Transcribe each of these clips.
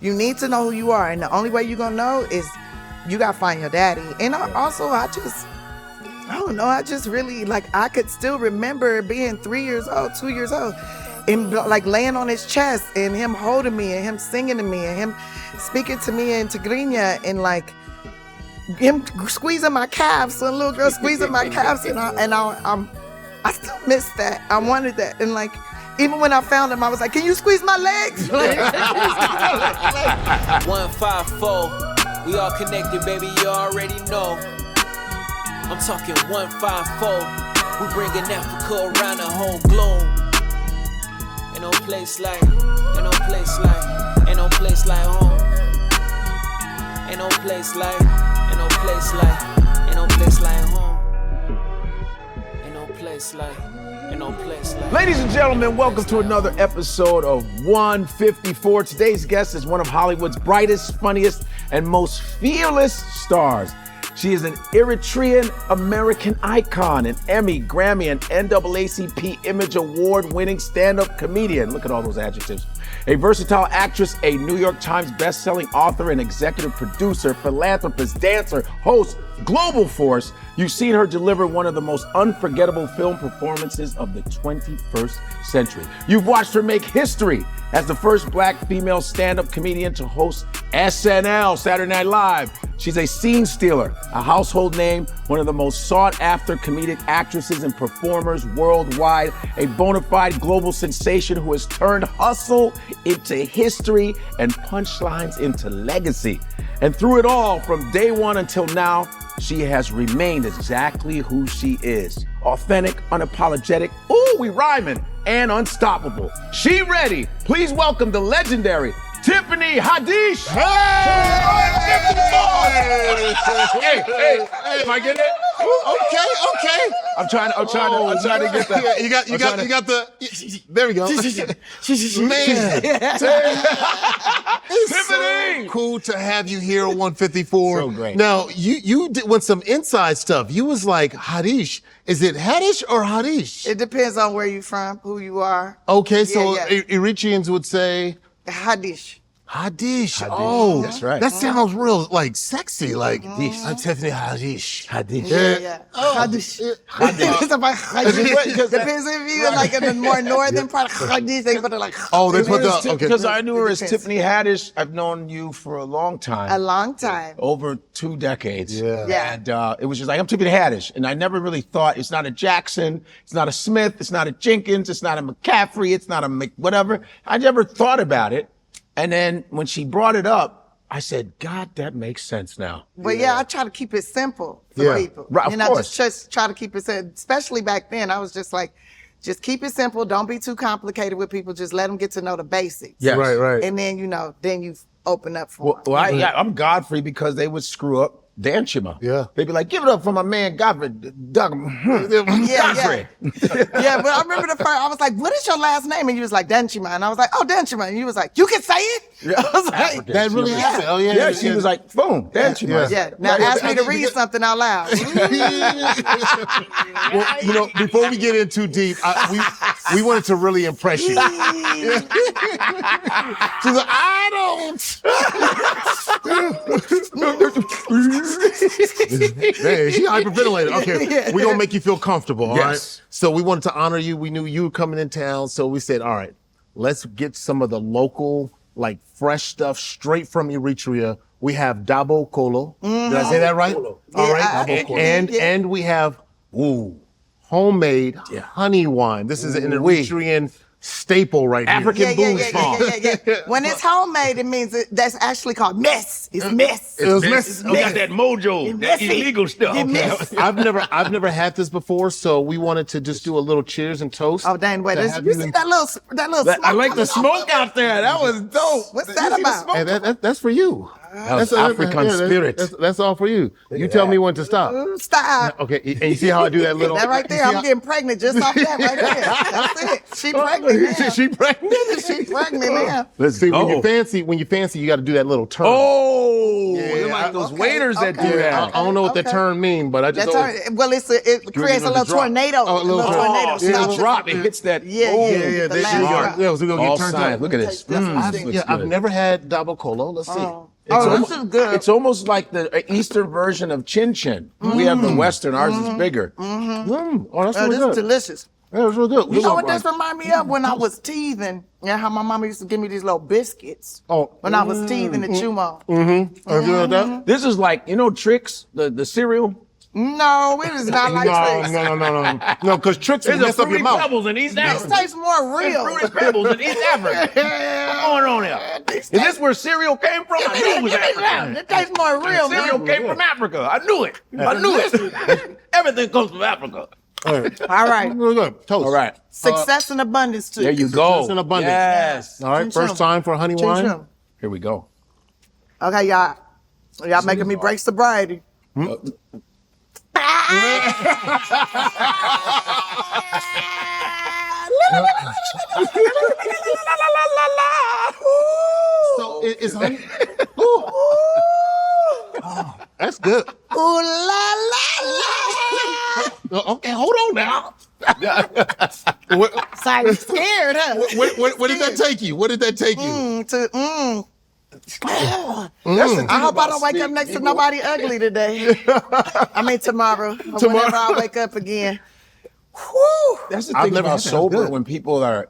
You need to know who you are, and the only way you're gonna know is you gotta find your daddy. And I don't know, I just really, like, I could still remember being 3 years old, 2 years old, and like laying on his chest and him holding me and him singing to me and him speaking to me in Tigrinya and like him squeezing my calves, a little girl squeezing my calves, and I still miss that. I wanted that, and like, even when I found him, I was like, can you squeeze my legs? 154, we all connected, baby, you already know. I'm talking 154, we bringing Africa around the whole globe. Ain't no place like home. Ain't no place like home. Ain't no place like Ladies and gentlemen, welcome to another episode of 154. Today's guest is one of Hollywood's brightest, funniest, and most fearless stars. She is an Eritrean American icon, an Emmy, Grammy, and NAACP Image Award-winning stand-up comedian. Look at all those adjectives. A versatile actress, a New York Times best-selling author and executive producer, philanthropist, dancer, host, global force. You've seen her deliver one of the most unforgettable film performances of the 21st century. You've watched her make history as the first black female stand-up comedian to host SNL, Saturday Night Live. She's a scene stealer, a household name, one of the most sought-after comedic actresses and performers worldwide, a bona fide global sensation who has turned hustle into history and punchlines into legacy. And through it all, from day one until now, she has remained exactly who she is. Authentic, unapologetic, ooh, we rhyming, and unstoppable. She ready. Please welcome the legendary Tiffany Haddish. Hey! Hey, am I getting it? Okay. I'm trying to get that. Yeah, you got the. There we go. Man, it's Tiffany! so cool to have you here on 154. So great. Now you did with some inside stuff. You was like Haddish. Is it Haddish or Haddish? It depends on where you from, who you are. Okay, so Yeah. Eritreans would say Haddish. Haddish. Oh, that's right. That sounds real like sexy. Like I'm Tiffany Haddish. Yeah. Haddish. It's about Haddish. Depends if you're like in the more northern part of Haddish, they put it like Oh, they put the okay. Because I knew her as Depends. Tiffany Haddish. I've known you for a long time. a long time. Over 2 decades. Yeah. And it was just like, I'm Tiffany Haddish. And I never really thought, it's not a Jackson, it's not a Smith, it's not a Jenkins, it's not a McCaffrey, it's not a whatever. I never thought about it. And then when she brought it up, I said, God, that makes sense now. But yeah, I try to keep it simple for Yeah. people. Right, of course. Just try to keep it simple. Especially back then, I was just like, just keep it simple. Don't be too complicated with people. Just let them get to know the basics. Yes. Right. And then, then you open up for Well, them. I'm Godfrey because they would screw up Danchima. Yeah. They'd be like, give it up for my man Godfrey. Godfrey. Yeah, but I remember the first, I was like, what is your last name? And you was like, Danchima. And I was like, oh, Danchima. And you was like, you can say it? I was like, That really happened. Oh yeah. Yeah, she was like, boom, Danchima. yeah. Now ask me to read something out loud. Well, before we get in too deep, we wanted to really impress you. She's like, I don't. Man, she hyperventilated. Okay, we gonna make you feel comfortable, all right? Yes. So we wanted to honor you. We knew you were coming in town, so we said, all right, let's get some of the local, like fresh stuff straight from Eritrea. We have Dabo Kolo. Did I say that right? All right. Dabo Kolo. And we have homemade honey wine. This is an Eritrean staple right African here. booze farm. Yeah. When it's homemade, it means that's actually called mess. It's mess. It was mess. We got that mojo, that messy. illegal stuff. It mess. I've never had this before, so we wanted to just do a little cheers and toast. Oh, dang, wait. To have You you see in- that little smoke? I like the coming off? smoke out there. That was dope. What's that about? Hey, that's for you. That's African spirit. That's all for you. You tell me when to stop. Stop. Okay, and you see how I do that little? That right there, I'm getting pregnant just off that right there. That's it. She pregnant now. She pregnant. She pregnant now. Let's see. go. When you fancy, you got to do that little turn. Oh, Yeah, got those waiters that do that. I don't know what that term mean, but I just Well, it creates a little tornado. Oh, a little tornado. See the drop, it hits that. Yeah, boom. yeah. They last go get All turned sides. up. Look at this. I've never had double colo. Let's see. This is good. It's almost like the Eastern version of chin chin. We have the Western. Ours is bigger. Oh, that's really This is good. delicious. That was really good. You know what this remind me of? When I was teething, how my mama used to give me these little biscuits. Oh. When I was teething to chew on. That? This is like, Trix, the cereal. No, it is not like Trix. No, because Trix will mess up your mouth. Pebbles in East This Africa. tastes more real. Fruity Pebbles in East Africa. What's going on here? Is this where cereal came from? I knew it was African. It tastes more real, Cereal man. came from Africa. I knew it. I knew it. Everything comes from Africa. All right. Really good. Toast. All right. Success and abundance too. There you go. Success and abundance. Yes. All right, first time for honey wine. Here we go. Okay, y'all. Y'all making me break sobriety. So it's honey. Ooh. Oh, that's good. Ooh la la la. Okay, hold on now. Sorry, you scared, huh? What did that take you? What did that take you? I hope I don't wake up next to nobody ugly today. I mean tomorrow. Or whenever I wake up again. Whew. That's the I've thing never about had that. sober. Good. When people are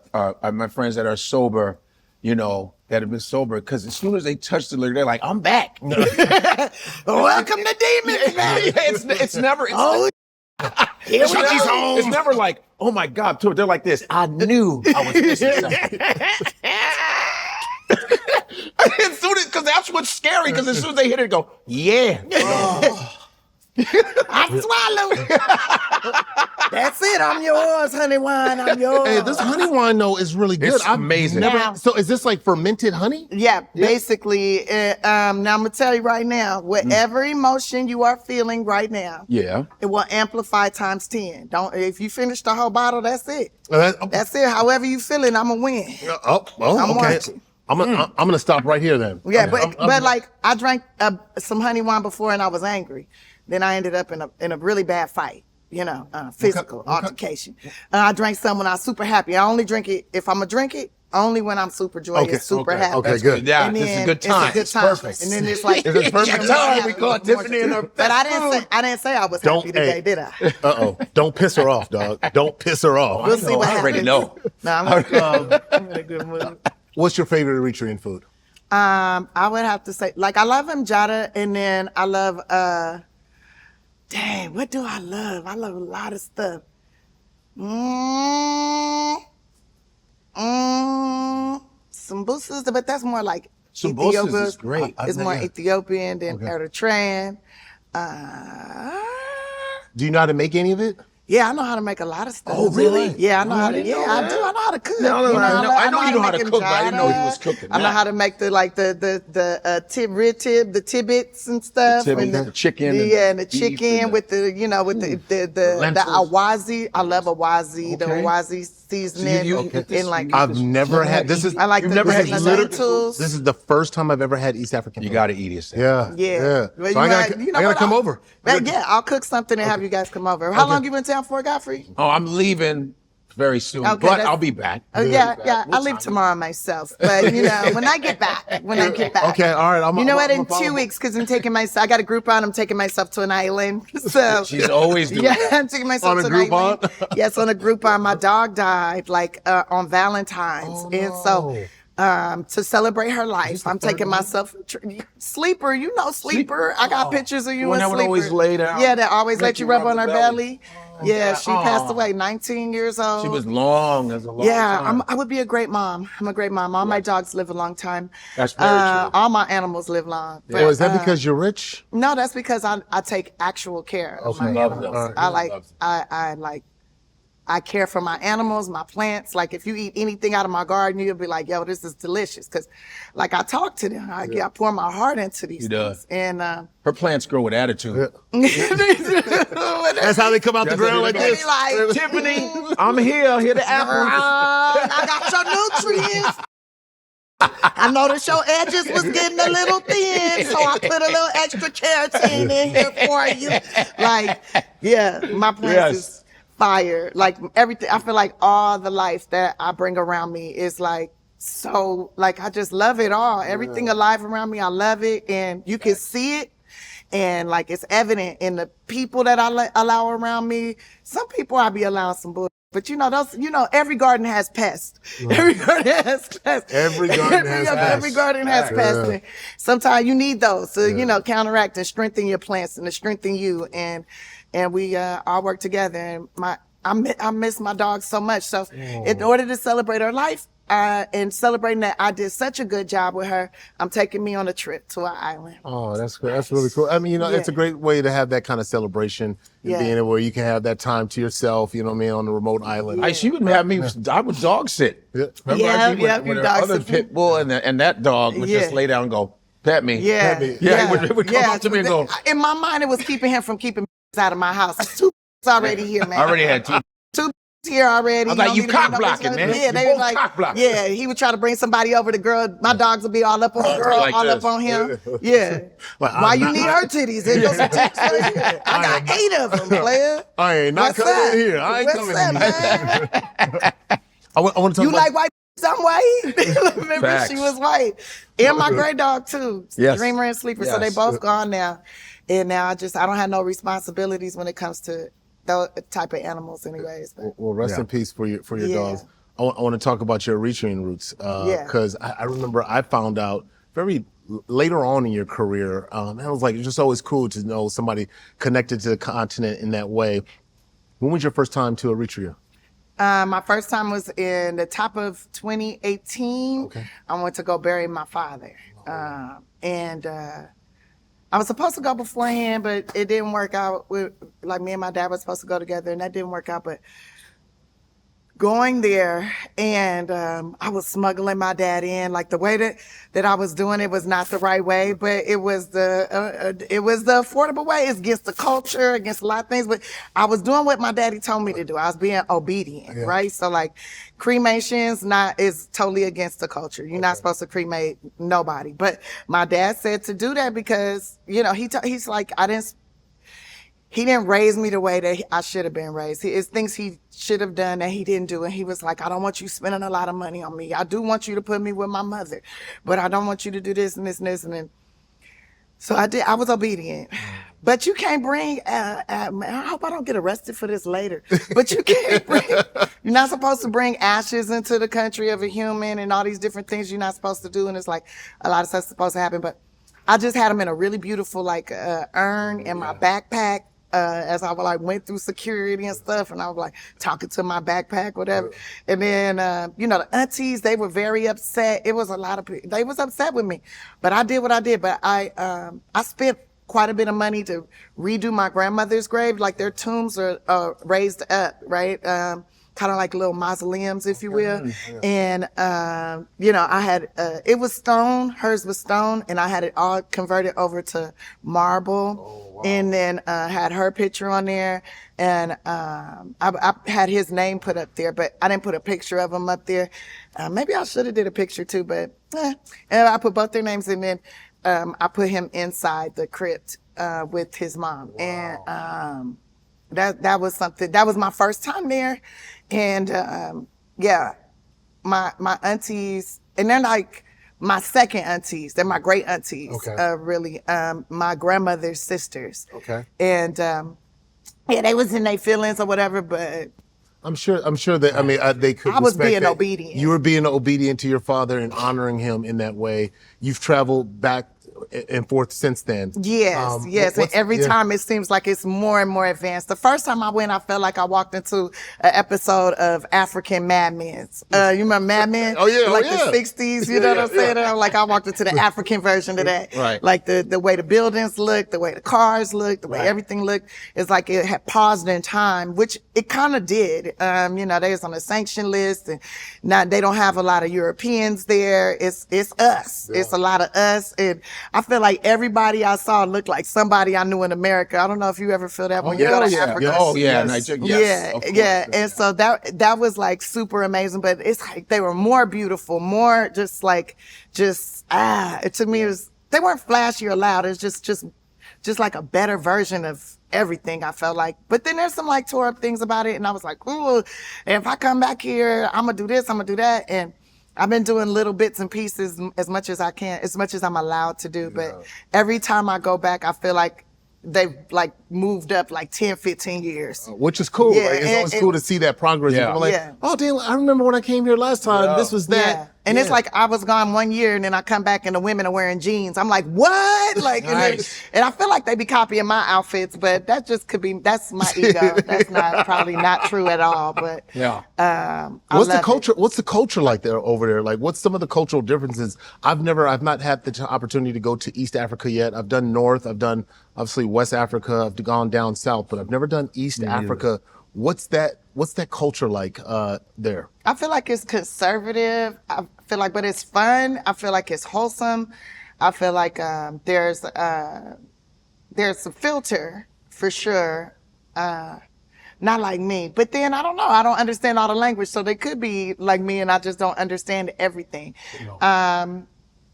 my friends that are sober, that have been sober, because as soon as they touch the liquor, they're like, "I'm back." Welcome to demons, man. It's never. Here we go. It's never like, "Oh my God," they're like this. I knew I was missing something. Because that's what's scary. Because as soon as they hit it, go, "Yeah." I swallowed. That's it. I'm yours, honey wine. I'm yours. Hey, this honey wine though is really good. It's amazing. So is this like fermented honey? Yeah, basically. Now I'm gonna tell you right now, whatever emotion you are feeling right now, Yeah. it will amplify times 10. If you finish the whole bottle, that's it. Okay. That's it. However you feeling, I'm gonna win. I'm Okay. watching. I'm gonna stop right here then. Yeah, Okay. but like I drank some honey wine before and I was angry. Then I ended up in a really bad fight. Physical altercation. I drank some when I was super happy. I only drink it if I'm gonna drink it. Only when I'm super joyous, super happy. Okay, good. Yeah, And this is a then good time. It's a good time. Perfect. And then it's like It's a perfect time. We call Tiffany in her But I didn't say I was happy today, did I? Don't piss her off, dog. Don't piss her off. We'll see what I already happens. know. No, I'm in a good mood. What's your favorite Eritrean food? I would have to say, like, I love mjada, and then I love, what do I love? I love a lot of stuff. Sambusas, but that's more like Sambusas Ethiopia. is great. It's more Ethiopian than Eritrean. Do you know how to make any of it? Yeah, I know how to make a lot of stuff. Oh, really? Yeah, I know how to. I didn't Yeah, know I that. do. I know how to cook. No, I know you know how to make cook, but I didn't know he injera. was cooking. I know how to make the the tidbits and stuff. The and the chicken. and the beef chicken and with the the Lentils. awazi. I love awazi. The Okay. awazi seasoning. you get this- and like I've never had. This is. I like You've the never had the literally- lentils. This is the first time I've ever had East African. You food. got to eat it. Yeah. Yeah. Well, So I gotta what? come over. Yeah, I'll cook something and have you guys come over. How long you been in town for, Godfrey? Oh, I'm leaving very soon, Okay, but that's- I'll be back. Oh, yeah. I'll leave tomorrow myself. But, when I get back. Okay, all right. You know what? In 2 weeks, because I'm taking myself, I got a Groupon. I'm taking myself to an island. So She's always doing yeah, that. I'm taking myself On a to an island. Groupon? Yes, on a Groupon. My dog died on Valentine's, and so. To celebrate her life, I'm taking myself. Sleeper, Sleeper. I got pictures of you One and that would Sleeper. always lay down, Yeah, that always let you rub on the her belly. Yeah, she passed away, 19 years old. She was long as a long Yeah, time. I would be a great mom. I'm a great mom. All my dogs live a long time. That's very true. All my animals live long. But, Oh, is that because you're rich? No, that's because I take actual care of my Love animals. them. I care for my animals, my plants. Like if you eat anything out of my garden, you'll be like, yo, this is delicious. Cause like I talk to them, I pour my heart into these things. And Her plants grow with attitude. That's how they come out the ground like they this. be like, Tiffany, I'm here. Here the apples. I got your nutrients. I noticed your edges was getting a little thin. okay, so I put a little extra keratin in here for you. Like, yeah, my plants is fire. Like everything, I feel like all the life that I bring around me is like, so like, I just love it all. Everything alive around me, I love it. And you can see it. And like, it's evident in the people that I allow around me. Some people I be allowing some bull. But every garden has pests. Right. Every garden has pests. Every garden has pests. Every garden has pests. And sometimes you need those to, counteract and strengthen your plants and to strengthen you. And we all work together. And I miss my dog so much. So in order to celebrate her life, and celebrating that I did such a good job with her, I'm taking me on a trip to an island. Oh, that's good. That's really cool. I mean, it's a great way to have that kind of celebration, and being able where you can have that time to yourself, on the remote island. She would have me, I would dog sit. Remember, when her other pit bull and that dog would just lay down and go, pet me. Yeah. He would come up to me and go. In my mind, it was keeping him from keeping out of my house. There's 2 already here, man. I already had 2. 2 here already. I was like, you cock blocking, man. Yeah, they were like, cock blocking. Yeah, he would try to bring somebody over. The girl, my dogs would be all up on the girl, like all up on him. Yeah. Why you need her titties? There's no titties right here. I got 8 of them, player. I ain't not coming in here. I ain't coming in here. I want to talk you like white? I'm white. Remember, Facts. she was white. And my gray dog too. Yes. Dreamer and Sleeper. Yes. So they both gone now. And now I don't have no responsibilities when it comes to those type of animals anyways. But. Well, rest in peace for your dogs. I want to talk about your Eritrean roots because I remember I found out very later on in your career, and I was like, it's just always cool to know somebody connected to the continent in that way. When was your first time to Eritrea? My first time was in the top of 2018. Okay. I went to go bury my father. And I was supposed to go beforehand, but it didn't work out. Like me and my dad were supposed to go together, and that didn't work out. But going there, and I was smuggling my dad in. Like the way that I was doing it was not the right way, but it was the affordable way. It's against the culture, against a lot of things. But I was doing what my daddy told me to do. I was being obedient, right? So like cremations is totally against the culture. You're not supposed to cremate nobody. But my dad said to do that because he's like he didn't raise me the way that I should have been raised. It's things he should have done that he didn't do. And he was like, I don't want you spending a lot of money on me. I do want you to put me with my mother, but I don't want you to do this and this and this. And then, so I did. I was obedient. But you can't bring, I hope I don't get arrested for this later, but you can't you're not supposed to bring ashes into the country of a human and all these different things you're not supposed to do. And it's like a lot of stuff's supposed to happen. But I just had them in a really beautiful urn in my backpack. As I went through security and stuff, and I was talking to my backpack, whatever. And then, the aunties, they were very upset. It was a lot of people. They was upset with me, but I did what I did. But I spent quite a bit of money to redo my grandmother's grave. Like their tombs are raised up, right? Kind of like little mausoleums, if you will. And, I had, it was stone, hers was stone, and I had it all converted over to marble. And then had her picture on there, and I had his name put up there, but I didn't put a picture of him up there. Maybe I should have did a picture too, but and I put both their names, and then I put him inside the crypt with his mom. And that was something. That was my first time there, and my aunties, and they're like my second aunties. They're my great aunties. Okay. Really, my grandmother's sisters. Okay. And they was in their feelings or whatever, but I'm sure that they could. I was being obedient. You were being obedient to your father and honoring him in that way. You've traveled back and forth since then. Yes, yes. And every time it seems like it's more and more advanced. The first time I went, I felt like I walked into an episode of African Mad Men. You remember Mad Men? Oh yeah, the 60s. You know what I'm saying? Like I walked into the African version of that. Right. Like the way the buildings looked, the way the cars looked, the way everything looked. It's like it had paused in time, which it kind of did. They was on a sanction list, and now they don't have a lot of Europeans there. It's us. Yeah. It's a lot of us, and I feel like everybody I saw looked like somebody I knew in America. I don't know if you ever feel that when you go to Africa. Oh yeah, Nigeria. Yes, of course. And so that was like super amazing. But it's like they were more beautiful, more to me it was they weren't flashy or loud. It's just like a better version of everything, I felt like. But then there's some like tore up things about it, and I was like, ooh, if I come back here, I'm gonna do this, I'm gonna do that. And I've been doing little bits and pieces as much as I can, as much as I'm allowed to do. But every time I go back, I feel like they've like moved up like 10, 15 years. Which is cool. Yeah, Like, it's always cool to see that progress. Yeah. People are like, oh, damn, I remember when I came here last time, this was that. Yeah. And it's like I was gone 1 year and then I come back and the women are wearing jeans. I'm like, what? Like, Nice. and I feel like they be copying my outfits, but that just could be, that's my ego. That's not probably not true at all. But What's the culture? What's the culture like there over there? Like, what's some of the cultural differences? I've not had the opportunity to go to East Africa yet. I've done North. I've done obviously West Africa. I've gone down South, but I've never done East Africa. What's that culture like there? I feel like it's conservative. I feel like, but it's fun. I feel like it's wholesome. I feel like there's a filter for sure. Not like me, but then I don't know. I don't understand all the language, so they could be like me, and I just don't understand everything.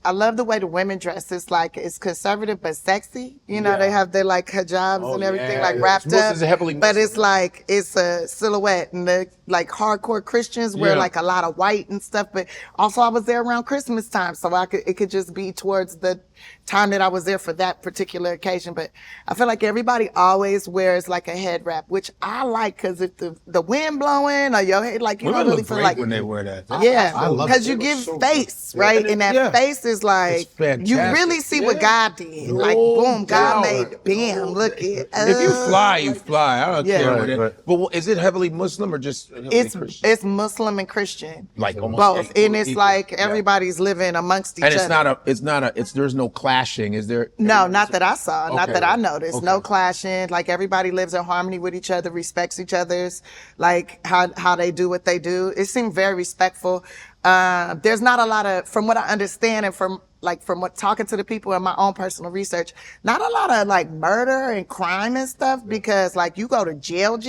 I love the way the women dress. It's like, it's conservative but sexy. You know, they have their like hijabs and everything like wrapped up. But it's like, it's a silhouette, and the like hardcore Christians wear like a lot of white and stuff. But also I was there around Christmas time, so it could just be towards the time that I was there for that particular occasion. But I feel like everybody always wears like a head wrap, which I like, because if the wind blowing or your head, like, you don't really feel like when they wear that. because you give face, right? And that face is like, you really see what God did. Like, boom, God made, bam, look at. If you fly, you fly. I don't care what it. But is it heavily Muslim or just heavily Christian? It's Muslim and Christian, like almost both, and it's equal. like everybody's living amongst each other. And there's no clashing. Is there? No, not that I saw, not that I noticed. No clashing. Like, everybody lives in harmony with each other, respects each other's, like how they do what they do. It seemed very respectful. There's not a lot of, from what I understand and from what talking to the people in my own personal research, not a lot of like murder and crime and stuff, because like you go to jail.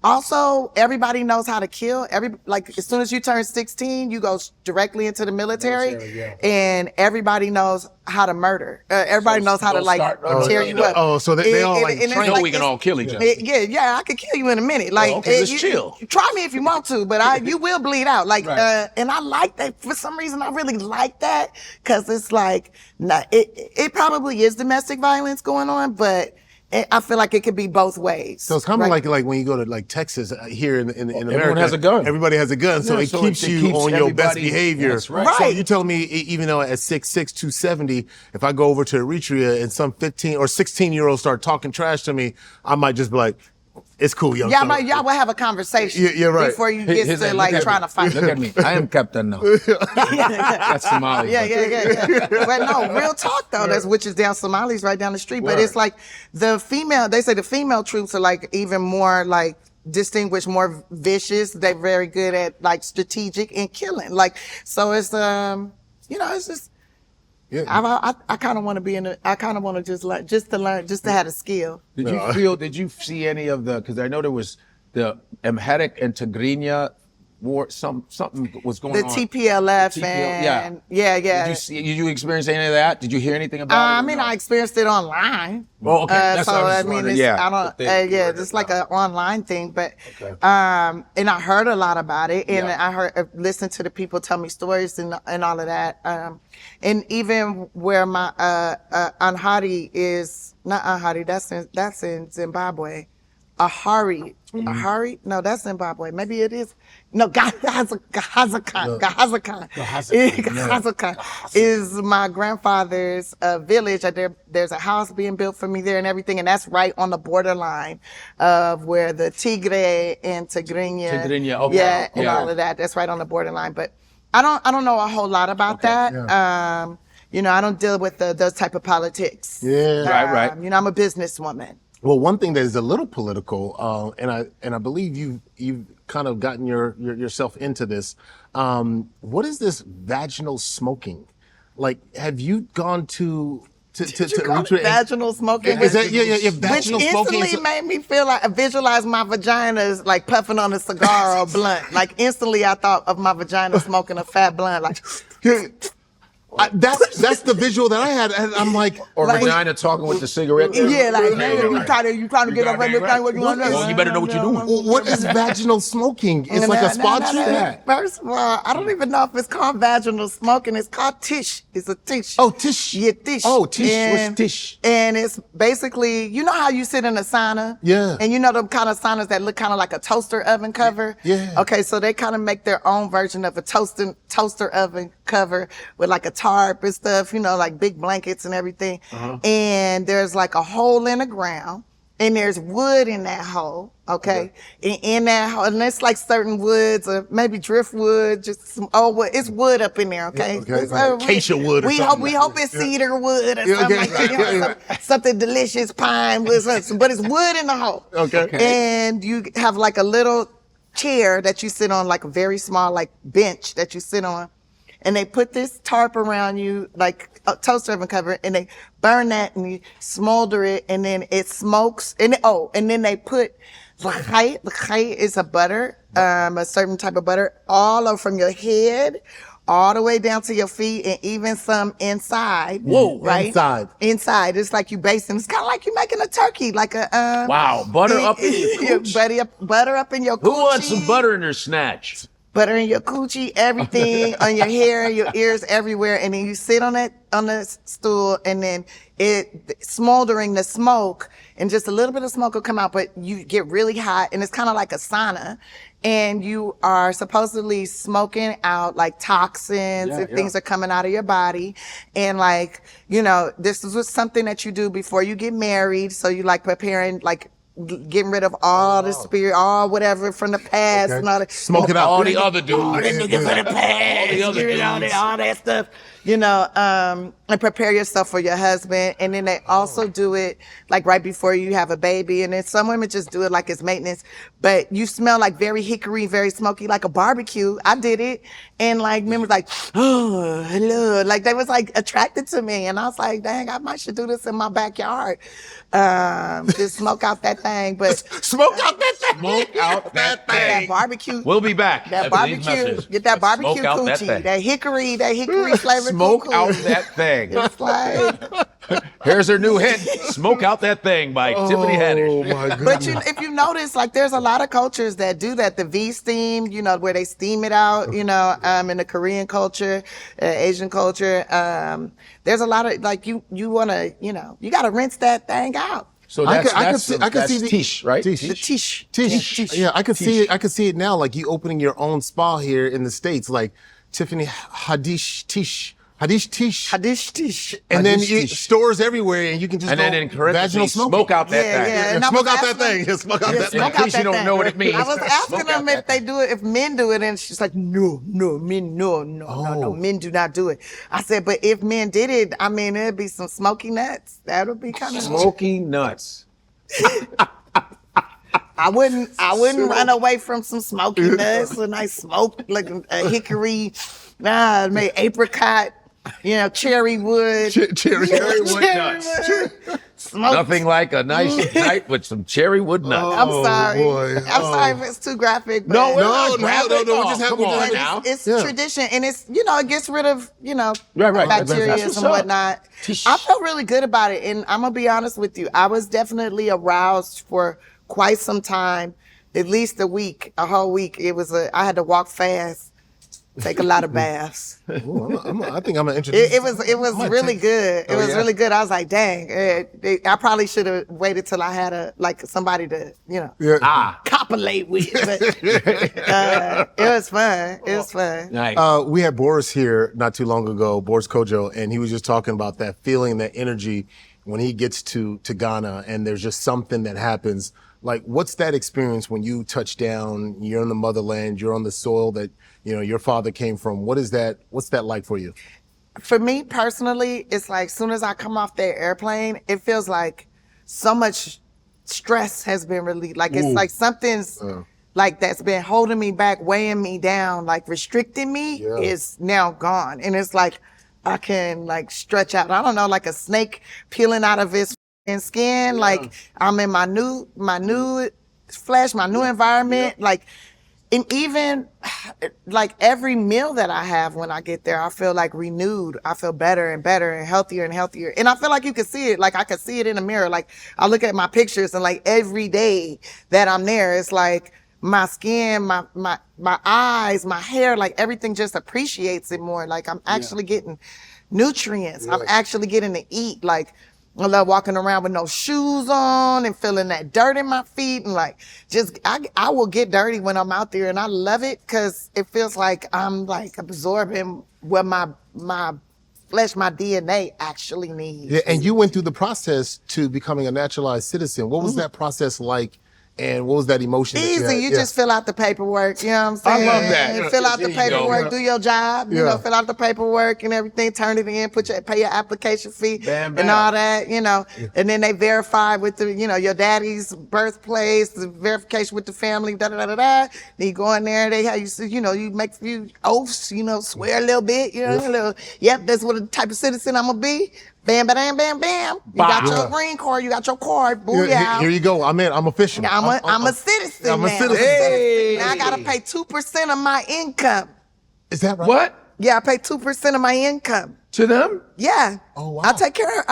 Also, everybody knows how to kill. Like as soon as you turn 16, you go directly into the military, and everybody knows how to murder. Everybody knows how to like tear you up. Oh, so they all like train. We can all kill each other. Yeah, I could kill you in a minute. Like, let's chill. Try me if you want to, but you will bleed out. Like, and I like that. For some reason, I really like that, because it's like, it probably is domestic violence going on, but I feel like it could be both ways. So it's kind of like when you go to like Texas here in America. Everyone has a gun. Everybody has a gun, so it keeps you on your best behavior. That's right. So you tell me, even though at 6'6", 270, if I go over to Eritrea and some 15 or 16-year-olds start talking trash to me, I might just be like, it's cool, young fella. Y'all will have a conversation before you get to like trying to fight. Look at me. I am Captain now. That's Somali. Yeah. But no, real talk though, which is down Somalis right down the street. But it's like they say the female troops are like even more like distinguished, more vicious. They're very good at like strategic and killing. Like, so it's, it's just, I kind of want to be I kind of want to just to learn, just to have a skill. Did you see any of because I know there was the Amharic and Tigrinya war, something was going on. The TPLF and Did you experience any of that? Did you hear anything about it? I mean, I experienced it online. Oh, okay. That's so I mean, it's like an online thing, but and I heard a lot about it, and I listened to the people tell me stories and all of that. And even where my Anhari is, not Anhari, that's in Zimbabwe. Ahari. No, that's Zimbabwe. Maybe it is. No, Gahazakan is my grandfather's village. There's a house being built for me there and everything, and that's right on the borderline of where the Tigre and Tigrinya, and all of that. That's right on the borderline. But I don't know a whole lot about that. Yeah. I don't deal with those type of politics. Yeah, right. I'm a businesswoman. Well, one thing that is a little political, and I believe you've kind of gotten yourself into this. What is this vaginal smoking? Like, have you gone to vaginal smoking? Is that vaginal which smoking? Instantly made me feel like I visualized my vagina as like puffing on a cigar or a blunt. Like instantly, I thought of my vagina smoking a fat blunt. Like. That's the visual that I had, and I'm like, Or vagina talking with the cigarette. Yeah, like, man, you trying to get up on this thing, what you want to do? Well, you better know what you're doing. what is vaginal smoking? It's like a spa treatment. First of all, I don't even know if it's called vaginal smoking. It's called tish. It's a tish. Oh, tish. Yeah, tish. Oh, tish. And, What's tish? And it's basically, you know how you sit in a sauna? Yeah. And you know them kind of saunas that look kind of like a toaster oven cover? Yeah. Okay, so they kind of make their own version of a toaster oven cover with like a tarp and stuff, you know, like big blankets and everything. And there's like a hole in the ground. And there's wood in that hole, okay? In that hole, and it's like certain woods, or maybe driftwood, just some old wood. It's wood up in there, okay? Okay, It's, like acacia wood or we something. we hope it's cedar wood or something like that. You know, something delicious, pine wood, something, but it's wood in the hole. Okay. And you have like a little chair that you sit on, like a very small like bench that you sit on. And they put this tarp around you, like a toaster oven cover, and they burn that and you smolder it, and then it smokes. And then they put l'chaim. L'chaim is a butter, a certain type of butter, all over from your head, all the way down to your feet, and even some inside. Whoa, right? Inside. It's like you basting. It's kind of like you making a turkey, like a Wow, butter up in your cooch. butter up in your coochie. Who wants some butter in their snatch? Butter in your coochie, everything on your hair, your ears, everywhere, and then you sit on the stool, and then it smoldering the smoke, and just a little bit of smoke will come out, but you get really hot, and it's kind of like a sauna, and you are supposedly smoking out like toxins and things are coming out of your body, and like, you know, this is something that you do before you get married, so you like preparing like getting rid of all the spirit, all whatever from the past, and all that. Smoke it out. All the other dudes. All the niggas from the past, All the other all that stuff, you know, and prepare yourself for your husband. And then they also do it like right before you have a baby. And then some women just do it like it's maintenance, but you smell like very hickory, very smoky, like a barbecue. I did it. And like men was like, oh, hello. Like they was like attracted to me. And I was like, dang, I might should do this in my backyard. Just smoke out that thing, but Smoke out that thing. Smoke out that thing. that barbecue. We'll be back. That after these barbecue, messages. get that barbecue Smoke out that coochie, thing. that hickory flavored Smoke coochie. out that thing. It's like, Here's her new hit, Smoke Out That Thing by Tiffany Oh Haddish. my but goodness. if you notice, like there's a lot of cultures that do that. The V steam, you know, where they steam it out, you know, in the Korean culture, Asian culture. There's a lot of like you want to, you know, you got to rinse that thing out. So I that's could see the tish, right? Tish. The tish. Tish. Yeah, tish. Yeah, I could see it. I could see it now. Like you opening your own spa here in the States, like Tiffany Haddish Tish. Haddish Tish. Haddish tish. And then Haddish you, Tish. stores everywhere, and you can just And go then in vaginal parentheses, smoking. smoke out that Yeah, thing. yeah. And I Smoke was out that asking thing. Yeah, smoke out Yeah, that smoke thing. out In case that you don't thing. know what it means. I was asking Smoke them out if that they do it, if men do it, and she's like, no, men, no, men do not do it. I said, but if men did it, I mean, it'd be some smoky nuts. That would be kind of. Smoky nuts. I wouldn't run away from some smoky nuts, a nice smoke, like a hickory, maybe apricot, you know, cherry wood. Cherry wood nuts. Smoke. Nothing like a nice night with some cherry wood nuts. I'm sorry. boy. I'm sorry if it's too graphic. But No, No, we're not no, graphic. we just have- Come we on just have- now. It's Yeah. tradition, and it's, you know, it gets rid of, you know, Right. bacteria That's what's and up. whatnot. Tish. I felt really good about it, and I'm gonna be honest with you. I was definitely aroused for quite some time, at least a whole week. I had to walk fast, take a lot of baths. Ooh, I think I'm gonna introduce. It was really good. It was yeah? really good. I was like, dang, I probably should have waited till I had somebody to, you know, Yeah. copulate with. But, it was fun. It was fun. Nice. We had Boris here not too long ago, Boris Kojo, and he was just talking about that feeling, that energy when he gets to Ghana, and there's just something that happens. Like, what's that experience when you touch down, you're in the motherland, you're on the soil that, you know, your father came from? What's that like for you? For me personally, it's like as soon as I come off that airplane, it feels like so much stress has been relieved. Like it's like something's like that's been holding me back, weighing me down, like restricting me is now gone. And it's like I can like stretch out. I don't know, like a snake peeling out of its skin. Like I'm in my new flesh, my new environment. Like And even like every meal that I have when I get there, I feel like renewed. I feel better and better and healthier and healthier. And I feel like you can see it. Like I can see it in the mirror. Like I look at my pictures and like every day that I'm there, it's like my skin, my eyes, my hair, like everything just appreciates it more. Like I'm actually getting nutrients. I'm actually getting to eat. Like I love walking around with no shoes on and feeling that dirt in my feet and like just I will get dirty when I'm out there and I love it because it feels like I'm like absorbing what my flesh, my DNA actually needs. Yeah, and you went through the process to becoming a naturalized citizen. What was that process like? And what was that emotion? Easy. You just fill out the paperwork. You know what I'm saying? I love that. Fill out the paperwork, do your job, you know, fill out the paperwork and everything, turn it in, pay your application fee and all that, you know. And then they verify with the, you know, your daddy's birthplace, the verification with the family, da-da-da-da-da. Then you go in there, they have you, you know, you make a few oaths, you know, swear a little bit, you know, a little, yep, that's what the type of citizen I'm gonna be. Bam, bam, bam, bam. You got your green card. You got your card. Booyah. Here you go. I'm in. I'm official. I'm a citizen. I'm a now. citizen. Hey. Now I gotta pay 2% of my income. Is that right? What? Yeah, I pay 2% of my income. To them? Yeah. Oh wow. I take care.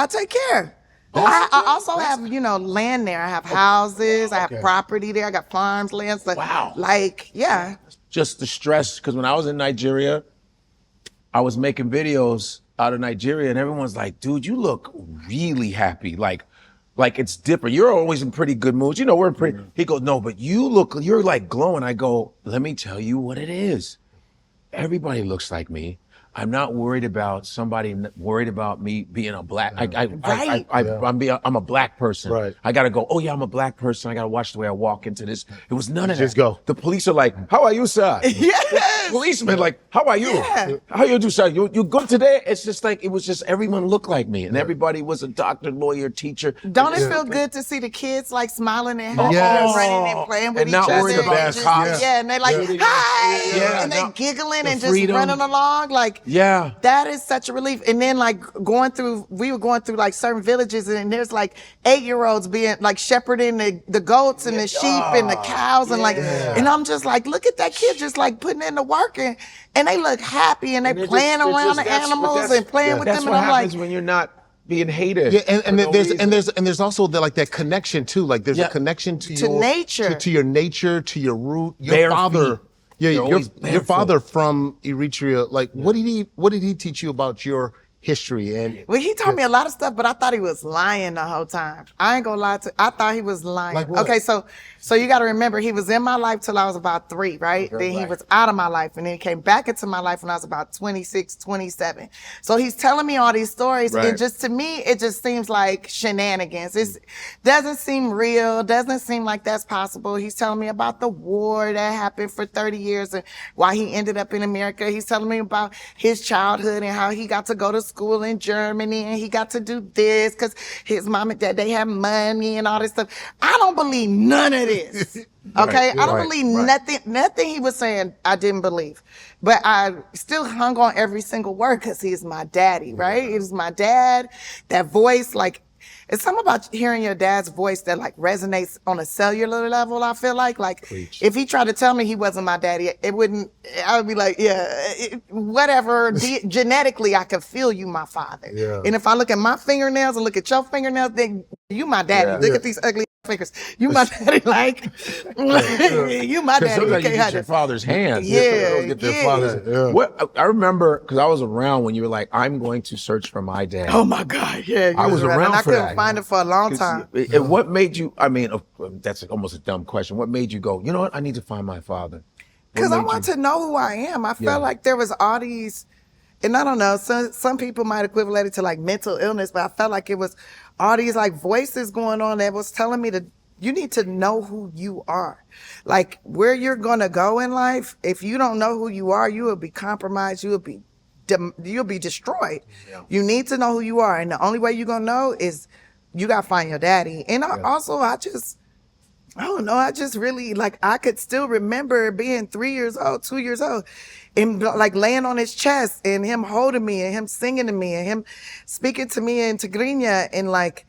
I also have, you know, land there. I have houses. I have property there. I got farms, land. So, wow. Like, yeah. Just the stress, because when I was in Nigeria, I was making videos out of Nigeria and everyone's like, dude, you look really happy. Like it's different. You're always in pretty good moods. You know, we're pretty, he goes, no, but you're like glowing. I go, let me tell you what it is. Everybody looks like me. I'm not worried about somebody worried about me being a black. I'm a black person. Right. I gotta go. Oh yeah, I'm a black person. I gotta watch the way I walk into this. It was none of that. Just go. The police are like, "How are you, sir?" Yes. Policeman like, "How are you? Yeah. How you do, sir? You good today?" It's just like it was just everyone looked like me, and everybody was a doctor, lawyer, teacher. Don't it feel good to see the kids like smiling and happy Yes. and running and playing with And each not other? worried about cops. Yeah, and they like, hi, Yeah. and they giggling and just freedom. running along. Like, Yeah. that is such a relief. And then like we were going through like certain villages and there's like 8-year-olds being like shepherding the goats and the sheep and the cows and like, and I'm just like, look at that kid just like putting in the work and they look happy and they playing around the animals and playing with them. And I'm like, when you're not being hated. Yeah, and there's also the, like that connection too. Like there's a connection to nature, to your nature, to your root. Your Bare father, feet. yeah, They're your father from Eritrea. Like, what did he teach you about your history? And well, he told me a lot of stuff, but I thought he was lying the whole time. I ain't gonna lie to you. I thought he was lying. Like what? Okay, so you got to remember, he was in my life till I was about 3, right? Then he was out of my life, and then he came back into my life when I was about 26, 27. So he's telling me all these stories, and just to me, it just seems like shenanigans. It doesn't seem real. Doesn't seem like that's possible. He's telling me about the war that happened for 30 years and why he ended up in America. He's telling me about his childhood and how he got to go to school in Germany and he got to do this because his mom and dad, they have money and all this stuff. I don't believe none of this. Okay, I don't believe nothing he was saying. I didn't believe, but I still hung on every single word because he's my daddy, right? He was my dad. That voice, like, it's something about hearing your dad's voice that like resonates on a cellular level. I feel like if he tried to tell me he wasn't my daddy, I would be like, whatever. Genetically, I could feel you, my father. Yeah. And if I look at my fingernails and look at your fingernails, then you my daddy. Look at these ugly fingers. You my daddy, like, you my daddy. Sometimes you get your father's hands. Get their father's. What I remember, because I was around when you were like, I'm going to search for my dad. Oh my God, yeah. I was around and I for couldn't that. find it for a long time. And what made you, I mean, that's almost a dumb question. What made you go, you know what, I need to find my father? Because I want to know who I am. I felt like there was all these, and I don't know, some people might equivalent it to like mental illness, but I felt like it was all these like voices going on that was telling me you need to know who you are. Like where you're going to go in life, if you don't know who you are, you will be compromised. You'll be destroyed. Yeah. You need to know who you are. And the only way you're going to know is you got to find your daddy. And also, I don't know. I just really, like, I could still remember being 3 years old, 2 years old, and like laying on his chest and him holding me and him singing to me and him speaking to me in Tigrinya and like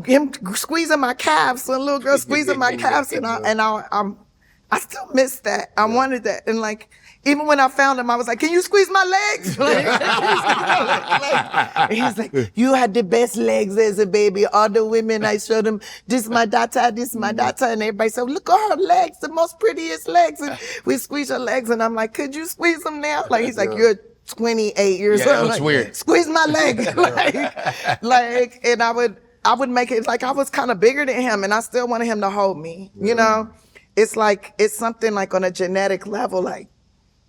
him squeezing my calves, a little girl squeezing my calves. And I I still miss that. I wanted that. And like, even when I found him, I was like, can you squeeze my legs? And he's like, you had the best legs as a baby. All the women, I showed them, this my daughter, this my daughter. And everybody said, look at her legs, the most prettiest legs. And we squeeze her legs. And I'm like, could you squeeze them now? Like, he's like, you're 28 years old. That looks weird. Squeeze my leg. And I would make it like I was kind of bigger than him, and I still wanted him to hold me. You know, it's like, it's something like on a genetic level, like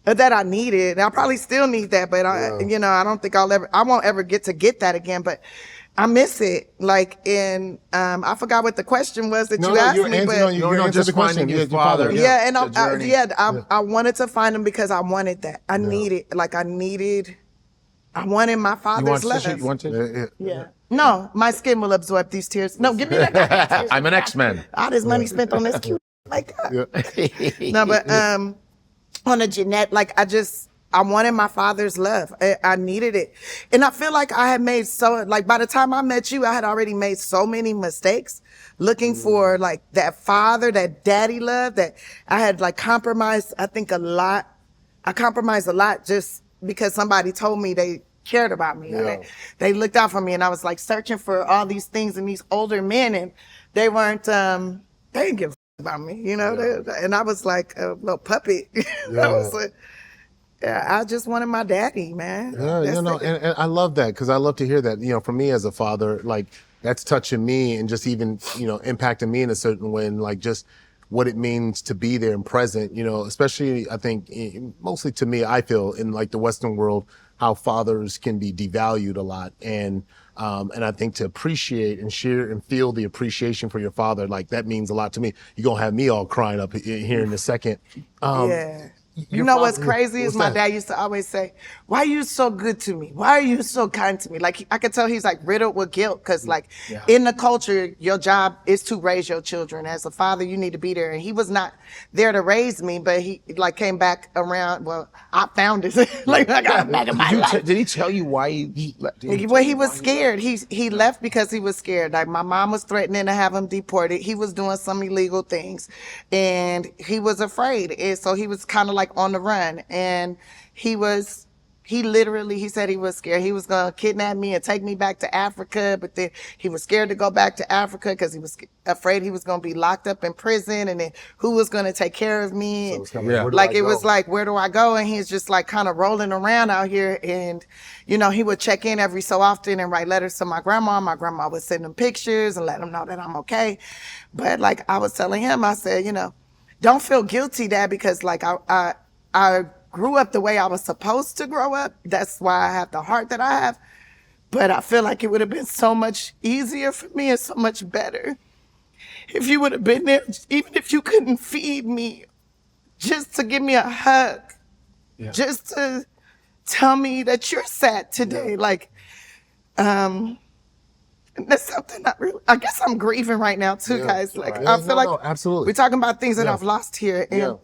that I needed. I probably still need that, but I don't think I won't ever get that again, but I miss it. Like I forgot what the question was that you asked me, but you answered the question. Your father. Yeah, and I wanted to find him because I wanted that. I wanted my father's love. You want tissue? Yeah. No, my skin will absorb these tears. No, give me that. I'm an X-Men. All this money spent on this cute like that. No, but on a genetic, like I wanted my father's love. I needed it. And I feel like I had made by the time I met you, I had already made so many mistakes looking for like that father, that daddy love that I had like compromised, I think a lot. I compromised a lot just because somebody told me they cared about me. Yeah. They looked out for me, and I was like searching for all these things in these older men, and they weren't, they didn't give a about me, you know? Yeah. And I was like a little puppet. I just wanted my daddy, man. Yeah, and I love that, because I love to hear that, for me as a father, like that's touching me and just even, impacting me in a certain way, and like just what it means to be there and present, especially I think mostly to me, I feel in like the Western world, how fathers can be devalued a lot. And I think to appreciate and share and feel the appreciation for your father, like that means a lot to me. You're going to have me all crying up here in a second. Yeah. You know what's crazy is my dad used to always say, why are you so good to me? Why are you so kind to me? Like, I could tell he's like riddled with guilt, because like in the culture, your job is to raise your children. As a father, you need to be there. And he was not there to raise me, but he like came back around. Well, I found it. Like I got him back in my life. Did he tell you why he left? Well, he was scared. He left because he was scared. Like my mom was threatening to have him deported. He was doing some illegal things, and he was afraid. And so he was kind of like on the run, and he said he was scared. He was going to kidnap me and take me back to Africa, but then he was scared to go back to Africa because he was afraid he was going to be locked up in prison, and then who was going to take care of me? So it was like, where do I go? And he's just like kind of rolling around out here, and he would check in every so often and write letters to my grandma. My grandma would send him pictures and let him know that I'm okay. But like I was telling him, I said, don't feel guilty, Dad, because like I grew up the way I was supposed to grow up. That's why I have the heart that I have. But I feel like it would have been so much easier for me and so much better if you would have been there, even if you couldn't feed me, just to give me a hug, just to tell me that you're sad today. Like, that's something I guess I'm grieving right now too, guys. Like, I feel like absolutely. we're talking about things that I've lost here. And,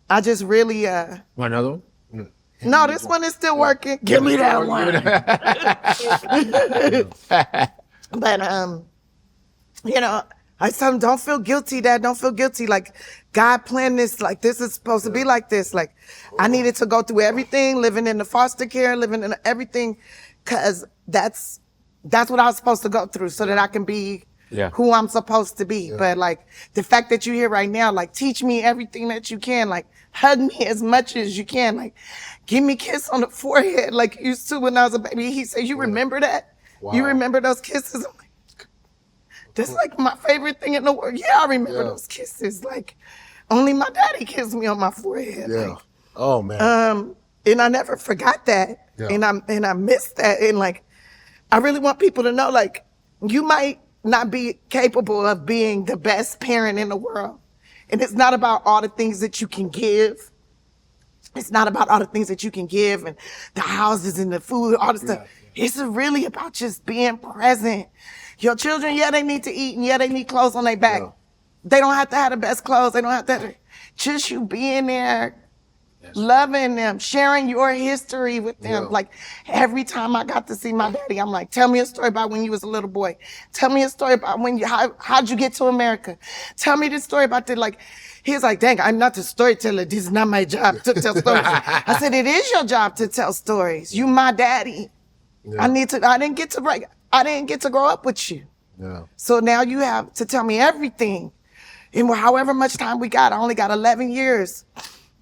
I just really, Want another one? No, this one is still working. Give me that one. But, I tell him, don't feel guilty, Dad. Don't feel guilty. Like, God planned this. Like, this is supposed to be like this. Like, I needed to go through everything, living in the foster care, living in everything, because that's what I was supposed to go through so that I can be who I'm supposed to be. But like the fact that you're here right now, like teach me everything that you can, like hug me as much as you can, like give me a kiss on the forehead like you used to when I was a baby. He said, you remember that? Wow. You remember those kisses? I'm like, that's like my favorite thing in the world. Yeah, I remember those kisses. Like only my daddy kissed me on my forehead. Yeah. Like, oh man. And I never forgot that. Yeah. And I missed that. And like, I really want people to know, like, you might not be capable of being the best parent in the world. And it's not about all the things that you can give. It's not about all the things that you can give and the houses and the food, all the stuff. It's really about just being present. Your children, they need to eat, and they need clothes on their back. They don't have to have the best clothes. They don't have to. Just you being there, loving them, sharing your history with them. Like every time I got to see my daddy, I'm like, tell me a story about when you was a little boy. Tell me a story about when how'd you get to America? Tell me the story about he was like, dang, I'm not the storyteller. This is not my job to tell stories. I said, it is your job to tell stories. You my daddy. I didn't get to grow up with you. Yeah. So now you have to tell me everything. And however much time we got, I only got 11 years.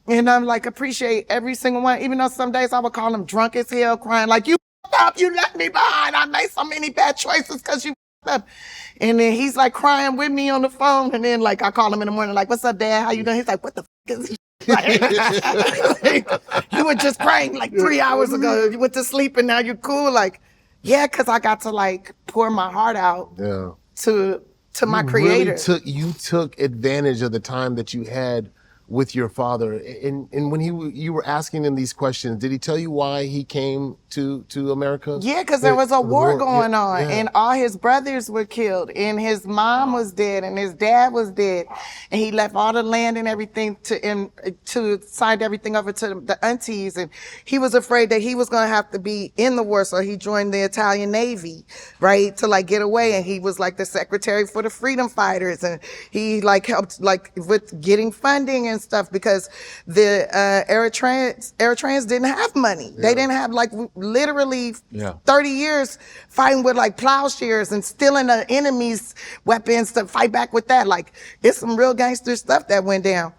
And I'm like, appreciate every single one, even though some days I would call him drunk as hell, crying like, you up, you left me behind. I made so many bad choices because you up. And then he's like crying with me on the phone. And then like, I call him in the morning, like, what's up, Dad? How you doing? He's like, what the is this? You were just crying like 3 hours ago. You went to sleep and now you're cool. Like, yeah, because I got to like pour my heart out to my creator. You took advantage of the time that you had with your father. And when you were asking him these questions, did he tell you why he came to America? Yeah, because there was a war going on, and all his brothers were killed, and his mom was dead, and his dad was dead, and he left all the land and everything to sign everything over to the aunties, and he was afraid that he was going to have to be in the war, so he joined the Italian Navy, right, to like get away, and he was like the secretary for the freedom fighters, and he like helped like with getting funding and stuff because the Eritreans didn't have money. They didn't have like literally 30 years fighting with like plowshares and stealing the enemy's weapons to fight back with that. Like it's some real gangster stuff that went down.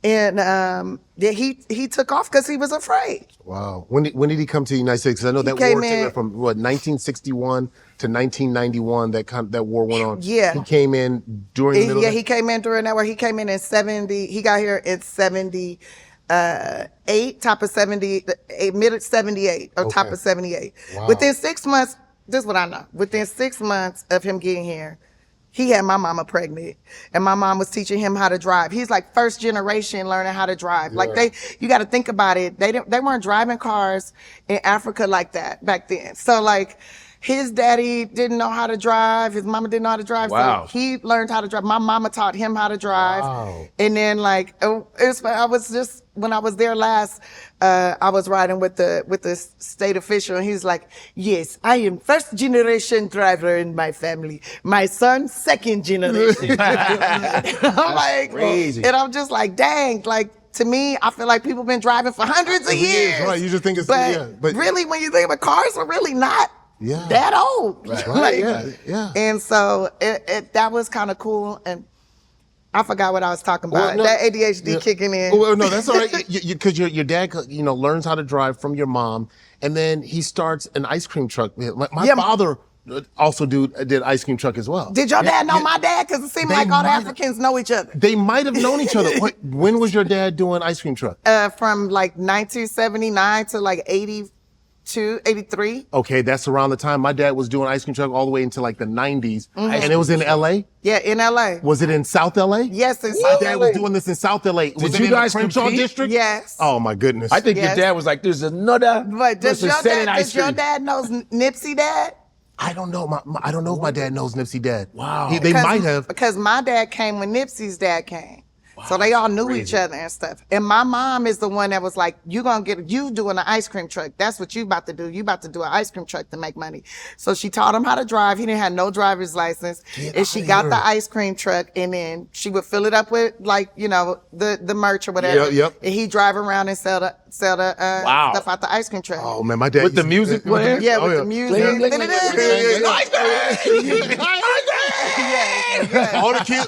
And he took off because he was afraid. Wow. When did he come to the United States? Because I know that war took from 1961 to 1991. That war went on. Yeah. He came in during the middle. Yeah, he came in during that war. He came in 70. He got here in 78, top of 70, mid 78 or top of 78. Wow. Within 6 months, this is what I know. Within 6 months of him getting here, he had my mama pregnant, and my mom was teaching him how to drive. He's like first generation learning how to drive. Like you got to think about it. They weren't driving cars in Africa like that back then. So like his daddy didn't know how to drive. His mama didn't know how to drive. Wow. So he learned how to drive. My mama taught him how to drive. Wow. And then like, when I was there last, I was riding with the state official, and he's like, yes, I am first generation driver in my family. My son, second generation. I'm like, crazy. And I'm just like, dang, like, to me, I feel like people been driving for hundreds of years. Right, you just think it's, but really, when you think about cars, are really not that old. That's Like, right, And so that was kind of cool. And I forgot what I was talking about. That ADHD kicking in. Well, no, that's all right. Because your dad, learns how to drive from your mom, and then he starts an ice cream truck. My father also did ice cream truck as well. Did your dad know my dad? Because it seemed like all the Africans know each other. They might have known each other. When was your dad doing ice cream truck? From like 1979 to like 82, 83. Okay, that's around the time my dad was doing ice cream truck all the way into like the 90s. And it was in LA? Yeah, in LA. Was it in South LA? Yes, in My South dad LA. was doing this in South LA. Was it you in guys the Crenshaw compete? district? Yes. Oh my goodness. I think your dad was like, there's another But does person your selling dad, ice cream. knows Nipsey Dad? I don't know. I don't know if my dad knows Nipsey Dad. Wow. They might have. Because my dad came when Nipsey's dad came. Wow, so they all knew each other and stuff. And my mom is the one that was like, you doing an ice cream truck. That's what you about to do. You about to do an ice cream truck to make money. So she taught him how to drive. He didn't have no driver's license. And she got the ice cream truck, and then she would fill it up with like, the merch or whatever. Yep. And he'd drive around and sell the stuff out the ice cream truck. Oh man, my dad With the music playing? Yeah, with the music.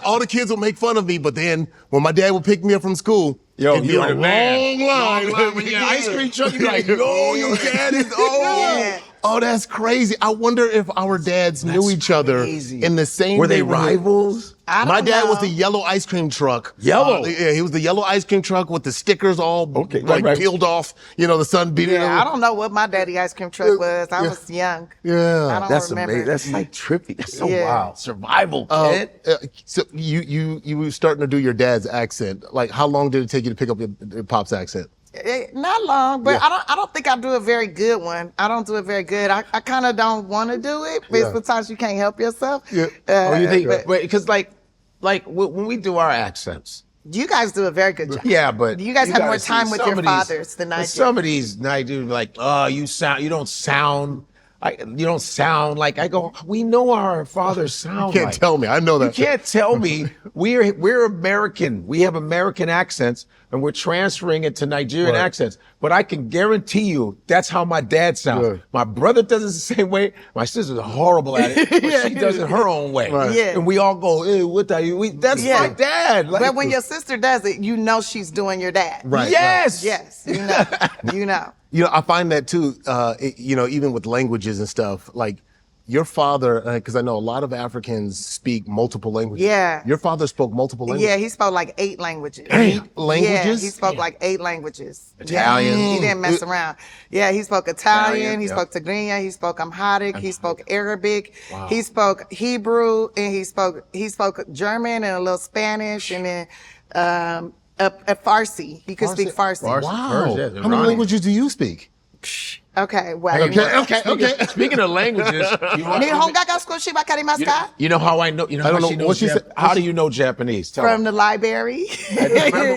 All the kids would make fun of me, but then when my dad would pick me up from school, it'd be a long line. When you're ice cream truck, you're like, no, your dad is old. Oh, that's crazy. I wonder if our dads knew each other in the same Were they neighborhood. rivals? My dad was the yellow ice cream truck. Yellow? Yeah, he was the yellow ice cream truck with the stickers all peeled off. The sun beating. Yeah, I don't know what my daddy ice cream truck was. I was young. Yeah. I don't That's remember. amazing. That's like trippy. That's so Yeah. wild. Survival, kid. So you were starting to do your dad's accent. Like, how long did it take you to pick up your pop's accent? Not long, but I don't think I do a very good one. I don't do it very good. I kind of don't want to do it, but sometimes you can't help yourself. Yeah. You think? Because like when we do our accents, You guys do a very good job. Yeah, but you guys have more gotta see time with some your of these- fathers than I do. Some of these Nigerians like, oh, you don't sound like. I go, we know how our fathers sound. You can't like. tell me. I know that. You can't tell me. We're American. We have American accents, and we're transferring it to Nigerian Right. accents. But I can guarantee you that's how my dad sounds. Right. My brother does it the same way. My sister's horrible at it, but she does it her own way. Right. Yeah. And we all go, hey, what are you? That's Yeah. my dad. Like, But when your sister does it, you know she's doing your dad. Right. yes. Yes, you know. You know. You know, I find that too, you know, even with languages and stuff, like your father, because I know a lot of Africans speak multiple languages. Yeah. Your father spoke multiple languages? Yeah, he spoke like 8 languages. 8 languages? Yeah, he spoke like 8 languages. Italian. Yeah, he didn't mess around. Yeah, he spoke Italian, he yeah. spoke Tigrinya, he spoke Amharic, he spoke Arabic, he spoke Hebrew, and he spoke German and a little Spanish, and then a Farsi. He could speak Farsi. Wow. Yeah, How many Iranian. languages do you speak? Okay, well. Okay. Speaking of languages, Nihonga ga skoshi wa karimasu ka? you know how I know. You know I how don't know. she knows What she said- How do you know Japanese? Tell From me. the library.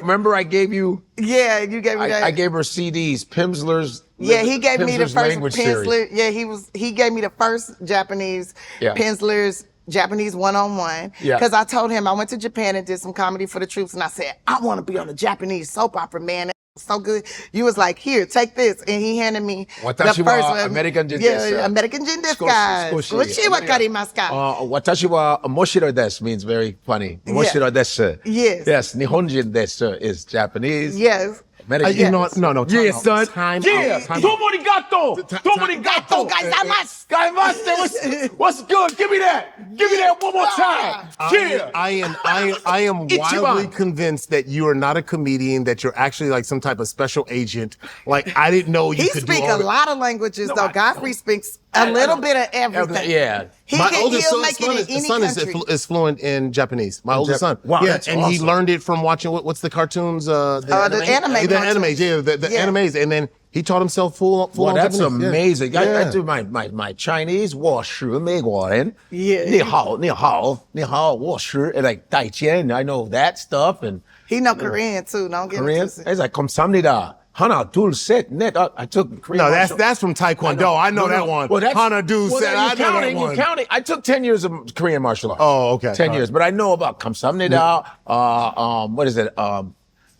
Remember I gave you. Yeah, you gave me that. I gave her CDs. Pimsler's. Yeah, he gave me the Pimsler's first language series. Pimsler. Yeah, he gave me the first Japanese Yeah. Pimsler's Japanese one-on-one. Yeah. Because I told him I went to Japan and did some comedy for the troops, and I said, I want to be on a Japanese soap opera, man. That was so good. You was like, here, take this. And he handed me the Watashi first wa one. American jin Yeah, desu. American jin desu ka? Skoshi wa karimasu ka? Watashi wa moshiro desu means very funny. Moshiro desu. Yes. Yes, Nihonjin desu is Japanese. Yes. American. You know what? No. Time Yeah, out. son. Time Yeah. out. Tomorigato. Tomorigato. What's good? Give me that. Give me that one more time. Yeah. I am wildly convinced that you are not a comedian, that you're actually like some type of special agent. Like, I didn't know you He could speaks do all a lot of languages, though. Godfrey speaks a little bit of everything. Yeah. My He'll oldest make it in any son country. is fluent in Japanese. My oldest son. Wow, yeah, that's and he awesome. learned it from watching what's the cartoons? The anime The cartoons. animes, yeah, the Yeah. animes, and then he taught himself full Well, on that's Japanese. Yeah. amazing. I Yeah. do my Chinese 我是美国人. Yeah. 你好,我是 and like 代见. I know that stuff and He know Korean too. Don't get Korean. it twisted. It's like 감사합니다. 하나 둘 셋 넷. I took Korean. No, martial- that's from Taekwondo. I know that one. Well, that's Hana do well, said you're I know that counting, one. You're counting. I took 10 years of Korean martial arts. Oh, okay. 10 All years, right. but I know about 감사합니다. What is it?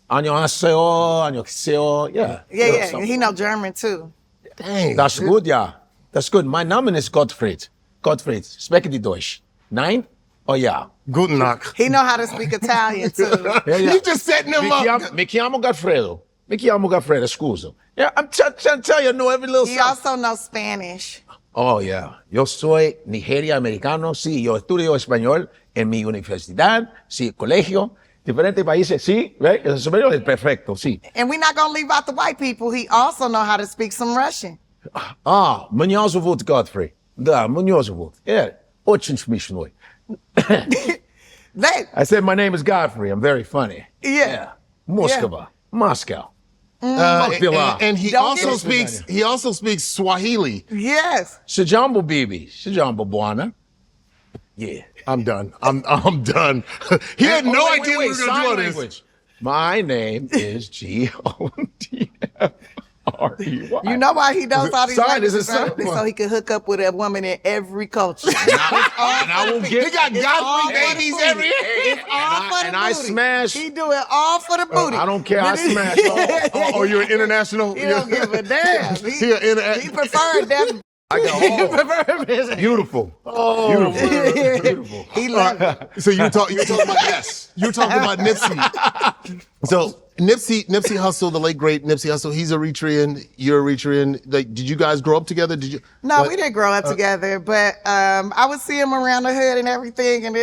안녕하세요. 안녕하세요. Yeah. Yeah. He know German too. Dang. That's good, yeah. That's good. My name is Gottfried. Gottfried. Sprechen die Deutsch? Nein? Oh, ja. Guten Nacht. He know how to speak Italian too. Yeah, yeah. You just setting him up. Mi chiamo Gottfredo. Mi chiamo Gottfredo, scusa. Yeah, I'm trying to tell you, I know every little He something. also knows Spanish. Oh, yeah. Yo soy Nigeria americano. Sí, yo estudio español en mi universidad. Sí, colegio. Diferentes países. Sí, right? El español es perfecto, sí. And we're not gonna leave out the white people. He also know how to speak some Russian. Меня зовут Godfrey. Да, меня зовут. Yeah, очень смешной. That I said my name is Godfrey. I'm very funny. yeah. Moscow. And he Don't also get speaks Swahili. Yes. Sijambo bibi. Sijambo bwana. Yeah. I'm done. I'm done. He had no idea we were gonna sign do all this. language. My name is Godfrey. You know why he knows all these Sign is a languages? sign. So he could hook up with a woman in every culture. And I will get. He got all Godfrey for the babies booty. every It's all for the and I booty. smash- He do it all for the booty. I don't care. I smash all. Oh, you're international. He don't give a damn. He an He preferred that. I got all. Beautiful. Oh, beautiful. He loved it. So you were talking about yes. You were talking about Nipsey. So Nipsey Hussle, the late great Nipsey Hussle, he's Eritrean. You're Eritrean. Like, did you guys grow up together? Did you? No, we didn't grow up together, but I would see him around the hood and everything, and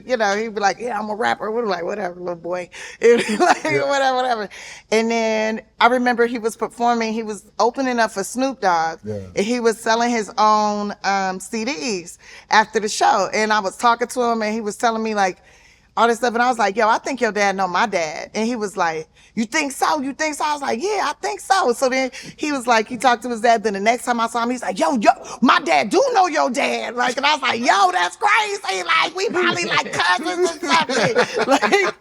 you know, he'd be like, "Yeah, I'm a rapper." We're like, "Whatever, little boy," like, whatever. And then I remember he was performing. He was opening up for Snoop Dogg, and he was selling his own CDs after the show. And I was talking to him, and he was telling me like all this stuff, and I was like, "Yo, I think your dad know my dad." And he was like, "You think so? You think so?" I was like, "Yeah, I think so." So then he was like, he talked to his dad. Then the next time I saw him, he's like, "Yo, my dad do know your dad." Like, and I was like, "Yo, that's crazy." Like, we probably like cousins or something. Like,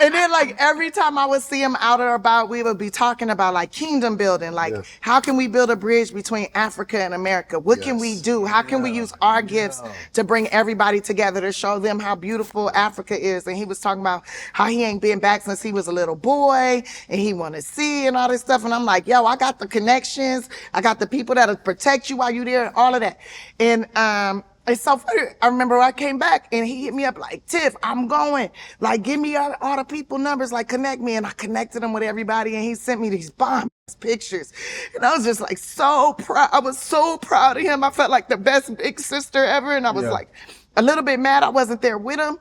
And then like every time I would see him out or about, we would be talking about like kingdom building. Like, how can we build a bridge between Africa and America? What can we do? How can we use our gifts to bring everybody together to show them how beautiful Africa is? And he was talking about how he ain't been back since he was a little boy and he want to see and all this stuff. And I'm like, yo, I got the connections. I got the people that'll protect you while you're there, all of that. And, it's so funny. I remember I came back and he hit me up like, Tiff, I'm going. Like, give me all the people numbers, like connect me. And I connected him with everybody and he sent me these bomb pictures. And I was just like so proud. I was so proud of him. I felt like the best big sister ever. And I was like a little bit mad I wasn't there with him.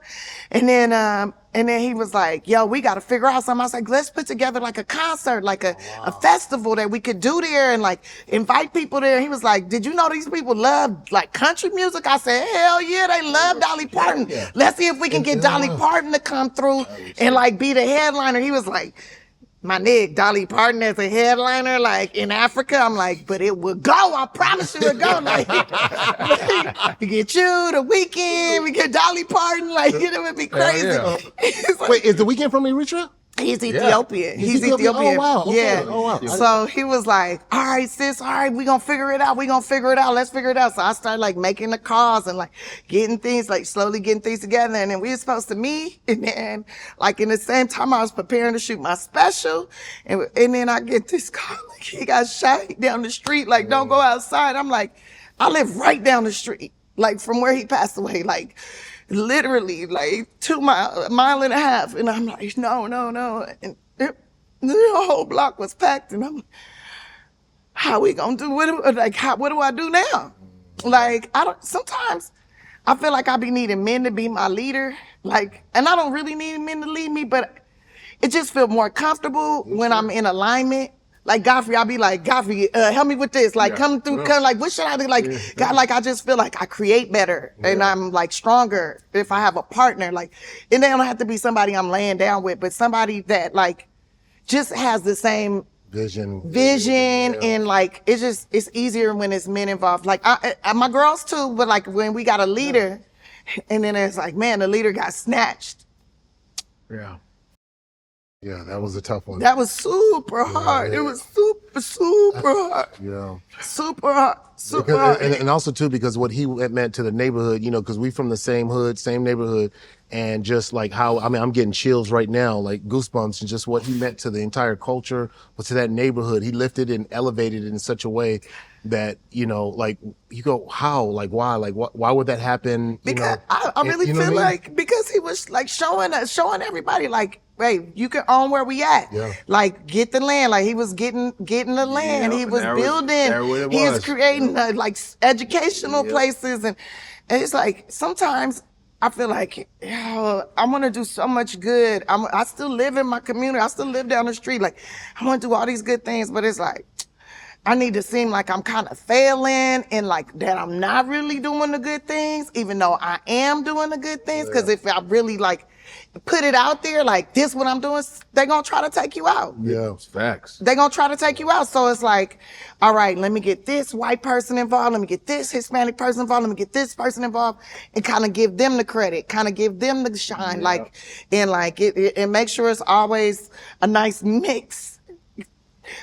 And then he was like, yo, we got to figure out something. I was like, let's put together like a concert, like a festival that we could do there and like invite people there. He was like, did you know these people love like country music? I said, hell yeah, they love Dolly Parton. Let's see if we can get Dolly Parton to come through and like be the headliner. He was like, my nigga, Dolly Parton as a headliner, like in Africa. I'm like, but it will go. I promise you it will go. Like, we get you the weekend, we get Dolly Parton, like it would be crazy. Like, wait, is the weekend from Eritrea? He's Ethiopian. He's Ethiopian. Oh, wow. Okay. Yeah. Oh, wow. So he was like, all right, sis, all right, we gonna figure it out. Let's figure it out. So I started like making the calls and like getting things, like slowly getting things together. And then we were supposed to meet. And then like in the same time I was preparing to shoot my special. And then I get this call, like he got shot down the street. Like, don't go outside. I'm like, I live right down the street, like from where he passed away. Like, literally like 2 mile and a half. And I'm like, no. And the whole block was packed. And I'm like, how we gonna do? What do I do now? Like, sometimes I feel like I be needing men to be my leader. Like, and I don't really need men to lead me, but it just feels more comfortable when I'm in alignment. Like Godfrey, I'll be like, Godfrey, help me with this. Like, come through, like, what should I do? Like, God, like, I just feel like I create better and I'm like stronger if I have a partner. Like, and they don't have to be somebody I'm laying down with, but somebody that like just has the same vision and like, it's easier when it's men involved. Like, my girls too, but like when we got a leader and then it's like, man, the leader got snatched. Yeah, that was a tough one. That was super hard. It was super hard. Super hard. And also too, because what he meant to the neighborhood, you know, because we from the same hood, same neighborhood, and just like how, I mean, I'm getting chills right now, like goosebumps, and just what he meant to the entire culture, but to that neighborhood. He lifted and elevated it in such a way that, you know, like you go, how, like why, like why would that happen? Because I really feel like because he was like showing everybody like, hey, you can own where we at. Like, get the land. Like, he was getting the land. He was building. He was creating like educational places, and it's like sometimes I feel like, yo, I want to do so much good. I still live in my community. I still live down the street. Like, I want to do all these good things, but it's like, I need to seem like I'm kind of failing and like that I'm not really doing the good things, even though I am doing the good things. Because if I really like put it out there, like this what I'm doing, they're going to try to take you out. It's facts. They're going to try to take you out. So it's like, all right, let me get this white person involved. Let me get this Hispanic person involved. Let me get this person involved and kind of give them the credit, kind of give them the shine. Like, and like and make sure it's always a nice mix.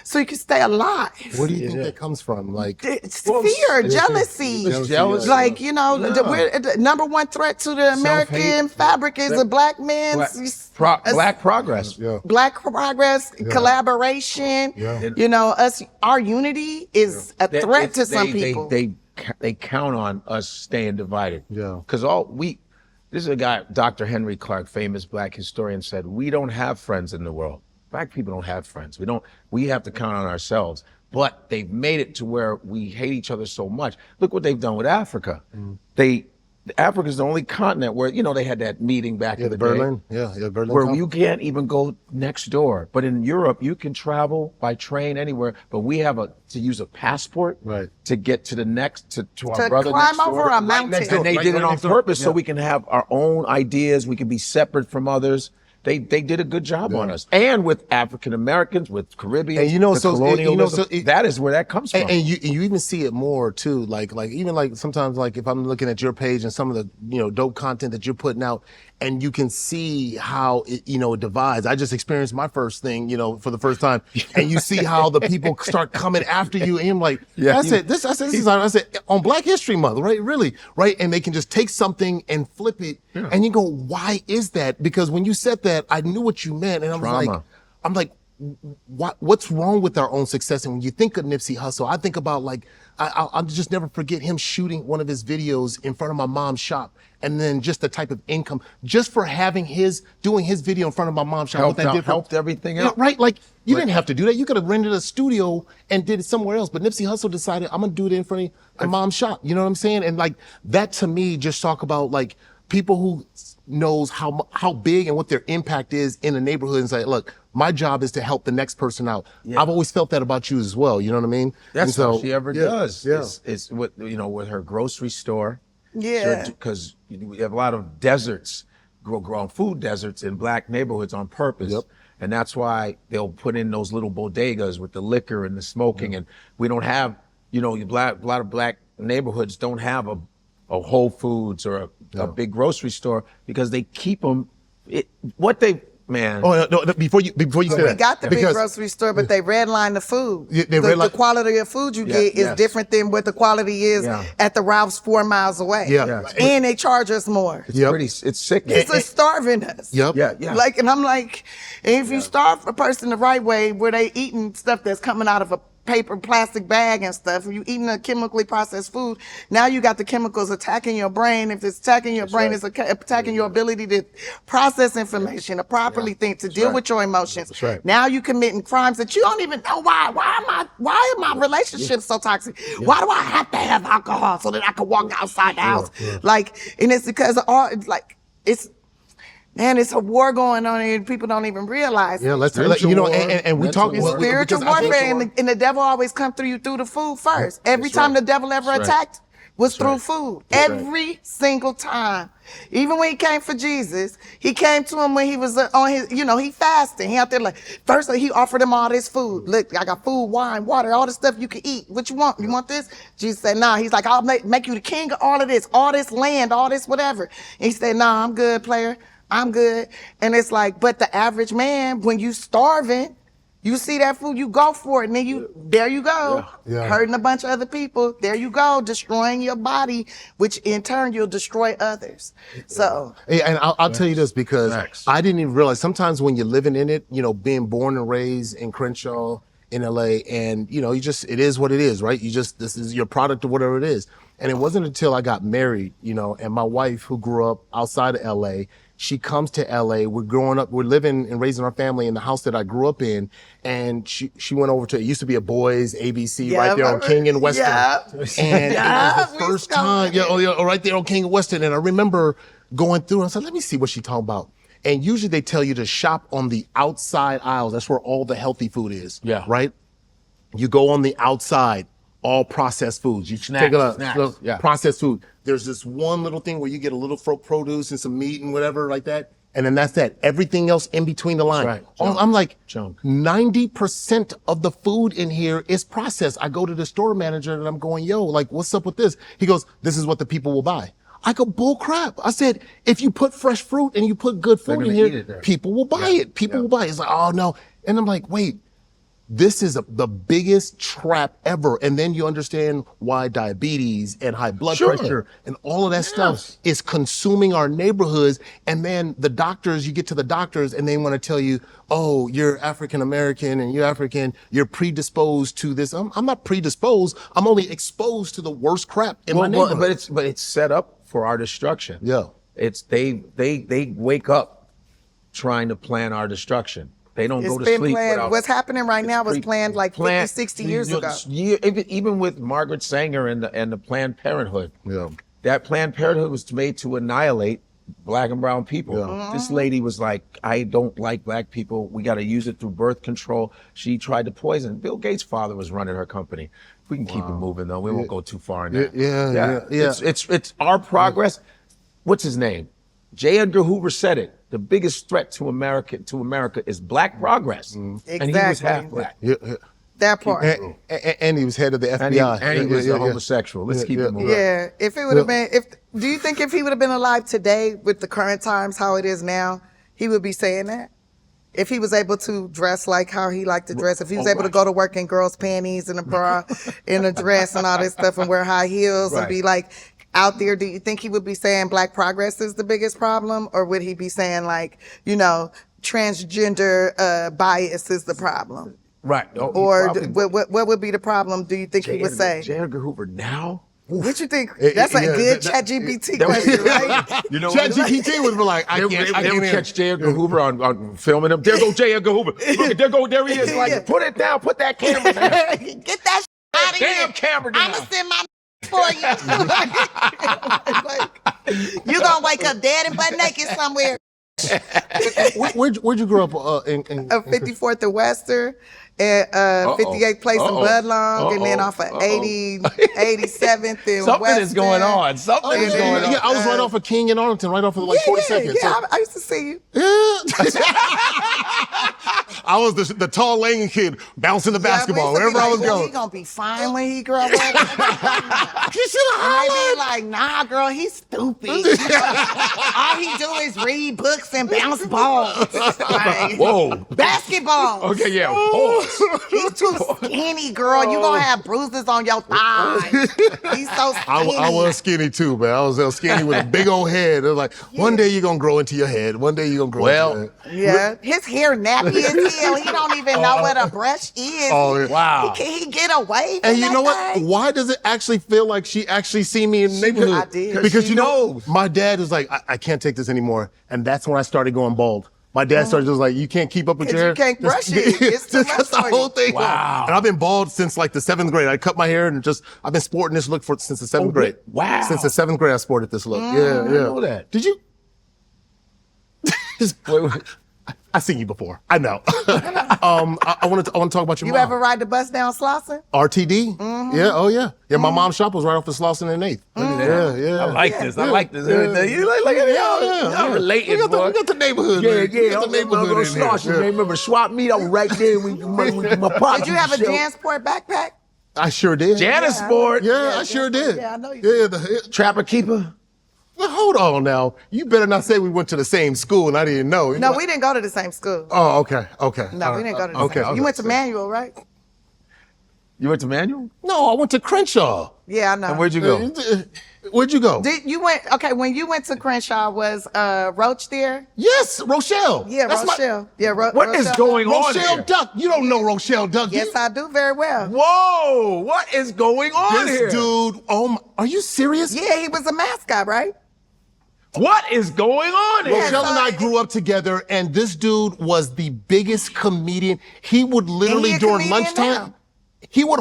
So you can stay alive. What do you think that comes from? Like, it's fear, jealousy. Like, you know, the number one threat to the American fabric is a black man's black progress. Black progress, collaboration. You know, our unity is a threat to some people. They count on us staying divided. Because this is a guy, Dr. Henry Clark, famous black historian, said, we don't have friends in the world. Black people don't have friends. We have to count on ourselves. But they've made it to where we hate each other so much. Look what they've done with Africa. Africa is the only continent where, you know, they had that meeting back in the Berlin. day. Berlin. Where you can't even go next door. But in Europe, you can travel by train anywhere. But we have to use a passport to get to the next, to our brother next door. To climb over a mountain. And they did it on purpose so we can have our own ideas. We can be separate from others. They did a good job on us, and with African Americans, with Caribbeans, And colonialism. That is where that comes from. And you even see it more too. Like even like sometimes like if I'm looking at your page and some of the dope content that you're putting out, and you can see how it it divides. I just experienced my first thing for the first time, and you see how the people start coming after you, and I'm like, I said this is on Black History Month, right? Really, right? And they can just take something and flip it, and you go, why is that? Because when you said that, I knew what you meant, and I'm like, what's wrong with our own success? And when you think of Nipsey Hussle, I think about like, I'll just never forget him shooting one of his videos in front of my mom's shop. And then just the type of income, just for doing his video in front of my mom's shop. Helped everything out. Right? Like, you didn't have to do that. You could have rented a studio and did it somewhere else. But Nipsey Hussle decided, I'm going to do it in front of my mom's shop. You know what I'm saying? And like, that to me, just talk about like people who knows how big and what their impact is in a neighborhood, and say, look, my job is to help the next person out. Yeah. I've always felt that about you as well. You know what I mean? That's all she ever does. Yeah. It's with with her grocery store. Yeah. Because we have a lot of deserts, grown food deserts in Black neighborhoods on purpose. Yep. And that's why they'll put in those little bodegas with the liquor and the smoking. And we don't have, a lot of Black neighborhoods don't have a Whole Foods or a big grocery store, because they keep them, man. Oh no! Before you say that, we got the big grocery store, but they redline the food. The quality of food you get is different than what the quality is at the Ralph's 4 miles away. And they charge us more. It's sick. It's starving us. Like, and I'm like, if you starve a person the right way, where they eating stuff that's coming out of a paper, plastic bag and stuff. If you eating a chemically processed food, now you got the chemicals attacking your brain. If it's attacking your brain, it's attacking your ability to process information, to properly think, to deal with your emotions. Now you committing crimes that you don't even know why. Why are my relationships so toxic? Why do I have to have alcohol so that I can walk outside the house? Like, and it's because of all, like, it's a war going on and people don't even realize. Yeah, let's and we talk about spiritual warfare, and the devil always come through you through the food first. Every time the devil ever attacked was through food. Every single time. Even when he came for Jesus, he came to him when he was on his, he fasting. He out there like, first he offered him all this food. Look, I got food, wine, water, all the stuff you can eat. What you want? You want this? Jesus said, nah. He's like, I'll make you the king of all this land, all this whatever. And he said, nah, I'm good, player. I'm good. And it's like, but the average man, when you starving, you see that food, you go for it. And then there you go, hurting a bunch of other people. There you go, destroying your body, which in turn you'll destroy others. So. And I'll tell you this, because I didn't even realize sometimes when you're living in it, being born and raised in Crenshaw, in LA, and it is what it is, right? This is your product or whatever it is. And it wasn't until I got married, and my wife, who grew up outside of LA, she comes to LA. We're living and raising our family in the house that I grew up in. And she went over to, it used to be a boys ABC right there on King and Western. And it was the first time, right there on King and Western. And I remember going through and I said, let me see what she's talking about. And usually they tell you to shop on the outside aisles. That's where all the healthy food is. Right? You go on the outside, all processed foods. You take a processed food. There's this one little thing where you get a little produce and some meat and whatever like that. And then that's that. Everything else in between the line. I'm like, 90% of the food in here is processed. I go to the store manager and I'm going, like, what's up with this? He goes, this is what the people will buy. I go, bull crap. I said, if you put fresh fruit and you put good food in here, people will buy it. People will buy it. It's like, oh no. And I'm like, wait. This is the biggest trap ever. And then you understand why diabetes and high blood pressure and all of that stuff is consuming our neighborhoods. And then you get to the doctors and they want to tell you, oh, you're African American and you're African, you're predisposed to this. I'm not predisposed. I'm only exposed to the worst crap in my neighborhood. But it's set up for our destruction. It's they wake up trying to plan our destruction. They don't go to sleep without. What's happening right now was planned like 50, 60 years ago. Even with Margaret Sanger and the Planned Parenthood. That Planned Parenthood was made to annihilate Black and brown people. This lady was like, I don't like Black people. We got to use it through birth control. She tried to poison. Bill Gates' father was running her company. We can keep it moving though. We won't go too far in that. It's our progress. What's his name? J. Edgar Hoover said it. the biggest threat to America is black progress. And he was half black. That part. And he was head of the FBI. And he was a homosexual. Let's keep it moving. Yeah. If it would have been, do you think if he would have been alive today with the current times, how it is now, he would be saying that? If he was able to dress like how he liked to dress, if he was able to go to work in girls' panties and a bra and a dress and all this stuff and wear high heels and be like out there, do you think he would be saying black progress is the biggest problem? Or would he be saying like, you know, transgender bias is the problem? Right. Or what would be the problem, do you think he would say? J. Edgar Hoover now? What you think? That's a good ChatGPT question, right? You know, ChatGPT would be like, I can't catch J. Edgar Hoover on filming him. There go J. Edgar Hoover. Look, there he is. Like, put it down. Put that camera down. Get that out of here. Damn camera down. I'm going to send my for you. You going to wake up dead and butt naked somewhere. Where'd you grow up in 54th and Western, and 58th place in Budlong, and then off of 87th and Something Western. is going on. Something is going on. Yeah, I was right off of King and Arlington, right off of like 42nd. Yeah, I used to see you. Yeah. I was the tall, lane kid bouncing the basketball wherever I was going. He gonna be fine when he grow up. You should have I be like, nah, girl, he's stupid. All he do is read books and bounce balls. Like, Whoa. Basketball. Okay, yeah. Pause. He's too skinny, girl. You gonna have bruises on your thighs. He's so skinny. I was skinny too, man. I was skinny with a big old head. It was like, one day you're gonna grow into your head. One day you're gonna grow into your head. Yeah. His hair nappy as hell. He don't even know what a brush is. Oh, wow. He get away from And you know that what? thing? Why does it actually feel like she actually see me in the neighborhood? I did. Because you know, my dad was like, I can't take this anymore. And that's when I started going bald. My dad started just like, you can't keep up with your hair. You can't brush it. It's too much That's the for whole you. thing. Wow. And I've been bald since like the 7th grade. I cut my hair and I've been sporting this look since the 7th grade. Wow. Since the 7th grade, I sported this look. Yeah. I know that. Did you? I've seen you before. I know. I want to talk about your You mom. ever ride the bus down Slauson? RTD? Yeah, oh yeah. Yeah, my mom's shop was right off of Slauson and 8th. Yeah. I like this. I like this. You like it? Y'all related, we got the neighborhood. Yeah. Man. We got the neighborhood in here. Remember swap meet? I was right there with my pops. Did you have a Jansport backpack? I sure did. Janice Sport. Yeah, I sure did. Yeah, I know you did. Yeah, Trapper Keeper. well, hold on now. You better not say we went to the same school and I didn't know. No, we didn't go to the same school. Oh, okay. No, we didn't go to the okay, same school. You went to Manual, right? You went to Manual? No, I went to Crenshaw. Yeah, I know. And where'd you go? Where'd you go? When you went to Crenshaw, was Roach there? Yes, Rochelle. Yeah, That's Rochelle. What is going on Rochelle here? Duck. You don't know Rochelle Duck. Yes, I do very well. Whoa! What is going on here? This dude, are you serious? Yeah, he was a mascot, right? What is going on here? Rochelle and I grew up together, and this dude was the biggest comedian. He would literally, And he a during comedian lunchtime, now. he would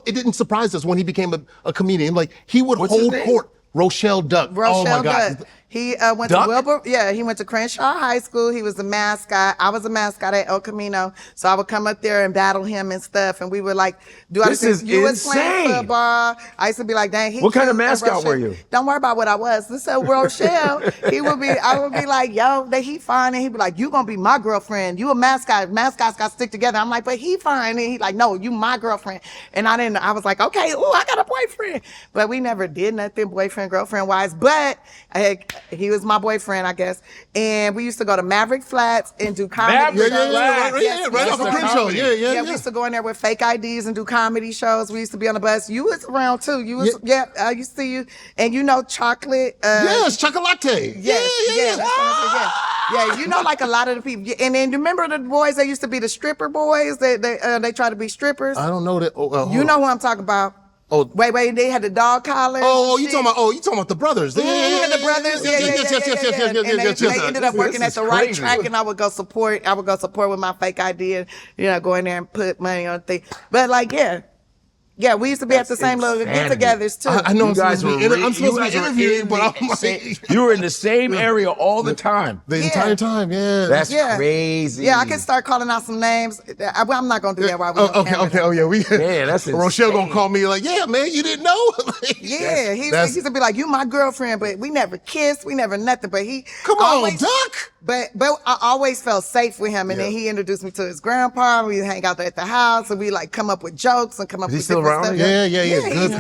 it didn't surprise us when he became a comedian. Like, he would What's his hold name? court. Rochelle Duck. Oh my God. Duck. He went Duck? to Wilbur. Yeah, he went to Crenshaw High School. He was a mascot. I was a mascot at El Camino, so I would come up there and battle him and stuff. And we would like do. This is you was playing insane. football. I used to be like, dang. What kind of mascot were you? Don't worry about what I was. This is Rochelle. I would be like, yo, he fine, and he'd be like, you gonna be my girlfriend. You a mascot. Mascots got to stick together. I'm like, but he fine, and he like, no, you my girlfriend. And I was like, okay, I got a boyfriend. But we never did nothing boyfriend girlfriend wise. But he was my boyfriend, I guess. And we used to go to Maverick Flats and do comedy shows. Right off of Crenshaw. Yeah. We used to go in there with fake IDs and do comedy shows. We used to be on the bus. You was around too. I used to see you. And you know Chocolate. Yes, Chocolate. Yeah. Yeah, you know, like a lot of the people. And then remember the boys that used to be the stripper boys? They try to be strippers. I don't know that. You know who I'm talking about. Oh, wait, they had the dog collar. you talking about the brothers? The brothers. Yes. They ended up working at the right track, and I would go support with my fake ID, and go in there and put money on things. But Yeah, we used to be at the same little get-togethers too. I know You guys were I'm supposed to be interviewing, but I'm like, you were in the same area all the time. The entire time, yeah. That's crazy. Yeah, I can start calling out some names. I'm not gonna do that while we're on camera. Okay. Oh yeah, that's Rochelle insane. gonna call me like, yeah, man, you didn't know. Yeah, he used to be like, you my girlfriend, but we never kissed, we never nothing. But he Come on, Duck. But I always felt safe with him, and then he introduced me to his grandpa. We hang out there at the house, and we like come up with jokes and come up Is he with still different around? stuff. Yeah.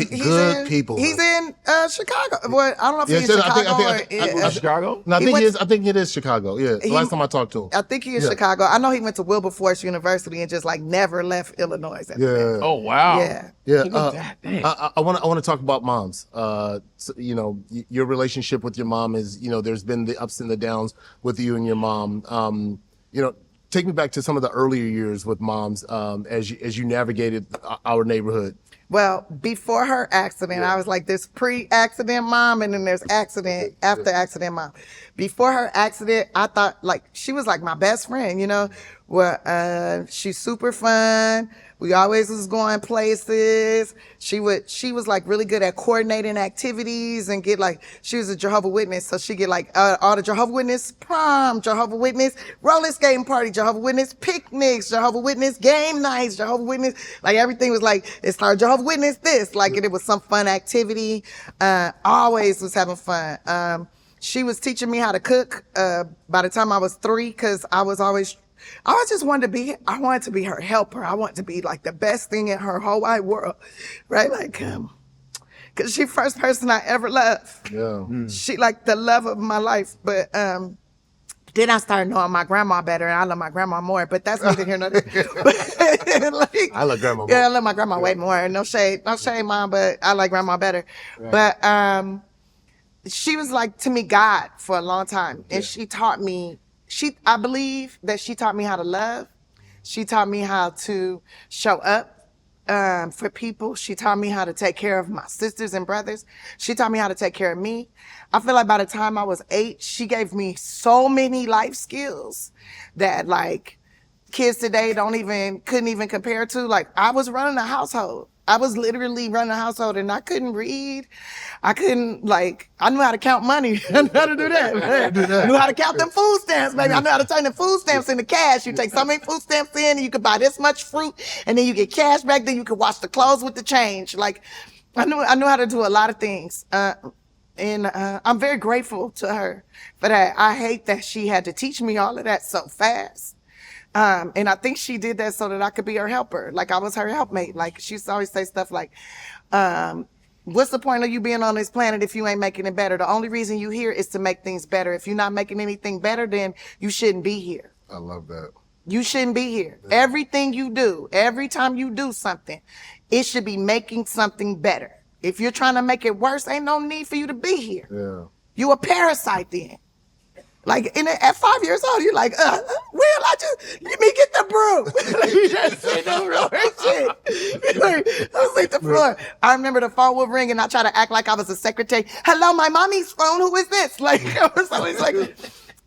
Good people. He's in Chicago. Well, I don't know if he's in Chicago Chicago? No, I think it is Chicago. Yeah, the last time I talked to him. I think he is Chicago. I know he went to Wilberforce University and just like never left Illinois. Oh wow. Yeah. I want to talk about moms. So, you know, your relationship with your mom is, you know, there's been the ups and the downs with you and your mom. You know, take me back to some of the earlier years with moms as you navigated our neighborhood. Well, before her accident, I was like this pre-accident mom, and then there's accident after accident mom. Before her accident, I thought like she was like my best friend, you know. Well, she's super fun. We always was going places. She was like really good at coordinating activities and get like, she was a Jehovah's Witness. So she get like all the Jehovah's Witness prom, Jehovah's Witness roller skating party, Jehovah's Witness picnics, Jehovah's Witness game nights, Jehovah's Witness, like everything was like, it started Jehovah's Witness this, like it was some fun activity. Always was having fun. She was teaching me how to cook by the time I was 3, cause I just wanted to be her helper. I wanted to be like the best thing in her whole wide world, right? Like, cause she first person I ever loved. Yeah. She like the love of my life. But then I started knowing my grandma better, and I love my grandma more. But that's neither here nor there. Like, I love grandma more. Yeah, I love my grandma way more. No shade, mom, but I like grandma better. Right. But she was like to me God for a long time, and she taught me. I believe that she taught me how to love. She taught me how to show up for people. She taught me how to take care of my sisters and brothers. She taught me how to take care of me. I feel like by the time I was 8, she gave me so many life skills that like kids today couldn't even compare to. Like I was running a household. I was literally running a household, and I couldn't read. I knew how to count money. I knew how to do that. I knew how to count them food stamps, baby. I knew how to turn the food stamps into cash. You take so many food stamps in, and you could buy this much fruit, and then you get cash back. Then you could wash the clothes with the change. Like, I knew how to do a lot of things. And I'm very grateful to her for that. I hate that she had to teach me all of that so fast. And I think she did that so that I could be her helper. Like I was her helpmate. Like she used to always say stuff like, what's the point of you being on this planet if you ain't making it better? The only reason you here is to make things better. If you're not making anything better, then you shouldn't be here. I love that. You shouldn't be here. Yeah. Everything you do, every time you do something, it should be making something better. If you're trying to make it worse, ain't no need for you to be here. Yeah. You a parasite then. Like at 5 years old, you're like, Will, let me get the broom. You just sit on the floor and shit. Like, I'll sleep the floor. I remember the phone would ring and I try to act like I was a secretary. Hello, my mommy's phone. Who is this? Like, I was always like,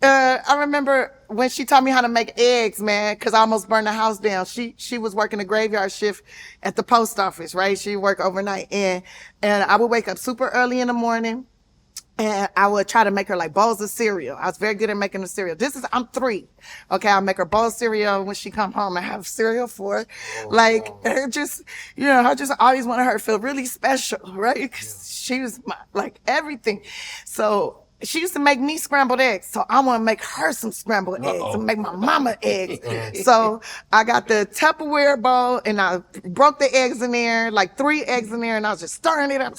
I remember when she taught me how to make eggs, man, because I almost burned the house down. She was working a graveyard shift at the post office, right? She worked overnight, and I would wake up super early in the morning. And I would try to make her like bowls of cereal. I was very good at making the cereal. I'm 3. Okay, I'll make her bowl of cereal when she come home and have cereal for her. I just always wanted her to feel really special, right? 'Cause she was like everything. So she used to make me scrambled eggs. So I want to make her some scrambled eggs and make my mama eggs. So I got the Tupperware bowl and I broke the eggs in there, like 3 eggs in there. And I was just stirring it up.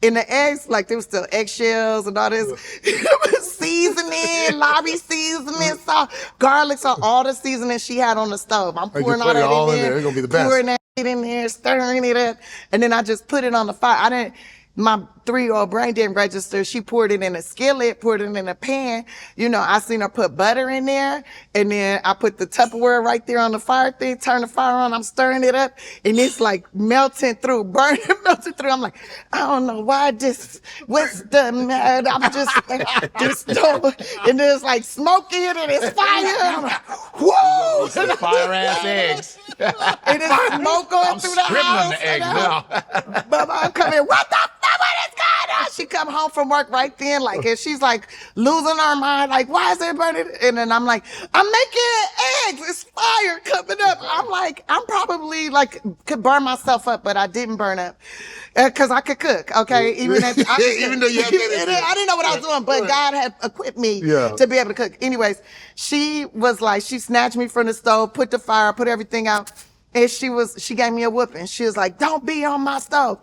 And the eggs, like there was still eggshells and all this seasoning, lobby seasoning, salt, garlic, salt, all the seasoning she had on the stove. I'm pouring all that in there. It's going to be the best. Pouring that in there, stirring it up. And then I just put it on the fire. my 3-year-old brain didn't register. She poured it in a skillet, poured it in a pan. You know, I seen her put butter in there, and then I put the Tupperware right there on the fire thing, turn the fire on, I'm stirring it up, and it's like melting through, burning, melting through. I'm like, I don't know why this, what's the matter? I'm just no. And there's like smoke in it, and it's fire. I'm like, whoa! Some fire ass eggs. And it's smoke going through the house. The eggs now. But I'm coming, what the fuck, what is going on? She come home from work right then, like, and she's like losing her mind, like, why is it burning? And then I'm like, I'm making eggs, it's fire coming up. I'm like, I'm probably like, could burn myself up, but I didn't burn up. Cause I could cook, okay? Even though you had that. I didn't know what I was doing, but God had equipped me to be able to cook. Anyways, she was like, she snatched me from the stove, put the fire, put everything out. And she gave me a whooping. She was like, don't be on my stove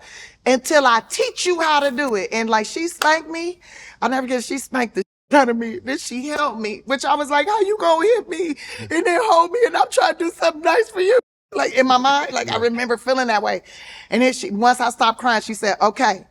until I teach you how to do it. And like, she spanked me. I'll never forget, she spanked the shit out of me. Then she held me, which I was like, how you gonna hit me and then hold me and I'm trying to do something nice for you? Like in my mind, like I remember feeling that way. And then once I stopped crying, she said, okay,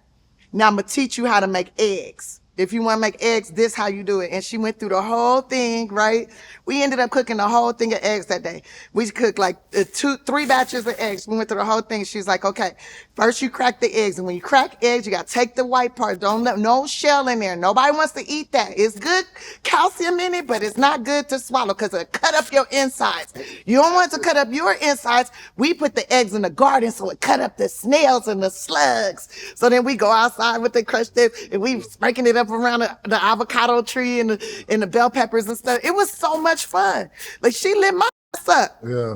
now I'm gonna teach you how to make eggs. If you want to make eggs, this how you do it. And she went through the whole thing, right? We ended up cooking the whole thing of eggs that day. We cooked like 3 batches of eggs. We went through the whole thing. She's like, okay, first you crack the eggs. And when you crack eggs, you got to take the white part. Don't let no shell in there. Nobody wants to eat that. It's good calcium in it, but it's not good to swallow because it'll cut up your insides. You don't want to cut up your insides. We put the eggs in the garden so it cut up the snails and the slugs. So then we go outside with the crushed eggs and we breaking it up around the avocado tree and the bell peppers and stuff. It was so much fun. Like she lit my ass up. Yeah.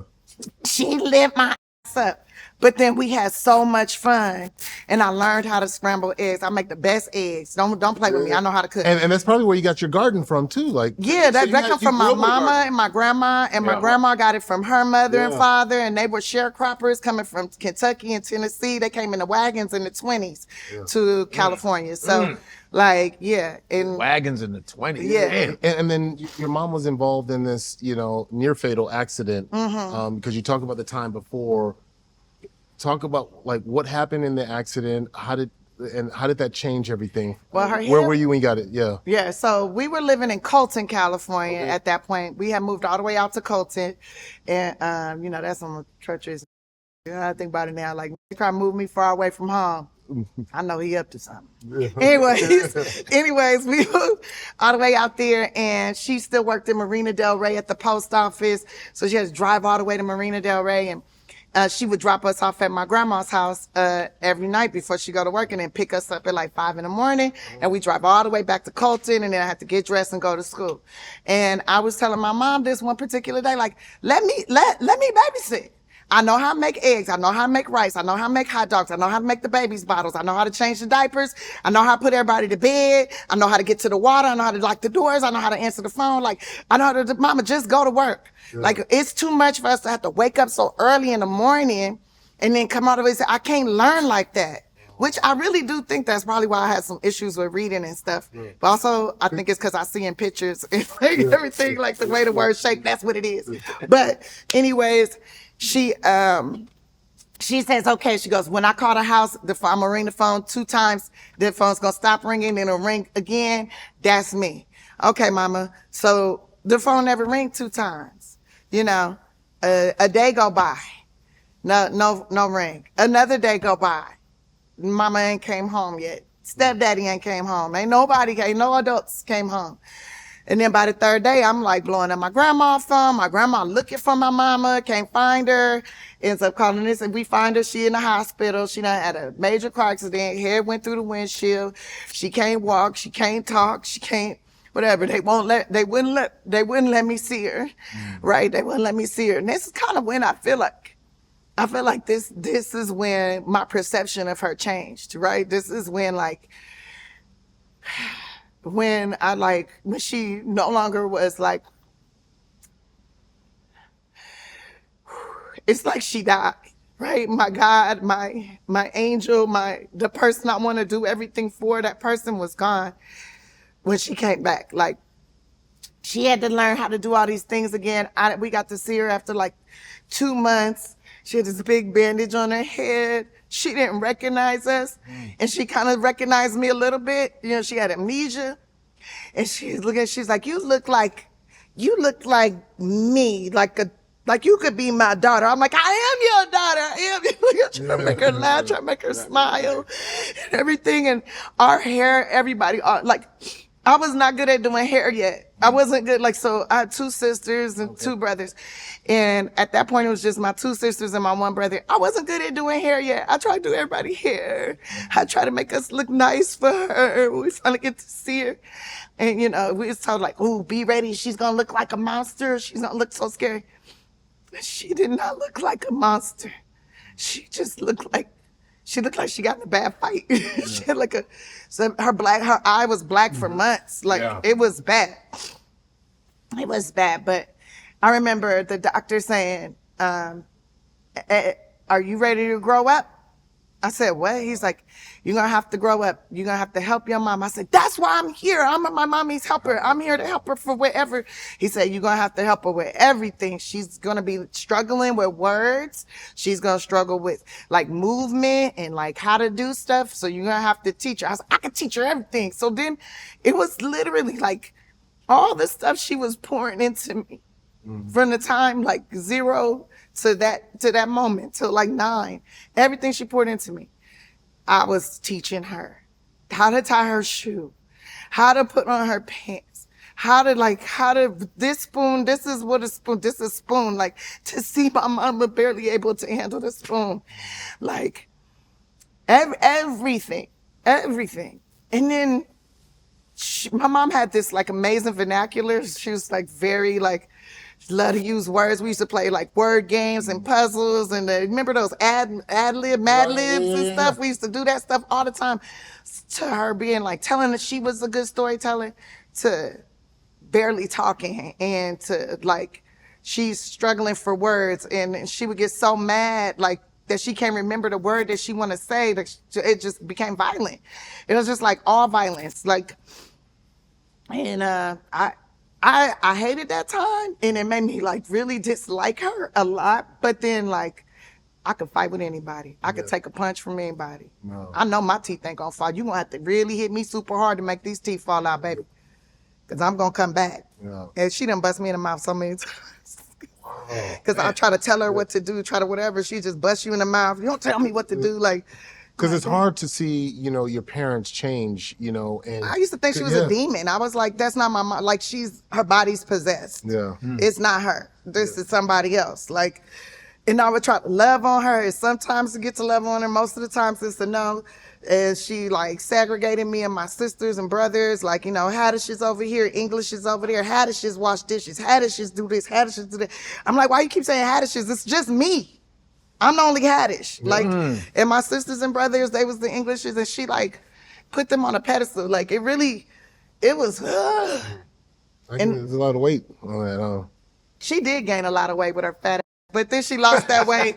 She lit my ass up. But then we had so much fun, and I learned how to scramble eggs. I make the best eggs. Don't play with me. I know how to cook. And that's probably where you got your garden from too. Like yeah, that comes from my mama and my grandma, and my grandma got it from her mother and father, and they were sharecroppers coming from Kentucky and Tennessee. They came in the wagons in the 20s to California. So like and Wagons in the 20s. Yeah. And then your mom was involved in this, near fatal accident. Because you talk about the time before. Talk about like what happened in the accident. How did that change everything? Well, where were you when you got it? Yeah. So we were living in Colton, California at that point. We had moved all the way out to Colton, and that's on the treacherous. I think about it now. Like he tried to move me far away from home. I know he up to something. Anyways, we moved all the way out there, and she still worked in Marina Del Rey at the post office. So she had to drive all the way to Marina Del Rey, and she would drop us off at my grandma's house every night before she go to work, and then pick us up at like 5 a.m. And we drive all the way back to Colton, and then I had to get dressed and go to school. And I was telling my mom this one particular day, like, let me babysit. I know how to make eggs. I know how to make rice. I know how to make hot dogs. I know how to make the baby's bottles. I know how to change the diapers. I know how to put everybody to bed. I know how to get to the water. I know how to lock the doors. I know how to answer the phone. Like, I know how to, mama, just go to work. Yeah. Like, it's too much for us to have to wake up so early in the morning and then come out of it and say, I can't learn like that. Which I really do think that's probably why I had some issues with reading and stuff. Yeah. But also, I think it's because I see in pictures and like everything, like the way the words shape, that's what it is. But anyways, she says, okay, she goes, when I call the house, I'm gonna ring the phone 2 times, the phone's gonna stop ringing, then it'll ring again. That's me. Okay, mama. So the phone never rang 2 times. A day go by. No ring. Another day go by. Mama ain't came home yet. Stepdaddy ain't came home. Ain't no adults came home. And then by the 3rd day, I'm like blowing up my grandma's phone. My grandma looking for my mama, can't find her. Ends up calling this, and we find her. She in the hospital. She done had a major car accident. Hair went through the windshield. She can't walk. She can't talk. She can't whatever. They wouldn't let me see her, right? They wouldn't let me see her. And this is kind of when I feel like this is when my perception of her changed, right? This is when when she no longer was like, it's like she died, right? My God, my angel, the person I want to do everything for, that person was gone when she came back. Like, she had to learn how to do all these things again. We got to see her after like 2 months. She had this big bandage on her head. she didn't recognize us. And she kind of recognized me a little bit. You know, she had amnesia. And she's looking, she's like, you look like me, like you could be my daughter. I'm like, I am your daughter. I am. Trying to make her laugh, trying to make her smile and everything. And our hair, everybody, like, I was not good at doing hair yet. I wasn't good. Like, so I had 2 sisters and 2 brothers. And at that point, it was just my 2 sisters and my 1 brother. I wasn't good at doing hair yet. I tried to do everybody's hair. I tried to make us look nice for her. We finally get to see her. And, you know, we was told like, ooh, be ready. She's going to look like a monster. She's going to look so scary. She did not look like a monster. She just looked like she got in a bad fight. She had like her eye was black for months. Like it was bad. It was bad. But I remember the doctor saying, are you ready to grow up? I said, what? He's like, you're going to have to grow up. You're going to have to help your mom. I said, that's why I'm here. I'm my mommy's helper. I'm here to help her for whatever. He said, you're going to have to help her with everything. She's going to be struggling with words. She's going to struggle with like movement and like how to do stuff. So you're going to have to teach her. I was like, I can teach her everything. So then it was literally like all the stuff she was pouring into me from the time like 0 to that moment, till like 9, everything she poured into me, I was teaching her how to tie her shoe, how to put on her pants, this spoon, this is a spoon, like to see my mama barely able to handle the spoon, like everything. And then my mom had this like amazing vernacular. She was like very like, she loved to use words. We used to play like word games and puzzles, and remember those mad libs and stuff? We used to do that stuff all the time. To her being like telling that she was a good storyteller, to barely talking, and to like she's struggling for words, and she would get so mad like that she can't remember the word that she want to say. That it just became violent. It was just like all violence, like, and I hated that time, and it made me like really dislike her a lot. But then like I could fight with anybody. I could take a punch from anybody. No. I know my teeth ain't gonna fall. You gonna have to really hit me super hard to make these teeth fall out, baby. Cause I'm gonna come back. No. And she done bust me in the mouth so many times. Cause I try to tell her what to do, try to whatever. She just busts you in the mouth. You don't tell me what to do, like. Because it's hard to see, you know, your parents change, you know. And I used to think she was a demon. I was like, that's not my mom. Like, her body's possessed. Yeah. It's not her. This is somebody else. Like, and I would try to love on her. And sometimes to get to love on her, most of the times it's a no. And she like segregated me and my sisters and brothers. Like, you know, Haddish is over here, English is over there. Haddishes wash dishes. Haddishes do this. Haddishes do that. I'm like, why you keep saying Haddishes? It's just me. I'm the only Haddish. Like, and my sisters and brothers, they was the Englishes, and she like put them on a pedestal. Like it was. There's a lot of weight on that. She did gain a lot of weight with her fat ass, but then she lost that weight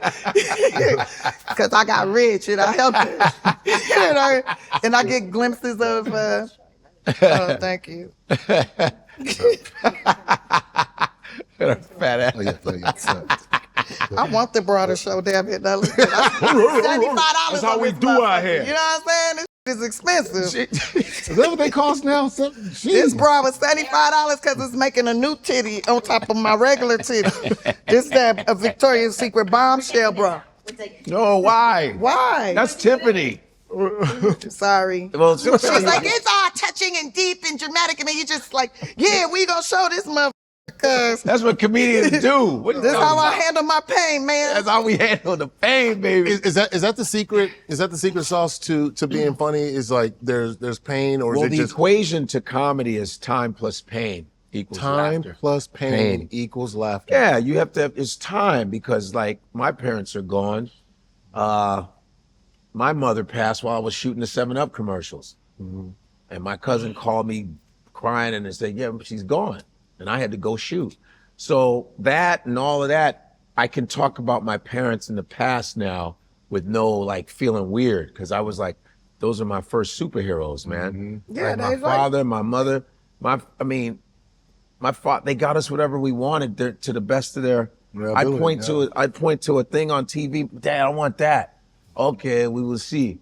because I got rich and I helped her. And I get glimpses of. Oh, thank you. Fat ass. I want the broader show, damn it. $75. That's how we do our hair. You know what I'm saying? This is expensive. Is that what they cost now? This bra was $75 because it's making a new titty on top of my regular titty. This is a Victoria's Secret bombshell bra. No, why? Why? That's Tiffany. Sorry. Well, she's like, it's all touching and deep and dramatic, and then you just like, yeah, we gonna show this mother. That's what comedians do. This is how I handle my pain, man. That's how we handle the pain, baby. Is that the secret? Is that the secret sauce to being funny? Is like there's pain, or is it the just equation to comedy is time plus pain equals time laughter. Plus pain equals laughter? Yeah, you have to. It's time, because like my parents are gone. My mother passed while I was shooting the 7-Up commercials, and my cousin called me crying and said, "Yeah, she's gone." And I had to go shoot. So that and all of that, I can talk about my parents in the past now with no like feeling weird, because I was like, those are my first superheroes, man. Yeah, like my father, my mother, they got us whatever we wanted to the best of their. I'd point to a thing on TV, Dad, I want that. okay, we will see.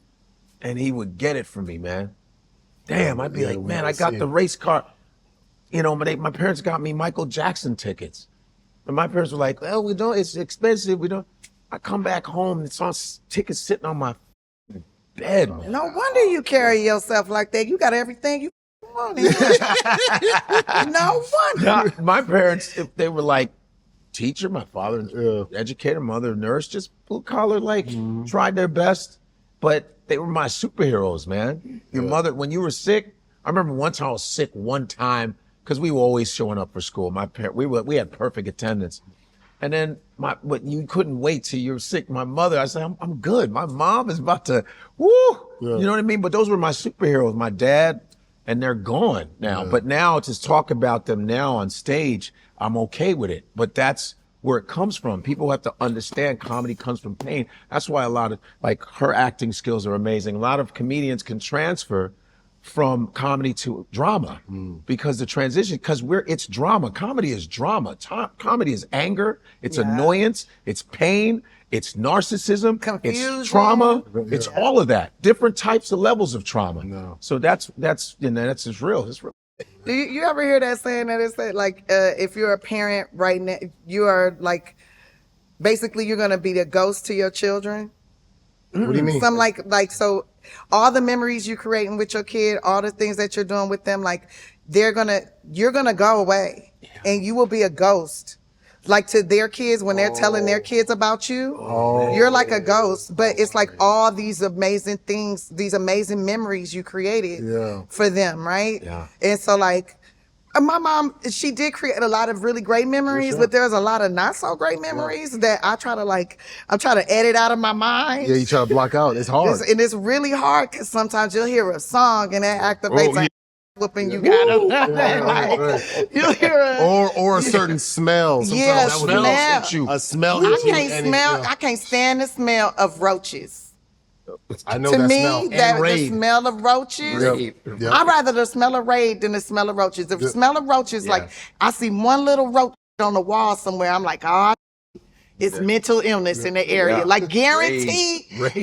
And he would get it from me, man. Damn, I'd be like, man, I got the race car. You know, my parents got me Michael Jackson tickets. And my parents were like, well, we don't, it's expensive. We don't. I come back home, it's on tickets sitting on my bed, man. No wonder you carry yourself like that. You got everything you want. No wonder. My parents, if they were like teacher, my father, educator, mother, nurse, just blue collar, like tried their best, but they were my superheroes, man. Your mother, when you were sick, I remember one time I was sick one time because we were always showing up for school. My parents, we had perfect attendance. And then but you couldn't wait till you were sick. My mother, I said, I'm good. My mom is about to, woo. Yeah. You know what I mean? But those were my superheroes, my dad, and they're gone now. Yeah. But now to talk about them now on stage, I'm okay with it. But that's where it comes from. People have to understand comedy comes from pain. That's why a lot of, like, her acting skills are amazing. A lot of comedians can transfer from comedy to drama because the transition, because it's drama. Comedy is drama. Comedy is anger. It's annoyance. It's pain. It's narcissism. Confusion. It's trauma. It's all of that. Different types of levels of trauma. No. So that's you know, that's just real. It's real. Do you ever hear that saying that it's like if you're a parent right now, you are like basically you're gonna be the ghost to your children? What do you mean? Some like so all the memories you're creating with your kid, all the things that you're doing with them, like you're gonna go away and you will be a ghost. Like to their kids, when they're telling their kids about you, you're like a ghost, but it's like all these amazing things, these amazing memories you created for them, right? Yeah. And so like, my mom, she did create a lot of really great memories, but there's a lot of not so great memories that I'm trying to edit out of my mind. Yeah, you try to block out. It's hard. And it's really hard because sometimes you'll hear a song and that activates like whooping you got right. You'll hear or a certain smell. Sometimes a smell. I can't stand the smell of roaches. I know to that me, smell. The smell of roaches. I'd rather the smell of raid than the smell of roaches. The smell of roaches, like I see one little roach on the wall somewhere, I'm like, it's mental illness in the area. Like guaranteed.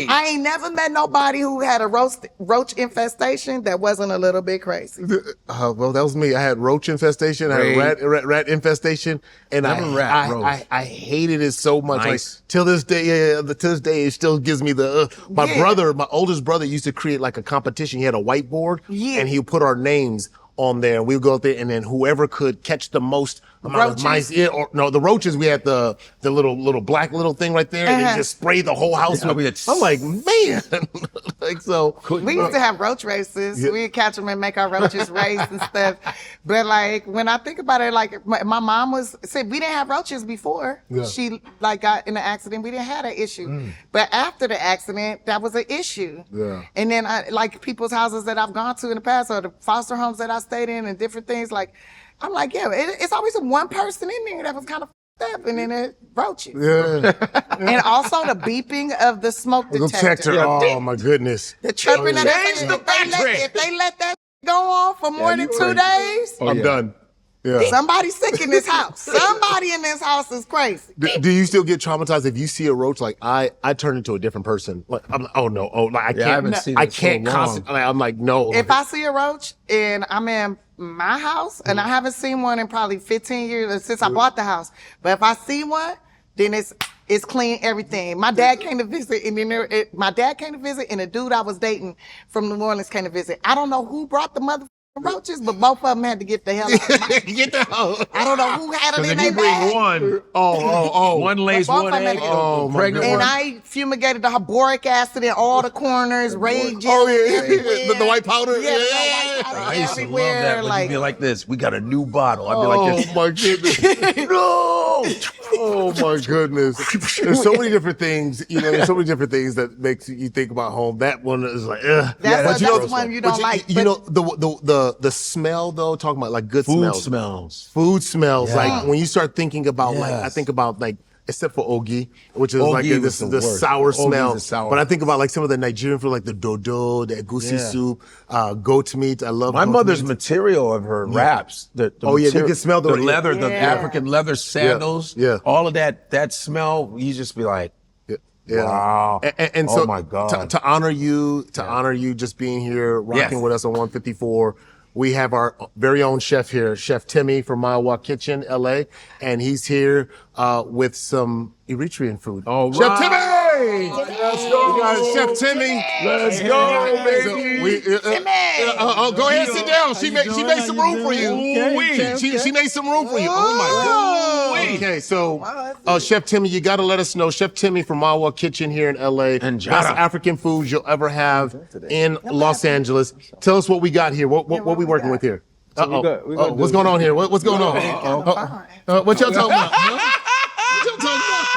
I ain't never met nobody who had a roach infestation that wasn't a little bit crazy. Well, that was me. I had roach infestation. I had rat infestation, and I hated it so much. Nice. Like till this day, it still gives me the. My oldest brother used to create like a competition. He had a whiteboard, and he would put our names on there, and we would go out there, and then whoever could catch the most amount of mice, the roaches, we had the little black little thing right there, and they just spray the whole house with it. I'm like, man, like so. We used to have roach races. We'd catch them and make our roaches race and stuff. But like when I think about it, like my mom said we didn't have roaches before. She like got in an accident. We didn't have that issue. But after the accident, that was an issue. And then like people's houses that I've gone to in the past, or the foster homes that I stayed in, and different things, like I'm like, it's always one person in there that was kind of f***ed up, and then it roaches. And also the beeping of the smoke detector. Oh my goodness. The chirping of if they let that go on for more than 2 days, I'm done. Somebody's sick in this house. Somebody in this house is crazy. Do you still get traumatized if you see a roach? Like I turn into a different person. Like I'm like, oh no, like I can't constantly. Like, I'm like no. If I see a roach and I'm in my house and I haven't seen one in probably 15 years since I bought the house, but if I see one, then it's clean everything. My dad came to visit, and then and the dude I was dating from New Orleans came to visit. I don't know who brought the mother roaches, but both of them had to get the hell out. Get the hell. I don't know who had it in their bag. Bring one. One lays one egg. Pregnant and one. I fumigated the boric acid in all the corners, rage. The white powder. I used to love that. But you'd be like this. We got a new bottle. I'd be like this. Oh my goodness. No. Oh my goodness. There's so many different things. There's so many different things that makes you think about home. That one is like, That's one you don't like. The smell though, talking about like good smells. Food smells. Like when you start thinking about like, I think about like, except for ogi, which is like the sour smell. But I think about like some of the Nigerian food, like the dodo, the egusi soup, goat meat. I love my mother's material of her wraps. You can smell the leather, the African leather sandals. All of that smell, you just be like, Yeah. Wow. And Oh so my God. to honor you, just being here, rocking with us on 154, we have our very own chef here, Chef Timmy from Iowa Kitchen, LA, and he's here with some Eritrean food. All Chef right. Timmy! Let's go. We got Chef Timmy. Let's go, So baby. go ahead, sit down. She made some room for you. Okay. She made some room for you. Oh my God. Okay, so Chef Timmy, you got to let us know. Chef Timmy from Iowa Kitchen here in LA. And best African foods you'll ever have in Los Angeles. Tell us what we got here. What we working with here? What's going on here? What's going on? What y'all talking about?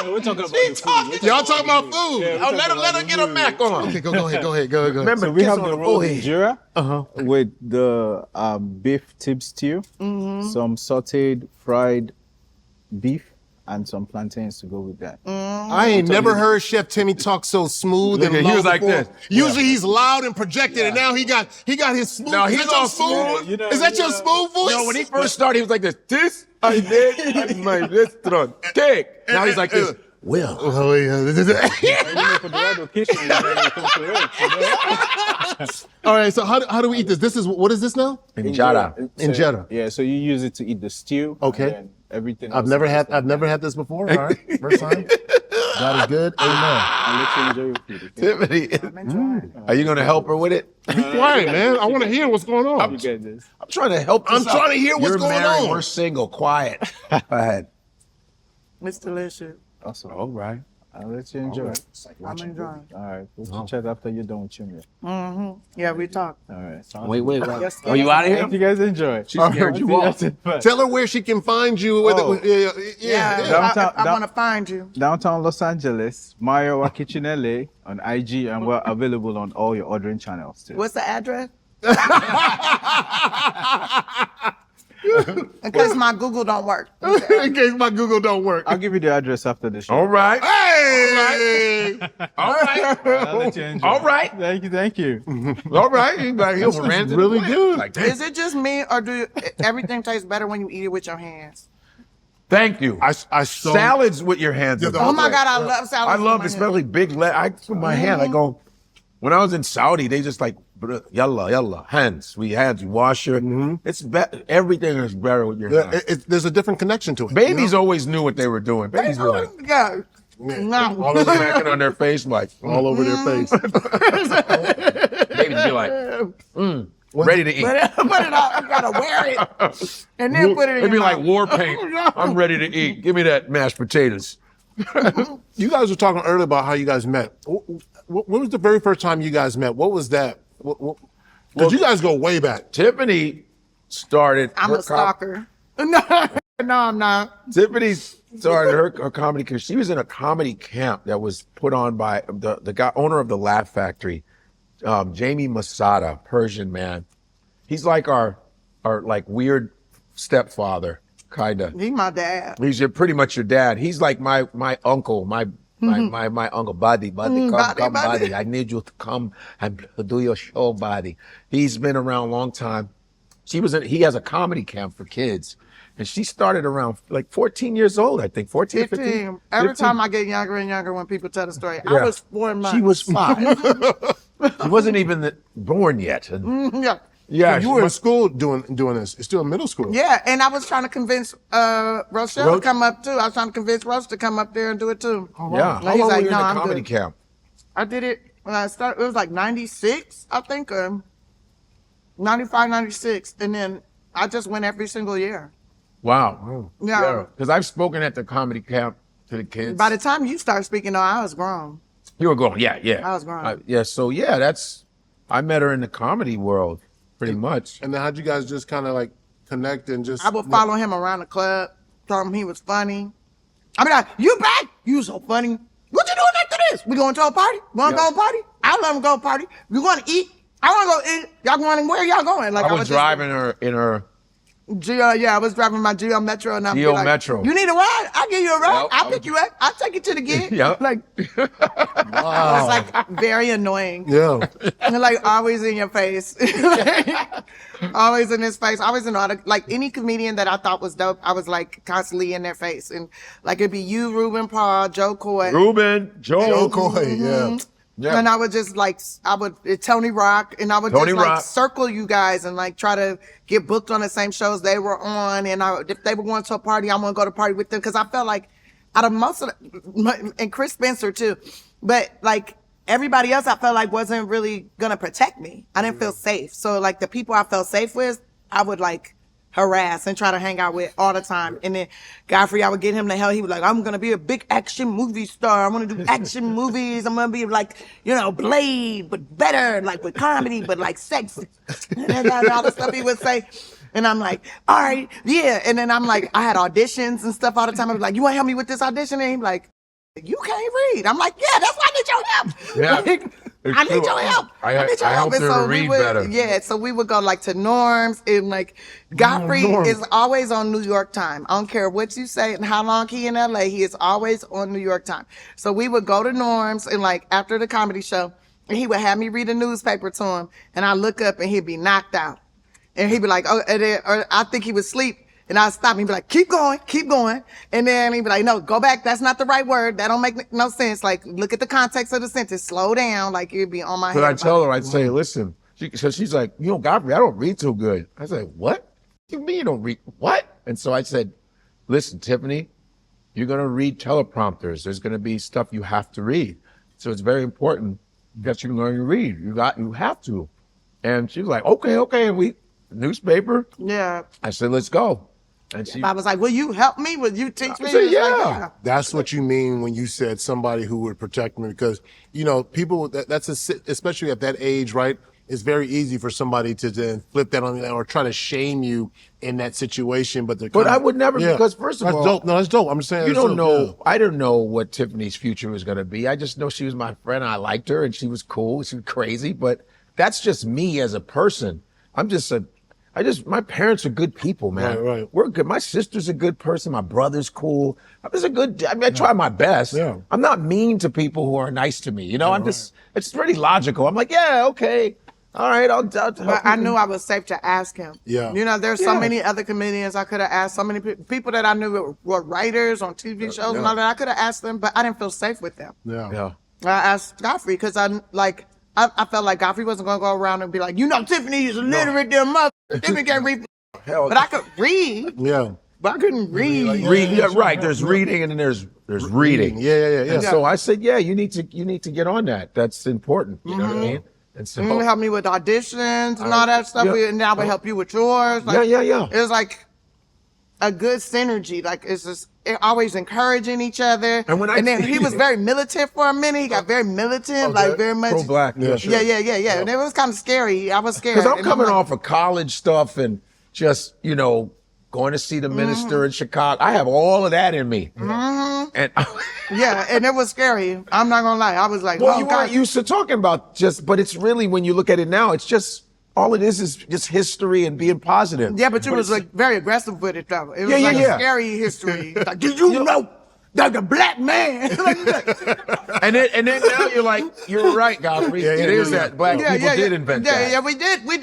We're talking about the food. Y'all talking about food? Yeah, let her get her Mac on. Okay, go ahead. Remember, So we have the raw boy. injera with the beef tib stew, some sauteed fried beef, and some plantains to go with that. I ain't never heard Chef Timmy talk so smooth and Look at- loud he was like before. this. Usually he's loud and projected, and now he got his smooth. No, is he's that your all smooth? smooth. You know, Is that your you know. smooth voice? No, when he first started, he was like this. This I did at my restaurant. Cake. Now he's like this. Well. Oh yeah. For the right occasion, it comes to it. All right. So how do we eat this? This is what is this now? Injera. Injera. Yeah, so you use it to eat the stew. Okay. And then everything. I've never had this before. All right. First time. God is good. Amen. I'll let you enjoy your food. Okay? Tiffany, are you going to help her with it? Be quiet, man. I want to hear what's going on. You get this. I'm trying to help. I'm trying to hear what's You're going married, on. We're single. Quiet. Go ahead. It's delicious. Awesome. All right. I'll let you enjoy. I'm enjoying. All right. We'll chat after you're done with Chimia. Yeah, we talk. All right. Wait. Yes, Are you out of Hope you here? guys enjoy. I heard you off. Tell her where she can find you. Yeah, Downtown- I want to find you. Downtown Los Angeles, Iowa Kitchen LA on IG, and we're available on all your ordering channels too. What's the address? In case my Google don't work. In case my Google don't work. I'll give you the address after the show. All right. Hey! All right. I'll let you enjoy. All right. Thank you. All right. He'll ran really good. Like this. Is it just me, or everything tastes better when you eat it with your hands? Thank you. I saw Salads with your hands. Yeah, are the- Oh good. my God, I love salad. I love especially big I put my hand. I go. When I was in Saudi, they just like yalla hands. We hands. You wash your. It's everything is better with your hands. there's a different connection to it. Babies always knew what they were doing. Babies were like Yeah. No. all over smacking on their face, like all over their face. babies be like, ready to eat. Put it out. You gotta wear it, and then put it in It'd be your like mouth. war paint. I'm ready to eat. Give me that mashed potatoes. You guys were talking earlier about how you guys met. When was the very first time you guys met? What was that? Because you guys go way back. Tiffany started. I'm her a stalker. No, I'm not. Tiffany started her comedy because she was in a comedy camp that was put on by the guy owner of the Laugh Factory, Jamie Masada, Persian man. He's like our like weird stepfather, kinda. He's my dad. He's pretty much your dad. He's like my uncle, my uncle, buddy, come, Buddy. buddy. I need you to come and do your show, buddy. He's been around a long time. He has a comedy camp for kids. And she started around like 14 years old, I think. 14, 15. 15. Every 15. time I get younger and younger when people tell the story, Yeah. I was 4 months. She was 5. She wasn't even born yet. And Yeah. yeah, You were in school doing this. It's still in middle school. Yeah, and I was trying to convince Rochelle Roach? to come up too. I was trying to convince Roche to come up there and do it too. yeah. And How he's long like, were you "No, in I'm the comedy good." camp? I did it when I started. It was like 96, I think, 95, 96. And then I just went every single year. Wow. Yeah. Because I've spoken at the comedy camp to the kids. By the time you started speaking, though, I was grown. You were going, yeah. I was grown. So I met her in the comedy world, pretty much. And then how'd you guys just kind of like connect and just? I would follow him around the club, tell him he was funny. I mean, like, you back? You so funny. What you doing after this? We going to a party? Want to go to a party? I let him go to a party. We going to eat? I want to go eat. Y'all going where y'all going? Like I was just- driving her in her Geo, yeah, I was driving my Geo Metro and I'm Geo like, Metro. you need a ride? I'll give you a ride. Yep. I'll pick you up. I'll take you to the gig. Yep. Like, I was like very annoying. Yeah. And like always in your face. Always in his face. Always in all the, like any comedian that I thought was dope, I was like constantly in their face. And like it'd be you, Ruben Paul, Joe Coy. Ruben, Joe. Joe Coy, yeah. Yeah. And I would just like, Tony Rock, and I would Tony just like Rock. circle you guys and like try to get booked on the same shows they were on. And if they were going to a party, I want to go to a party with them. Cause I felt like out of most of and Chris Spencer too, but like everybody else I felt like wasn't really going to protect me. I didn't feel safe. So like the people I felt safe with, I would like harass and try to hang out with all the time. And then Godfrey, I would get him to hell. He was like, I'm going to be a big action movie star. I'm going to do action movies. I'm going to be like, Blade, but better, like with comedy, but like sex. And all the stuff he would say. And I'm like, all right, yeah. And then I'm like, I had auditions and stuff all the time. I'd be like, you want to help me with this audition? And he'd be like, you can't read. I'm like, yeah, that's why I need your help. Yeah. Like, I need your help. I need your help. helped her to read better. Yeah, so we would go like to Norms and like Godfrey is always on New York time. I don't care what you say and how long he in LA, he is always on New York time. So we would go to Norms and like after the comedy show, and he would have me read a newspaper to him, and I look up and he'd be knocked out. And he'd be like, oh, or I think he would sleep. And I'd stop him and be like, keep going. And then he'd be like, no, go back. That's not the right word. That don't make no sense. Like, look at the context of the sentence. Slow down. Like, you'd be on my head. But I tell her, I'd say, listen. So she's like, Godfrey, I don't read too good. I said, what? You mean you don't read? What? And so I said, listen, Tiffany, you're going to read teleprompters. There's going to be stuff you have to read. So it's very important that you learn to read. You have to. And she was like, okay. And we, newspaper. Yeah. I said, let's go. And she, I was like, will you help me? Will you teach me? I said, He was like, yeah. That's what you mean when you said somebody who would protect me, because people especially at that age, right? It's very easy for somebody to then flip that on you or try to shame you in that situation. But I would never, because first of that's all, dope. No, that's dope. I'm just saying, you don't know. Yeah. I don't know what Tiffany's future was going to be. I just know she was my friend. I liked her, and she was cool. She was crazy, but that's just me as a person. My parents are good people, man. Right. We're good. My sister's a good person. My brother's cool. I try my best. Yeah. I'm not mean to people who are nice to me. It's pretty logical. I'm like, yeah, okay. All right, I'll But I knew I was safe to ask him. Yeah. There's so many other comedians I could have asked. So many people that I knew were writers on TV shows and all that. I could have asked them, but I didn't feel safe with them. Yeah. I asked Godfrey because I felt like Godfrey wasn't going to go around and be like, Tiffany is illiterate, their mother. Tiffany can't read. Hell, But I could read. Yeah. But I couldn't read. Right. There's reading and then there's reading. Yeah. And so I said, yeah, you need to get on that. That's important. You know what I mean? And so You would help me with auditions and all that stuff, and I would help you with yours. Like, yeah. It was like a good synergy. Like it's just always encouraging each other. And then he was very militant for a minute. He got very militant, like very much pro-black. Yeah. And it was kind of scary. I was scared Because I'm coming like, off of college stuff and just going to see the minister in Chicago. I have all of that in me. And and it was scary. I'm not gonna lie. I was like, well, you weren't used to talking about but it's really, when you look at it now, it's just, all it is just history and being positive. Yeah, but you was like very aggressive with it though. It was like a scary history. Like, did you know that the black man? and then now you're like, you're right, Godfrey. It is that black people did invent that. Yeah, we did. We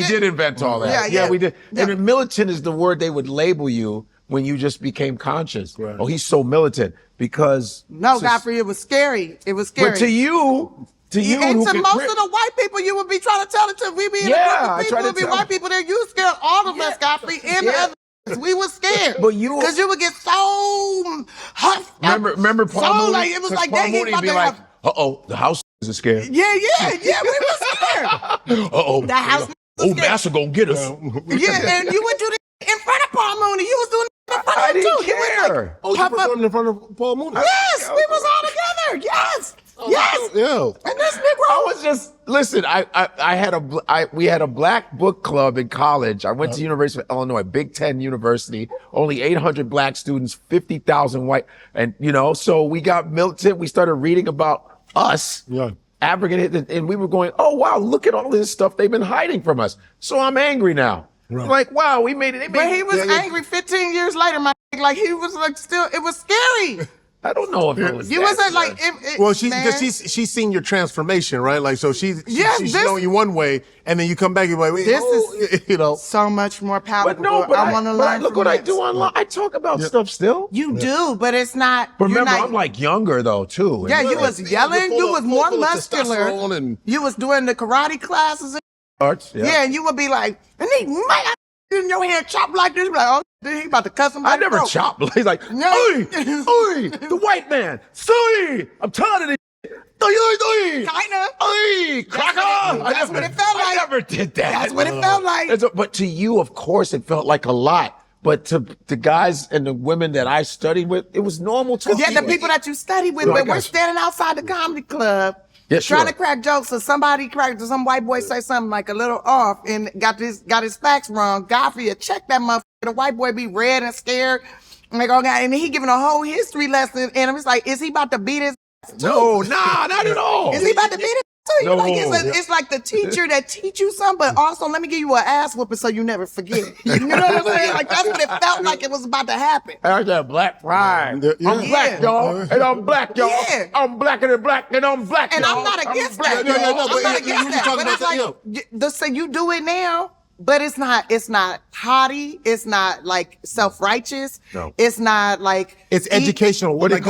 did invent all that. Yeah, we did. Yeah. And militant is the word they would label you when you just became conscious. Right. Oh, he's so militant because. No, Godfrey, it was scary. It was scary. But to you, and to most of the white people, you would be trying to tell it to. We be in a group of people, would be white people there. You scared all of us, Godfrey, and the others. We were scared. But because you would get so huffed. Remember Paul Mooney? Like, it was like Paul Mooney would be like, the house is scared. Yeah, we were scared. The house was scared. Massa gonna get us. Yeah, and you would do it in front of Paul Mooney. You was doing it in front of him too. Care. You performed in front of Paul Mooney? Yes, we was all together. Yes. Yeah. And this Negro. I was just, listen, we had a black book club in college. I went to University of Illinois, Big Ten University, only 800 black students, 50,000 white. And, so we got militant. We started reading about us, African, and we were going, oh, wow, look at all this stuff they've been hiding from us. So I'm angry now. Like, wow, we made it. They made But he was angry 15 years later, my like he was like still, it was scary. I don't know if it was. You that wasn't like, scary. Well, she's man. because she's seen your transformation, right? Like, so she's Yes, showing you one way, and then you come back and you're like, This is you know. so much more powerful. But no, but I want to learn. look from what I this. do online. I talk about stuff still. You do, but it's not. But you're remember, not, I'm like younger though too. yeah, you And was yelling. You was more muscular. And You was doing the karate classes. arts. Yeah, and you would be like, and he might in your hand chop like this. Be like, oh, he about to cuss him. I never chopped. He's like, No. oi, oi, the white man. Sorry, I'm tired of this. Oi, oi, oi. Kinda. Oi, cracker. That's what it felt like. I never did that. That's what it felt like. But to you, of course, it felt like a lot. But to the guys and the women that I studied with, it was normal to Yeah, the people that you study with, No, I but got we're you. standing outside the comedy club. Yeah, trying sure. to crack jokes, or some white boy say something like a little off and got his facts wrong. Godfrey had checked that motherfucker. The white boy be red and scared. And they go, and he giving a whole history lesson, and I'm just like, is he about to beat his ass too? No, nah, not at all. Is he about to beat it too? No. Like, it's like the teacher that teach you something, but also let me give you an ass whooping so you never forget. You know what I'm saying? Like, that's what it felt like it was about to happen. I got black pride. Yeah. I'm black, y'all. And I'm black, y'all. Yeah. I'm blacker than black, and I'm black, And y'all. I'm not against black, that. Yeah, yeah, no, I'm but not yeah, against you were that. talking But about it's that, like, so you do it now, but it's not haughty. It's not like self-righteous. No. It's not like It's educational. But Like,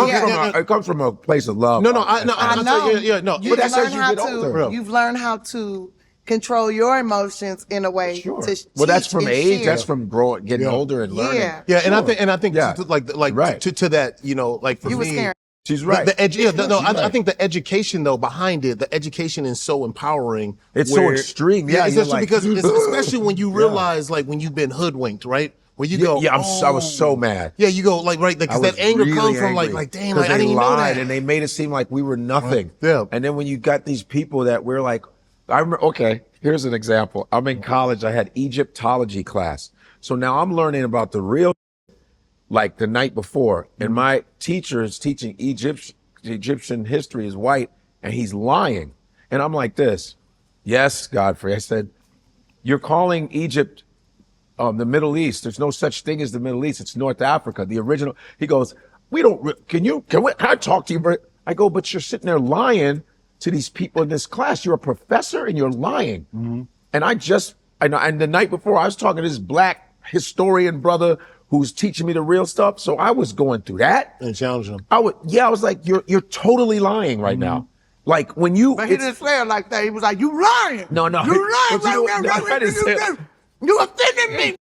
it comes from a place of love. No, I know. no. You've that's as learned you how get older. to. You've learned how to control your emotions in a way. Sure. To Well, that's teach from and age. share. That's from getting older and learning. Yeah. Yeah, and I think Yeah. to, like Right. to that, you know, like for You was me, scared. She's right. I think the education though behind it, the education is so empowering. It's so extreme. Yeah, you're especially like, because especially when you realize like when you've been hoodwinked, right? Where you go, Yeah, I was so mad. Yeah, you go like right because I was that anger really comes from angry. like damn, 'Cause like, I they didn't even know lied that. and they made it seem like we were nothing. Yeah. And then when you got these people that we're like, I remember. Okay, here's an example. I'm in college. I had Egyptology class, so now I'm learning about the real, like the night before, and my teacher is teaching Egyptian history is white, and he's lying, and I'm like this. Yes, Godfrey. I said, you're calling Egypt the Middle East. There's no such thing as the Middle East. It's North Africa, the original. He goes, can I talk to you? Bro? I go, but you're sitting there lying to these people in this class. You're a professor and you're lying. Mm-hmm. And and the night before I was talking to this black historian brother who's teaching me the real stuff. So I was going through that. And challenge them. I was like, you're totally lying right now. Like when you, But he didn't say it like that. He was like, "You lying? No. You lying? But you know, I didn't say it. You offended me."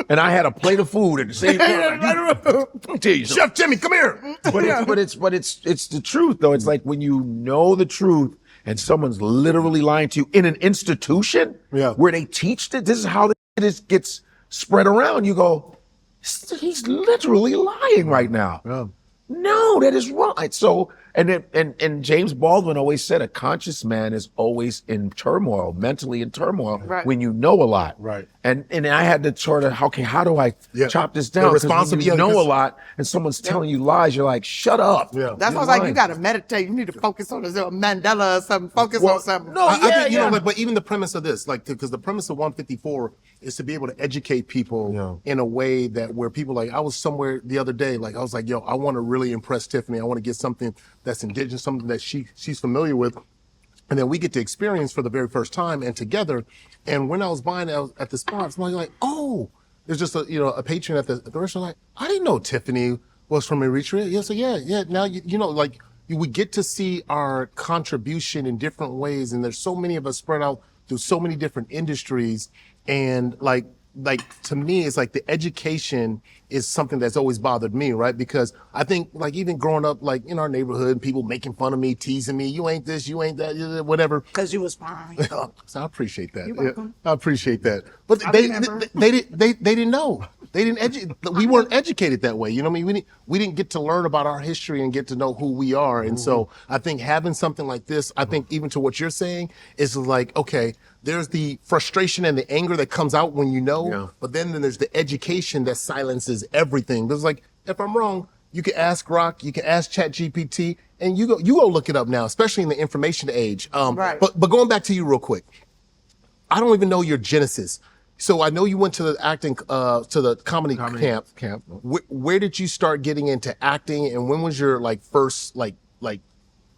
And I had a plate of food at the same time. Let me tell you something. Chef Jimmy, come here. But it's the truth though. It's like when you know the truth and someone's literally lying to you in an institution where they teach it. This is how it gets spread around. You go, he's literally lying right now. Yeah. No, that is wrong. So and James Baldwin always said a conscious man is always in turmoil, mentally in turmoil, when you know a lot. Right. And I had to sort of, okay, how do I chop this down? Because when you know a lot and someone's telling you lies, you're like, shut up. Yeah. That's why I was like, you got to meditate. You need to focus on this Mandela or something. Focus on something. No, I think, you know, like, but even the premise of this, like, because the premise of 154 is to be able to educate people in a way that where people like, I was somewhere the other day, like, I was like, yo, I want to really impress Tiffany. I want to get something that's indigenous, something that she's familiar with. And then we get to experience for the very first time and together. And when I was buying at the spot, somebody like, oh, there's just a patron at the restaurant. Like, I didn't know Tiffany was from Eritrea. Yeah, so yeah. Now you know, like we get to see our contribution in different ways, and there's so many of us spread out through so many different industries, and like to me, it's like the education is something that's always bothered me, right? Because I think like even growing up, like in our neighborhood, people making fun of me, teasing me, you ain't this, you ain't that, whatever. Because you was fine. So I appreciate that. You're welcome. I appreciate that. But they didn't know. They didn't we weren't educated that way. You know what I mean? We didn't get to learn about our history and get to know who we are. And so I think having something like this, I think even to what you're saying is like, okay, there's the frustration and the anger that comes out when you know, but then there's the education that silences everything. There's like, if I'm wrong, you can ask Rock, you can ask ChatGPT, and you go look it up now, especially in the information age. Right. But going back to you real quick, I don't even know your genesis. So I know you went to the acting, to the comedy camp. Where did you start getting into acting, and when was your like first like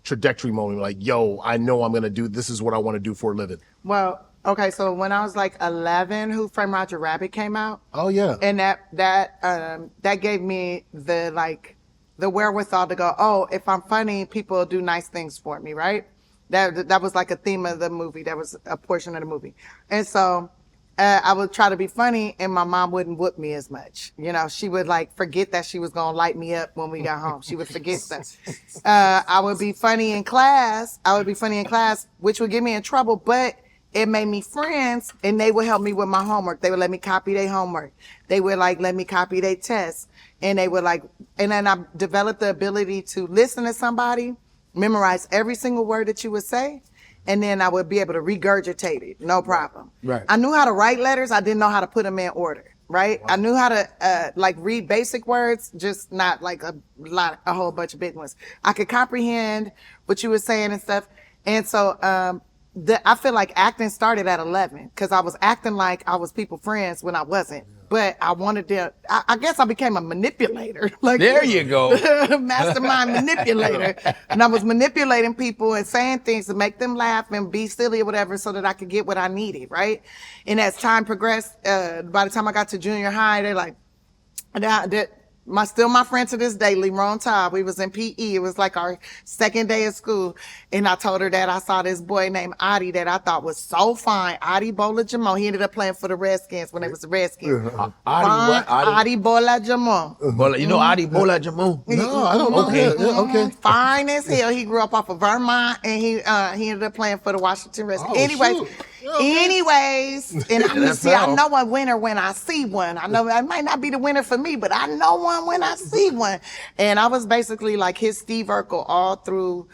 trajectory moment? Like, yo, I know I'm gonna do this. Is what I want to do for a living. Well, okay, so when I was like 11, Who Framed Roger Rabbit came out. Oh yeah. And that gave me the wherewithal to go, oh, if I'm funny, people do nice things for me, right? That was like a theme of the movie. That was a portion of the movie. And so I would try to be funny, and my mom wouldn't whoop me as much. You know, she would like forget that she was going to light me up when we got home. She would forget that. I would be funny in class. Which would get me in trouble, but it made me friends, and they would help me with my homework. They would let me copy their homework. They would like let me copy their tests. And they would like, and then I developed the ability to listen to somebody, memorize every single word that you would say, and then I would be able to regurgitate it, no problem. Right. I knew how to write letters. I didn't know how to put them in order, right? Wow. I knew how to like read basic words, just not like a whole bunch of big ones. I could comprehend what you were saying and stuff. And so I feel like acting started at 11 because I was acting like I was people friends when I wasn't. But I wanted to, I guess I became a manipulator. Like, there you go. Mastermind manipulator. And I was manipulating people and saying things to make them laugh and be silly or whatever so that I could get what I needed, right? And as time progressed, by the time I got to junior high, they're like, still my friend to this day, Leron Todd. We was in PE. It was like our second day of school. And I told her that I saw this boy named Adi that I thought was so fine. Adi Bola Jamon. He ended up playing for the Redskins when they was the Redskins. Adi Bola Jamon. You know Adi Bola Jamon? No, I don't know. Okay. Okay. Fine as hell. He grew up off of Vermont, and he ended up playing for the Washington Redskins. Anyways, and I know a winner when I see one. I know it might not be the winner for me, but I know one when I see one. And I was basically like his Steve Urkel all through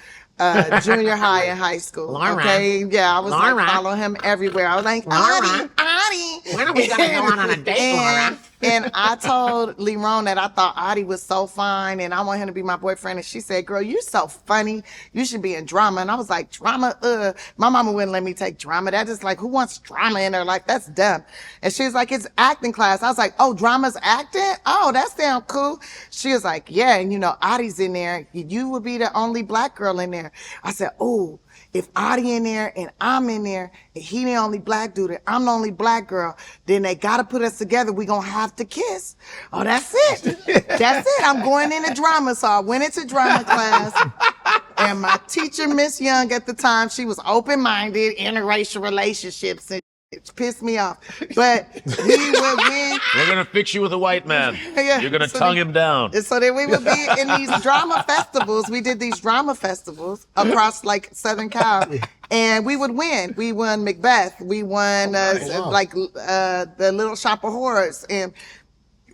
junior high and high school. Laura. Okay, yeah, I was Laura. like following him everywhere. I was like, Laura. Adi. When are we gonna go on a date, Laura? And I told Leron that I thought Adi was so fine and I want him to be my boyfriend. And she said, girl, you're so funny. You should be in drama. And I was like, drama? My mama wouldn't let me take drama. That is like, who wants drama in their life? That's dumb. And she was like, it's acting class. I was like, oh, drama's acting? Oh, that sounds cool. She was like, yeah. And you know, Adi's in there. You would be the only black girl in there. I said, oh, if Adi in there and I'm in there and he the only black dude and I'm the only black girl, then they gotta put us together. We gonna have to kiss. Oh, that's it. That's it. I'm going into drama. So I went into drama class and my teacher, Miss Young at the time, she was open-minded, interracial relationships, and it pissed me off. But we would win. We're gonna fix you with a white man. Yeah. You're gonna tongue him down. So then we would be in these drama festivals. We did these drama festivals across like Southern Cal, and we would win. We won Macbeth. We won the Little Shop of Horrors, and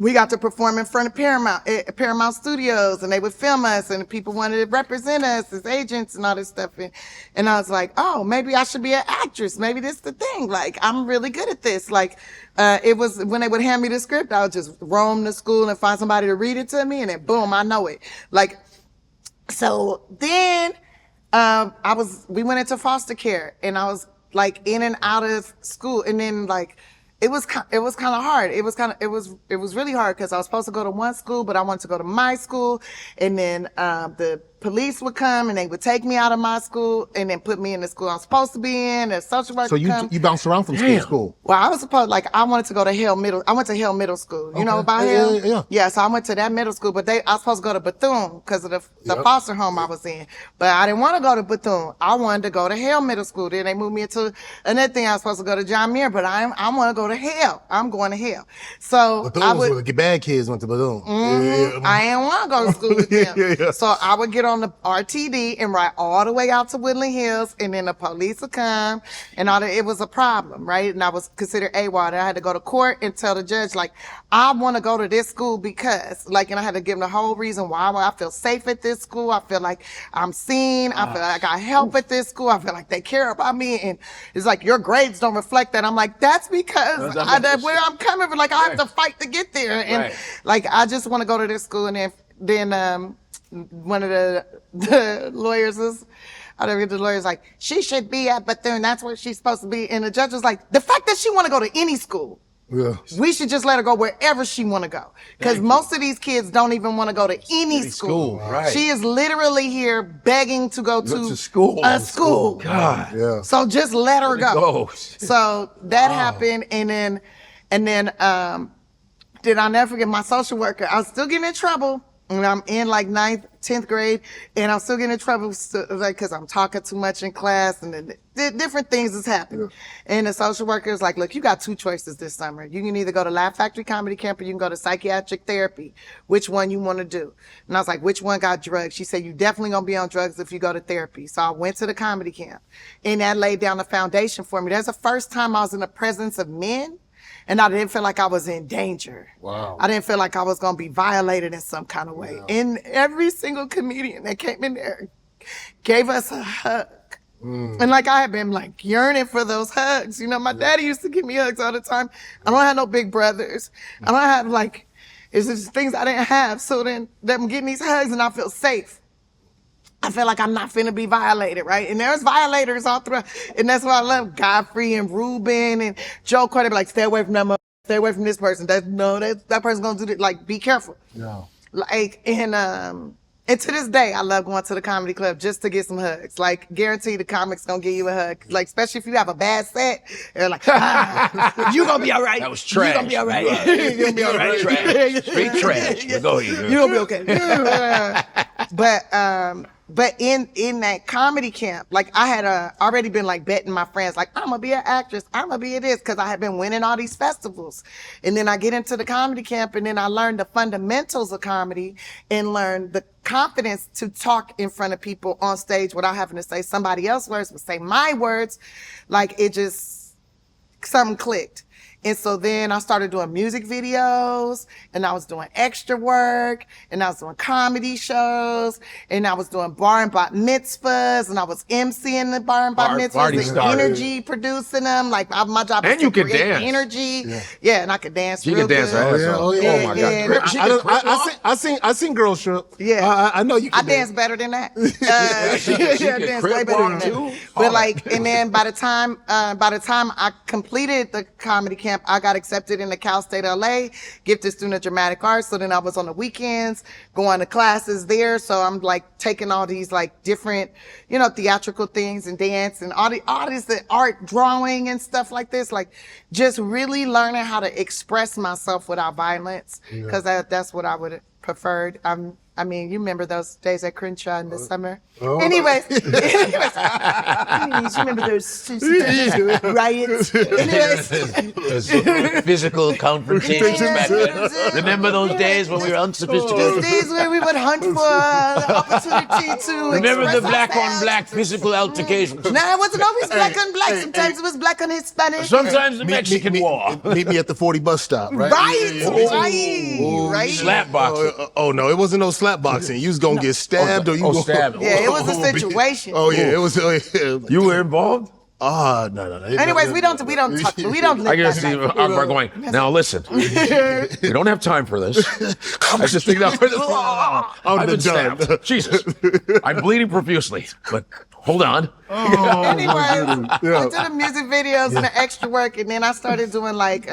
we got to perform in front of Paramount Studios, and they would film us, and people wanted to represent us as agents and all this stuff. And I was like, oh, maybe I should be an actress. Maybe this is the thing. Like, I'm really good at this. Like, it was when they would hand me the script, I would just roam to school and find somebody to read it to me, and then boom, I know it. Like, so then we went into foster care, and I was like in and out of school, and then like, it was kind of hard. It was really hard because I was supposed to go to one school, but I wanted to go to my school. And then, the police would come and they would take me out of my school and then put me in the school I'm supposed to be in. The social worker So you bounced around from school to school? Well, I was supposed, like, I wanted to go to I went to Hill Middle School. You know about Hill? Yeah. Yeah, so I went to that middle school, but I was supposed to go to Bethune because of the foster home I was in. But I didn't want to go to Bethune. I wanted to go to Hill Middle School. Then they moved me into another thing. I was supposed to go to John Muir, but I want to go to Hill. I'm going to Hill. So Bethune was where the bad kids went to Bethune. I didn't want to go to school with them. So I would get on the RTD and ride all the way out to Woodland Hills, and then the police would come, and all that. It was a problem, right? And I was considered AWOL. I had to go to court and tell the judge, like, I want to go to this school because, like, and I had to give them the whole reason why I feel safe at this school. I feel like I'm seen. I feel like I got help at this school. I feel like they care about me. And it's like, your grades don't reflect that. I'm like, that's because where I'm coming from. Like, I have to fight to get there. And like, I just want to go to this school. And then one of the lawyers was, The lawyer's like, she should be at Bethune. That's where she's supposed to be. And the judge was like, the fact that she want to go to any school, we should just let her go wherever she want to go. Because most of these kids don't even want to go to any school. Right. She is literally here begging to go to school. A school. God. Yeah. So just let her go. Go. So that happened. And then I'll never forget my social worker. I was still getting in trouble. And I'm in like 9th, 10th grade, and I'm still getting in trouble like because I'm talking too much in class, and then different things is happening. Yeah. And the social worker is like, look, you got 2 choices this summer. You can either go to Laugh Factory Comedy Camp or you can go to psychiatric therapy. Which one you want to do? And I was like, which one got drugs? She said, you definitely gonna be on drugs if you go to therapy. So I went to the comedy camp, and that laid down the foundation for me. That's the first time I was in the presence of men. And I didn't feel like I was in danger. Wow. I didn't feel like I was going to be violated in some kind of way. Wow. And every single comedian that came in there gave us a hug. And like I had been like yearning for those hugs. You know, my daddy used to give me hugs all the time. I don't have no big brothers. I don't have like, it's just things I didn't have. So then I'm getting these hugs and I feel safe. I feel like I'm not finna be violated, right? And there's violators all throughout. And that's why I love Godfrey and Ruben and Joe Carter. Like, stay away from them. Stay away from this person. That person's gonna do this. Like, be careful. Yeah. Like, and to this day, I love going to the comedy club just to get some hugs. Like, guarantee the comics gonna give you a hug. Like, especially if you have a bad set, they're like, you gonna be all right. That was trash. You gonna be all right. You gonna be all right. Trash. Straight trash. But go ahead. You gonna be okay. But in that comedy camp, like I had already been like betting my friends, like I'm gonna be an actress, I'm gonna be this, because I had been winning all these festivals. And then I get into the comedy camp, and then I learned the fundamentals of comedy and learned the confidence to talk in front of people on stage without having to say somebody else's words, but say my words. Like it just, something clicked. And so then I started doing music videos, and I was doing extra work, and I was doing comedy shows, and I was doing bar and bat mitzvahs, and I was emceeing the bar and bat mitzvahs, and energy producing them. Like my job was to create energy. Yeah, and I could dance. You could dance. Oh my God! I sing Girl Shrimp. Yeah, I know you. I dance better than that. I dance way better than that. But like, and then by the time I completed the comedy camp, I got accepted into Cal State LA, gifted student of dramatic arts. So then I was on the weekends going to classes there. So I'm like taking all these like different, theatrical things and dance and all these art, drawing and stuff like this. Like just really learning how to express myself without violence, because that's what I would have preferred. I mean, you remember those days at Crenshaw in the summer? Anyways, you remember those riots? Those physical confrontations back then. Remember those days when we were unsophisticated? Those days where we would hunt for the opportunity to remember the black on black physical altercations? No, it wasn't always black on black. Sometimes it was black on Hispanic. Sometimes the Mexican War. Meet me at the 40 bus stop, right? Right. Slap boxing. Oh no, it wasn't no slap boxing. You was gonna get stabbed or you gonna stabbed. Yeah, it was a situation. It was. You were involved? No. Anyways, we don't talk. We don't. I guess Akbar going. Now listen, we don't have time for this. I just think that I've been stabbed. Jesus, I'm bleeding profusely. But hold on. Anyways, I did the music videos and the extra work, and then I started doing like.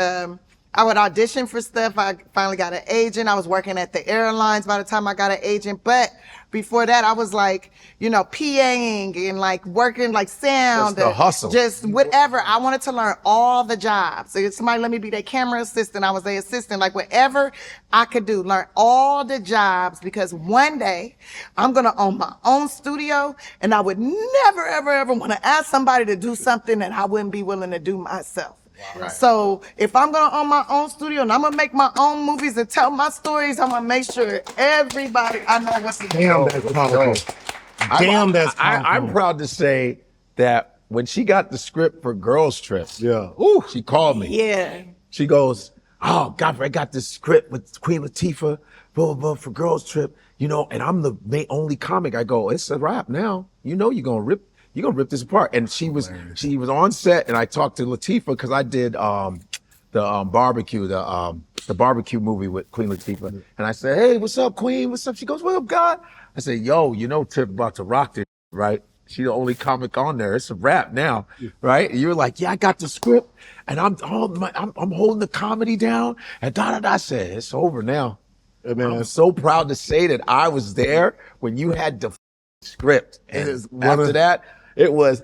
I would audition for stuff. I finally got an agent. I was working at the airlines by the time I got an agent. But before that, I was like, PAing and like working like sound. Just the hustle. Just whatever. I wanted to learn all the jobs. So if somebody let me be their camera assistant, I was their assistant. Like whatever I could do, learn all the jobs, because one day I'm going to own my own studio, and I would never, ever, ever want to ask somebody to do something that I wouldn't be willing to do myself. Right. So if I'm going to own my own studio and I'm going to make my own movies and tell my stories, I'm going to make sure everybody, I know what's the Damn, that's powerful. That's powerful. I'm proud to say that when she got the script for Girls Trip, she called me. Yeah. She goes, oh, Godfrey, I got this script with Queen Latifah, blah, blah, blah, for Girls Trip, and I'm the only comic. I go, it's a wrap now. You're going to rip this apart. And she was on set, and I talked to Latifah because I did the barbecue movie with Queen Latifah. And I said, hey, what's up, Queen? What's up? She goes, what up, God? I said, yo, Tiff about to rock this, right? She the only comic on there. It's a wrap now, right? And you were like, yeah, I got the script, and I'm holding the comedy down, and da. I said, it's over now. And I'm so proud to say that I was there when you had the script, and after that, it was.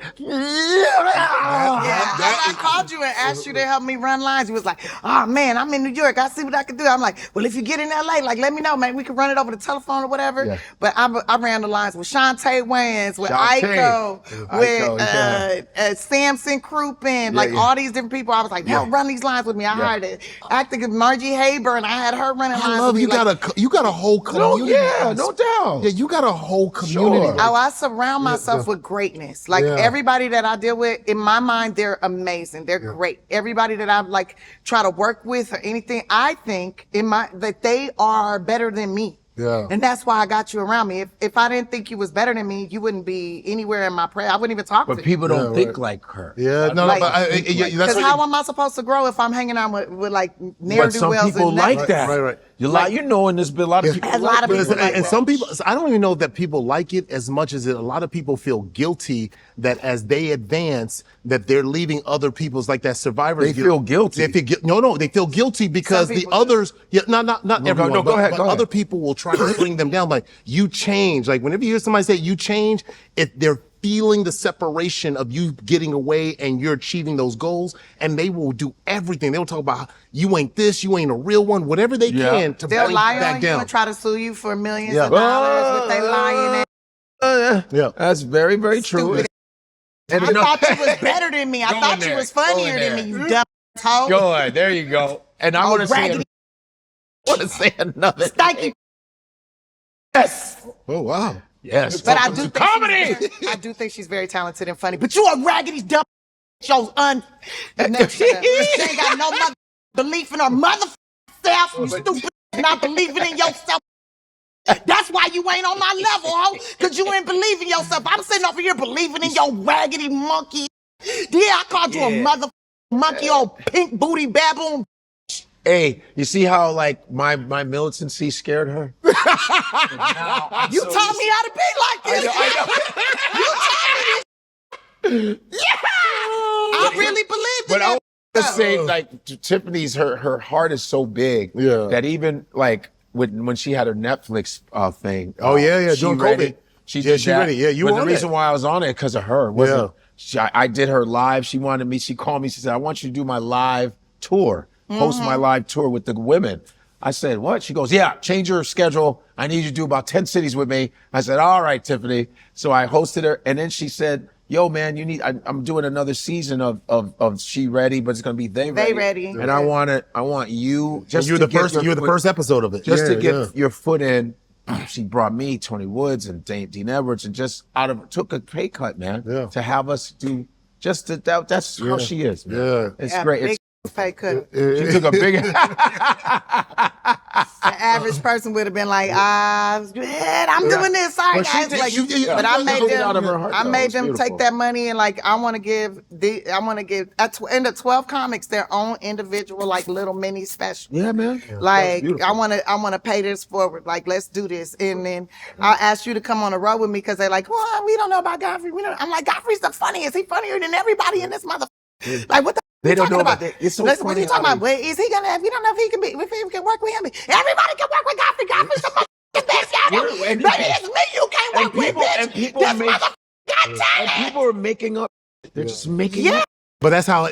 I called you and asked you to help me run lines. You was like, oh man, I'm in New York. I see what I can do. I'm like, well, if you get in LA, like, let me know, man. We can run it over the telephone or whatever. Yeah. But I ran the lines with Shantae Wayans, with Aiko, with Samson Crouppen, all these different people. I was like, help run these lines with me. I hired an actor, Margie Haber, I had her running lines with me. You got a whole community. No doubt. Yeah, you got a whole community. Sure. Oh, I surround myself with greatness. Like everybody that I deal with, in my mind, they're amazing. They're great. Everybody that I like try to work with or anything, I think that they are better than me. Yeah. And that's why I got you around me. If I didn't think you was better than me, you wouldn't be anywhere in my prayer. I wouldn't even talk to you. But people don't think like her. Yeah, because how am I supposed to grow if I'm hanging out with like ne'er-do-wells? But some people like that. Right. In this bill, a lot of people. A lot of people and some people, I don't even know that people like it as much as a lot of people feel guilty that as they advance, that they're leaving other people's, like that survivor. They feel guilty. They feel guilty because the others, not everyone, go ahead. Other people will try to bring them down. Like, you change. Like, whenever you hear somebody say you change, they're feeling the separation of you getting away and you're achieving those goals, and they will do everything. They'll talk about you ain't this, you ain't a real one, whatever they can to bring you back down. They'll lie and try to sue you for millions of dollars with they lying. That's very, very true. I thought you was better than me. I thought you was funnier than me, you dumb hoe. Good, there you go. And I want to say another. Thank you. Yes. Oh, wow. Yes. But I do think she's very talented and funny. But you a raggedy dumb shows she ain't got no belief in her mother self. You stupid not believing in yourself. That's why you ain't on my level, ho. Cause you ain't believing yourself. I'm sitting over here believing in your raggedy monkey. Yeah, I called you a mother monkey, old pink booty baboon. Hey, you see how like my militancy scared her? You taught me how to be like this. You taught me this. Yeah, I really believed in But that. I want to say, like, Tiffany's her heart is so big that even like when she had her Netflix thing. During COVID. She did that. Ready. Yeah, you But on the reason why I was on it because of her. I did her live. She wanted me. She called me. She said, "I want you to do my live tour." Host my live tour with the women. I said, what? She goes, yeah, change your schedule. I need you to do about 10 cities with me. I said, all right, Tiffany. So I hosted her. And then she said, yo, man, I'm doing another season of She Ready, but it's going to be They Ready. And I want you. You're the first episode of it. Just to get your foot in. She brought me, Tony Woods and Dean Edwards, and just took a pay cut, man, to have us do that's how she is, man. Yeah. It's great. Pay cut. She took a big. An average person would have been like, I'm doing this. Sorry, guys. But I made them take that money and like I want to give in the 12 comics their own individual like little mini special. Yeah, man. Like I want to pay this forward. Like let's do this, and then I'll ask you to come on the road with me because they're like, well, we don't know about Godfrey. I'm like, Godfrey's the funniest. He funnier than everybody in this mother. Like what the. They don't know about that. It's so funny. What are you talking about? Wait, is he gonna? We don't know if he can work with him. Everybody can work with Godfrey. Godfrey's the best. Maybe it's me you can't work with, bitch. And people are making up. They're just making up. But that's how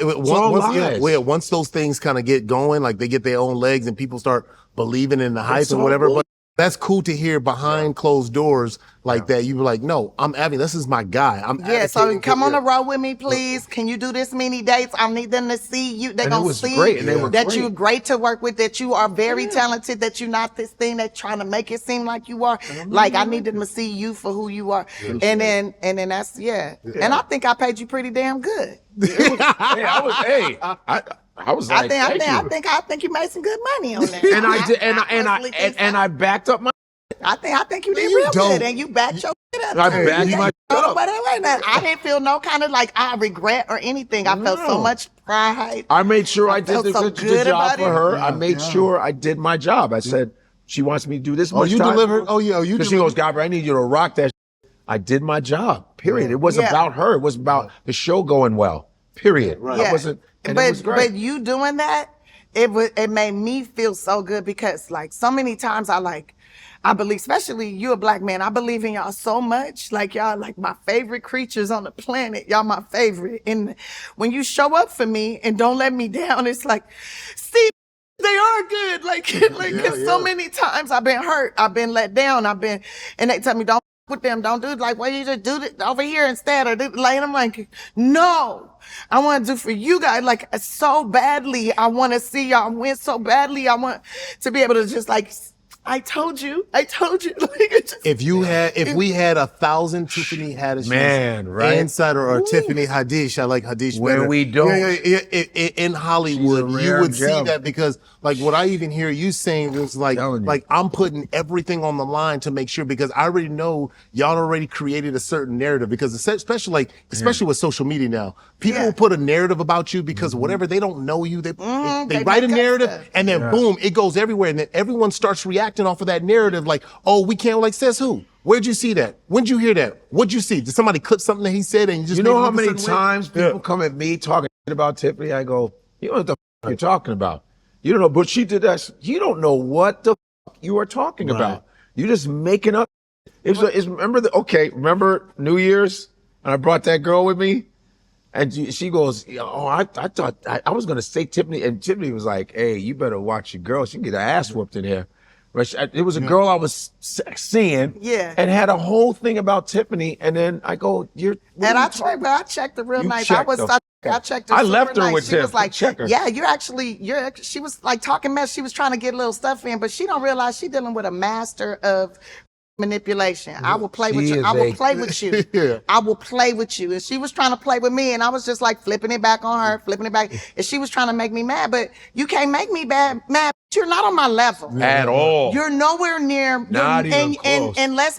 once those things kind of get going, like they get their own legs and people start believing in the hype and whatever. But that's cool to hear behind closed doors like that. You were like, no, I'm Abby. This is my guy. So come on the road with me, please. Can you do this many dates? I need them to see you. They're going to see that you're great to work with, that you are very talented, that you're not this thing that's trying to make it seem like you are. Like, I need them to see you for who you are. And then that's, And I think I paid you pretty damn good. I was like, I think you made some good money on that. And I backed up my. I think you did real good, and you backed your shit up. I backed my shit up. But I didn't feel no kind of like regret or anything. I felt so much pride. I made sure I did the job for her. I made sure I did my job. I said she wants me to do this. You delivered. Oh yeah, you. She goes, Godfrey, I need you to rock that. I did my job, period. It wasn't Yeah. about her. It was about the show going well, period. Yeah. I wasn't, and it was great. But you doing that, it made me feel so good because like so many times I believe, especially you a black man, I believe in y'all so much. Like y'all like my favorite creatures on the planet. Y'all my favorite. And when you show up for me and don't let me down, it's like, see, they are good. Like, so many times I've been hurt. I've been let down. And they tell me, don't with them. Don't do it. Like, why you just do it over here instead? Or like, and I'm like, no, I want to do for you guys. Like so badly. I want to see y'all win so badly. I want to be able to just like, I told you. Like, If we had 1,000 Tiffany Haddish, Man, right? Insider or Tiffany Haddish, I like Haddish Where better. we don't. In Hollywood, She's a you rare would see gem. that because like what I even hear you saying was Telling you. like I'm putting everything on the line to make sure because I already know y'all already created a certain narrative because especially with social media now, people will put a narrative about you because whatever they don't know you, they write a make up narrative stuff. and then boom, it goes everywhere and then everyone starts reacting off of that narrative like, oh, we can't like says who? Where'd you see that? When'd you hear that? What'd you see? Did somebody clip something that he said and you just You know made it how look a many certain way? times people come at me talking shit about Tiffany? I go, you don't know what the you're talking about. You don't know, but she did that. You don't know what the you are talking about. You're just making up. Remember New Year's? And I brought that girl with me? And she goes, oh, I thought I was going to say Tiffany. And Tiffany was like, hey, you better watch your girl. She can get her ass whooped in here. It was a girl I was seeing and had a whole thing about Tiffany. And then I go, I checked her real nice. I checked her. I super left her nice. with she Tiff. was like, Check her. yeah, she was like talking mess. She was trying to get a little stuff in, but she don't realize she dealing with a master of manipulation. I will play with you. I will play with you. I will play with you. And she was trying to play with me and I was just like flipping it back on her, flipping it back. And she was trying to make me mad, but you can't make me mad. You're not on my level. At all. You're nowhere near. Not even close. And let's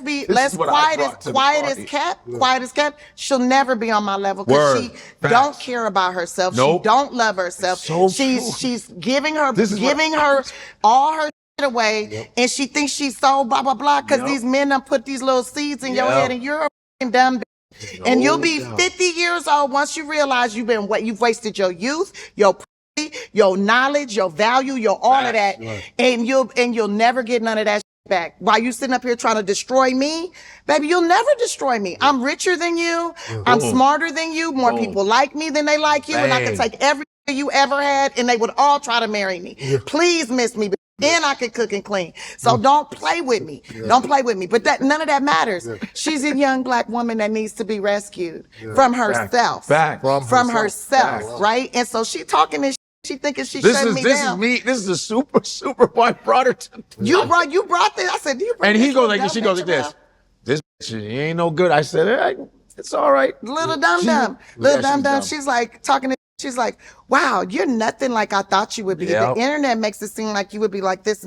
quiet as kept. She'll never be on my level because she don't care about herself. Nope. She don't love herself. So she's giving her all her shit away, and she thinks she's so blah blah blah because these men done put these little seeds in your head, and you're a f***ing dumb bitch. And you'll be 50 years old once you realize you've wasted your youth, your knowledge, your value, your all of that, and you'll never get none of that shit back. While you sitting up here trying to destroy me, baby, you'll never destroy me. I'm richer than you. I'm smarter than you. More people like me than they like you, and I can take everything you ever had, and they would all try to marry me. Please miss me. Then I can cook and clean. So don't play with me. Don't play with me. But none of that matters. She's a young black woman that needs to be rescued from herself. From herself, right? And so she talking this. She thinking she's shutting me down. This is a super boy I brought her to. You brought this. I said, do you bring and this he goes like little this. She dumb goes like bitch this. around? This bitch ain't no good. I said, hey, it's all right. Little dum-dum. Little dum-dum. She's like talking to. She's like, wow, you're nothing like I thought you would be. Yep. The internet makes it seem like you would be like this.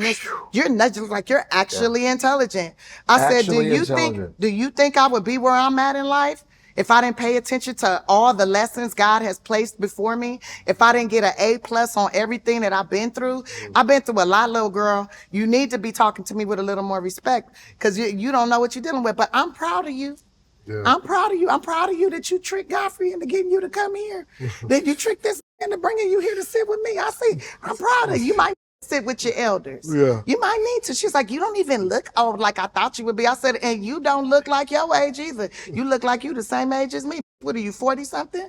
You're not like you're actually intelligent. I said, do you think I would be where I'm at in life if I didn't pay attention to all the lessons God has placed before me? If I didn't get an A+ on everything that I've been through? I've been through a lot, little girl. You need to be talking to me with a little more respect because you don't know what you're dealing with. But I'm proud of you. Yeah. I'm proud of you. I'm proud of you that you tricked Godfrey into getting you to come here. That you tricked this man into bringing you here to sit with me. I see. I'm proud of you. You might sit with your elders. Yeah. You might need to. She's like, you don't even look old like I thought you would be. I said, and you don't look like your age either. You look like you the same age as me. What are you, 40-something?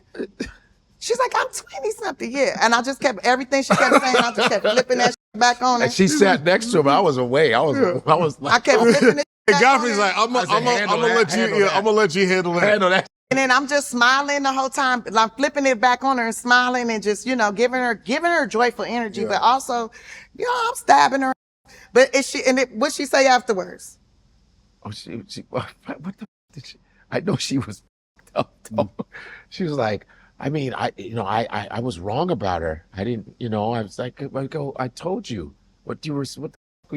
She's like, I'm 20-something. Yeah. And I just kept everything she kept saying. I just kept flipping that shit back on her. And she sat next to him. I was away. I was like, I kept flipping it. And Godfrey's like, I'm gonna let you handle that. And then I'm just smiling the whole time. I'm flipping it back on her and smiling and just, giving her joyful energy, but also, I'm stabbing her. But what'd she say afterwards? Oh, what the did she? I know she was up. She was like, I mean, I was wrong about her. I didn't, I was like, I told you. What the were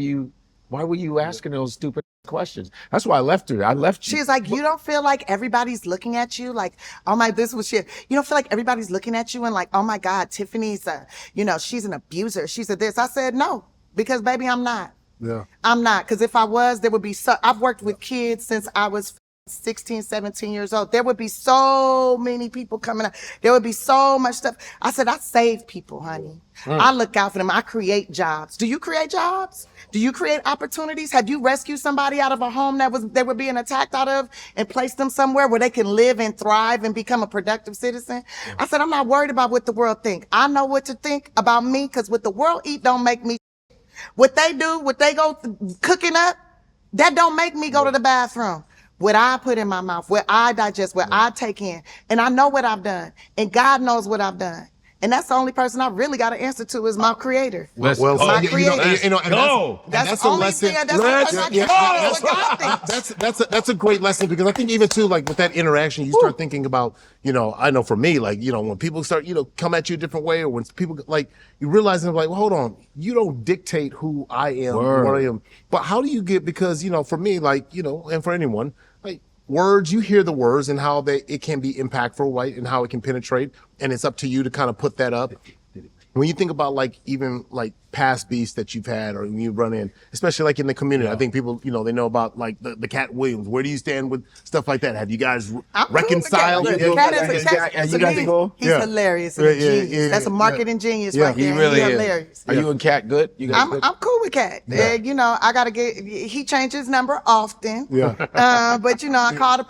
you? Why were you asking those stupid questions? That's why I left her. She's like, you don't feel like everybody's looking at you like, oh my, this was shit. You don't feel like everybody's looking at you and like, oh my God, Tiffany's she's an abuser. She's a this. I said, no, because baby, I'm not. Yeah. I'm not. Because if I was, there would be I've worked with kids since I was 16, 17 years old, there would be so many people coming up. There would be so much stuff. I said, I save people, honey. I look out for them. I create jobs. Do you create jobs? Do you create opportunities? Have you rescued somebody out of a home that they were being attacked out of and placed them somewhere where they can live and thrive and become a productive citizen? I said, I'm not worried about what the world think. I know what to think about me, because what the world eat don't make me. What they do, what they go cooking up, that don't make me go to the bathroom. What I put in my mouth, what I digest, what I take in. And I know what I've done. And God knows what I've done. And that's the only person I really got to answer to is my creator. Well, my creator. That's a lesson. That's a great lesson, because I think even too, like with that interaction, you start thinking about, I know for me, like, when people start, come at you a different way, or when people like, you realize they're like, well, hold on, you don't dictate who I am, what I am. But how do you get, because, for me, like, and for anyone, like, words, you hear the words and how it can be impactful, right? And how it can penetrate. And it's up to you to kind of put that up. When you think about like even like past beefs that you've had or when you run in, especially like in the community, I think people, they know about like the Cat Williams. Where do you stand with stuff like that? Have you guys reconciled? He's hilarious. Genius. That's a marketing genius right there. He really is. Hilarious. Are you and Cat good? I'm cool with Cat. I gotta he changes his number often. Yeah. But I call the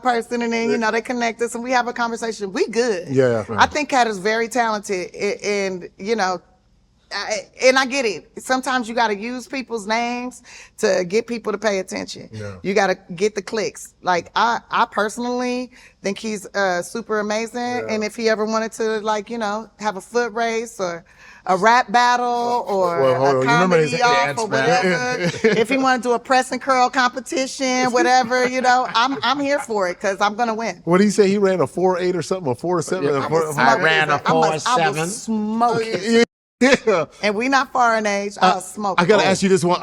person, and then they connect us and we have a conversation. We good. Yeah. I think Cat is very talented, and and I get it. Sometimes you got to use people's names to get people to pay attention. Yeah. You got to get the clicks. Like I personally think he's super amazing. Yeah. And if he ever wanted to, like, have a foot race or a rap battle or a comedy off or whatever, if he wanted to do a press and curl competition, whatever, I'm here for it, because I'm gonna win. What did he say? He ran a 4.8 or something, a 4.7. I ran a 4.7. I will smoke it. Yeah. And we not far in age. I'll smoke. I gotta ask you this one.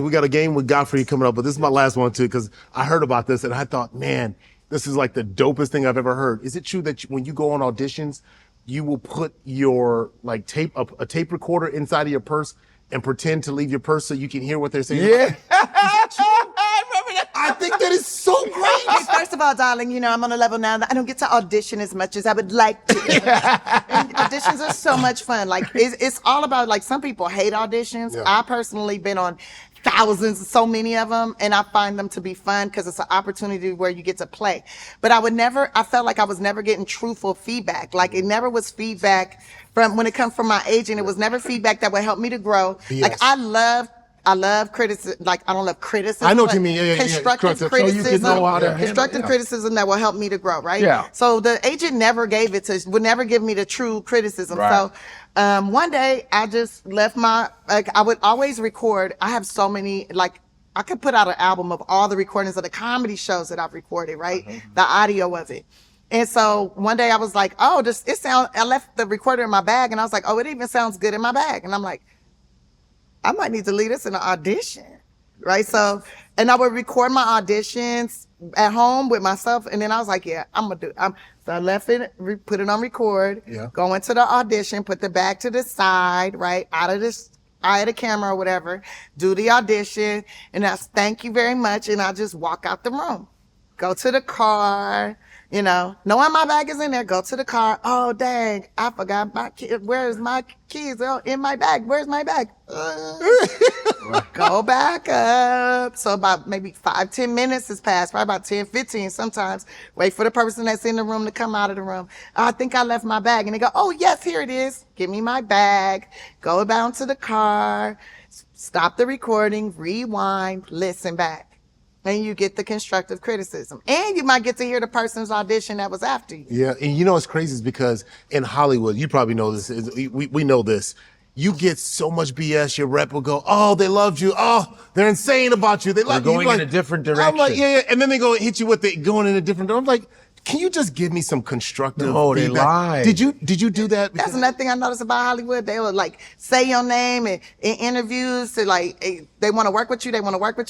We got a game with Godfrey coming up, but this is my last one too, because I heard about this and I thought, man, this is like the dopest thing I've ever heard. Is it true that when you go on auditions, you will put your like a tape recorder inside of your purse and pretend to leave your purse so you can hear what they're saying? Yeah. I remember that. I think that is so great. First of all, darling, I'm on a level now that I don't get to audition as much as I would like to. And auditions are so much fun. Like, it's all about, like, some people hate auditions. Yeah. I personally been on thousands, so many of them, and I find them to be fun because it's an opportunity where you get to play. But I felt like I was never getting truthful feedback. Like, it never was feedback when it comes from my agent. It was never feedback that would help me to grow. Yes. Like, I love criticism. Like, I don't love criticism. I know what you mean. Yeah. Constructive criticism. Constructive criticism that will help me to grow, right? Yeah. So the agent never would never give me the true criticism. Right. So one day I just left I would always record. I have so many, like, I could put out an album of all the recordings of the comedy shows that I've recorded, right? The audio of it. And so one day I was like, I left the recorder in my bag, and I was like, it even sounds good in my bag. And I'm like, I might need to leave this in an audition, right? So, and I would record my auditions at home with myself, and then I was like, yeah, I'm gonna do it. So I left it, put it on record, go into the audition, put the bag to the side, right, out of the camera or whatever, do the audition, and I thank you very much, and I just walk out the room, go to the car, knowing my bag is in there, go to the car. Oh, dang, I forgot my key. Where's my keys? Oh, in my bag. Where's my bag? Go back up. So about maybe 5-10 minutes has passed, probably about 10-15 sometimes. Wait for the person that's in the room to come out of the room. I think I left my bag. And they go, oh, yes, here it is. Give me my bag. Go down to the car. Stop the recording. Rewind. Listen back. And you get the constructive criticism. And you might get to hear the person's audition that was after you. Yeah, and what's crazy is because in Hollywood, you probably know this, we know this, you get so much BS, your rep will go, oh, they loved you, oh, they're insane about you, they love you. They're going in a different direction. I'm like, yeah, and then they go hit you with going in a different direction. I'm like, can you just give me some constructive feedback? They lie. Did you do that? That's another thing I noticed about Hollywood. They would like say your name in interviews to like, they want to work with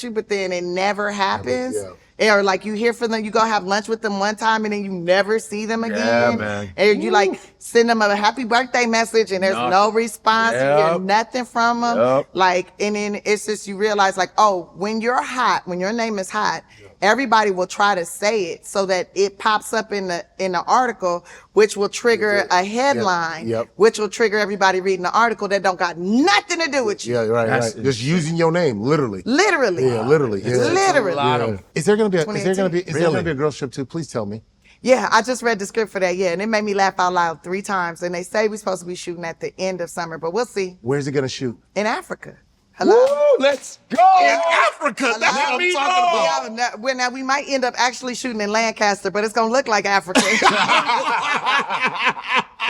you, but then it never happens. Yeah. Or like you hear from them, you go have lunch with them one time and then you never see them again. Yeah, man. And you like send them a happy birthday message and there's no response. You hear nothing from them. Like, and then it's just, you realize like, oh, when you're hot, when your name is hot, everybody will try to say it so that it pops up in the article, which will trigger a headline, which will trigger everybody reading the article that don't got nothing to do with you. Yeah, right. Just using your name, literally. Literally. Yeah, literally. Yeah. Literally. Yeah. Is there gonna be a girl trip too? Please tell me. Yeah, I just read the script for that, and it made me laugh out loud 3 times. And they say we're supposed to be shooting at the end of summer, but we'll see. Where's it gonna shoot? In Africa. Hello? Woo, let's go! In Africa, that's what I'm talking about. Now, we might end up actually shooting in Lancaster, but it's gonna look like Africa.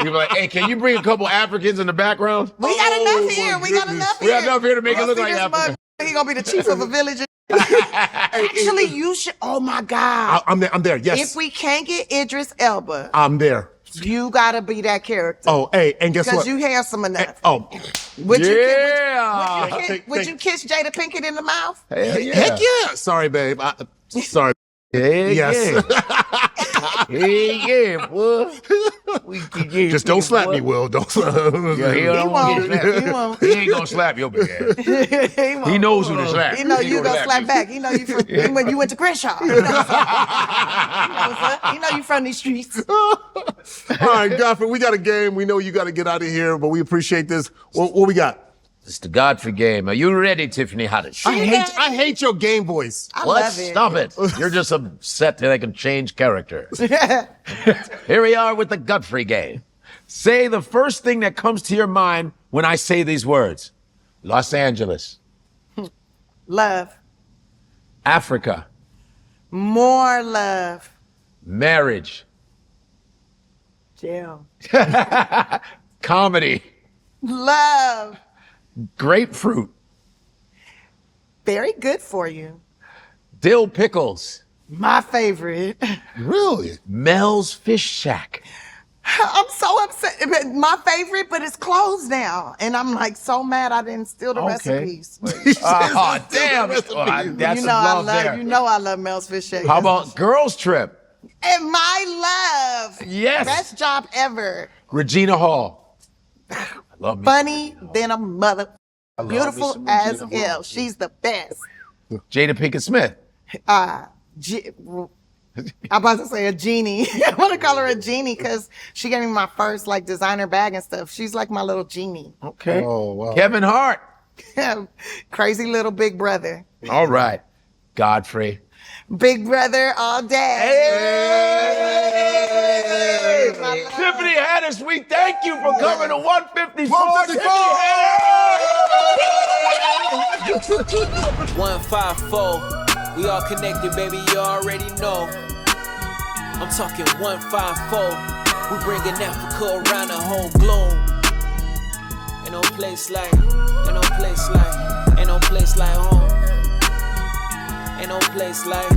You're like, hey, can you bring a couple Africans in the background? We got enough here. We got enough here to make it look like Africa. He gonna be the chief of a village. Actually, you should. Oh my God. I'm there. Yes. If we can't get Idris Elba, I'm there. you gotta be that character. Oh, hey, and guess what? Because you handsome enough. Would you kiss Jada Pinkett in the mouth? Hell yeah. Heck yeah. Sorry, babe. Sorry. Yes. Yeah, boy. Just don't slap me, Will. Don't slap me. He won't. He ain't gonna slap your big ass. He knows who to slap. He know you gonna slap back. He know you from when you went to Crenshaw. He know you from these streets. All right, Godfrey, we got a game. We know you got to get out of here, but we appreciate this. What we got? It's the Godfrey game. Are you ready, Tiffany Haddish? I hate your game voice. I love it. Stop it. You're just upset that I can change characters. Here we are with the Godfrey game. Say the first thing that comes to your mind when I say these words. Los Angeles. Love. Africa. More love. Marriage. Jail. Comedy. Love. Grapefruit. Very good for you. Dill pickles. My favorite. Really? Mel's Fish Shack. I'm so upset. My favorite, but it's closed now. And I'm like so mad I didn't steal the recipes. Oh, damn. That's there. You know I love Mel's Fish Shack. How about Girls Trip? And my love. Yes. Best job ever. Regina Hall. I love me. Funny than a mother. Beautiful as hell. She's the best. Jada Pinkett Smith. I'm about to say a genie. I want to call her a genie because she gave me my first like designer bag and stuff. She's like my little genie. Okay. Oh, wow. Kevin Hart. Crazy little big brother. All right. Godfrey. Big brother all day. Hey! Tiffany Haddish, we thank you for coming to 154. 154, we all connected, baby, you already know. I'm talking 154, we bringing Africa around the whole globe. Ain't no place like home. Ain't no place like home. Ain't no place like.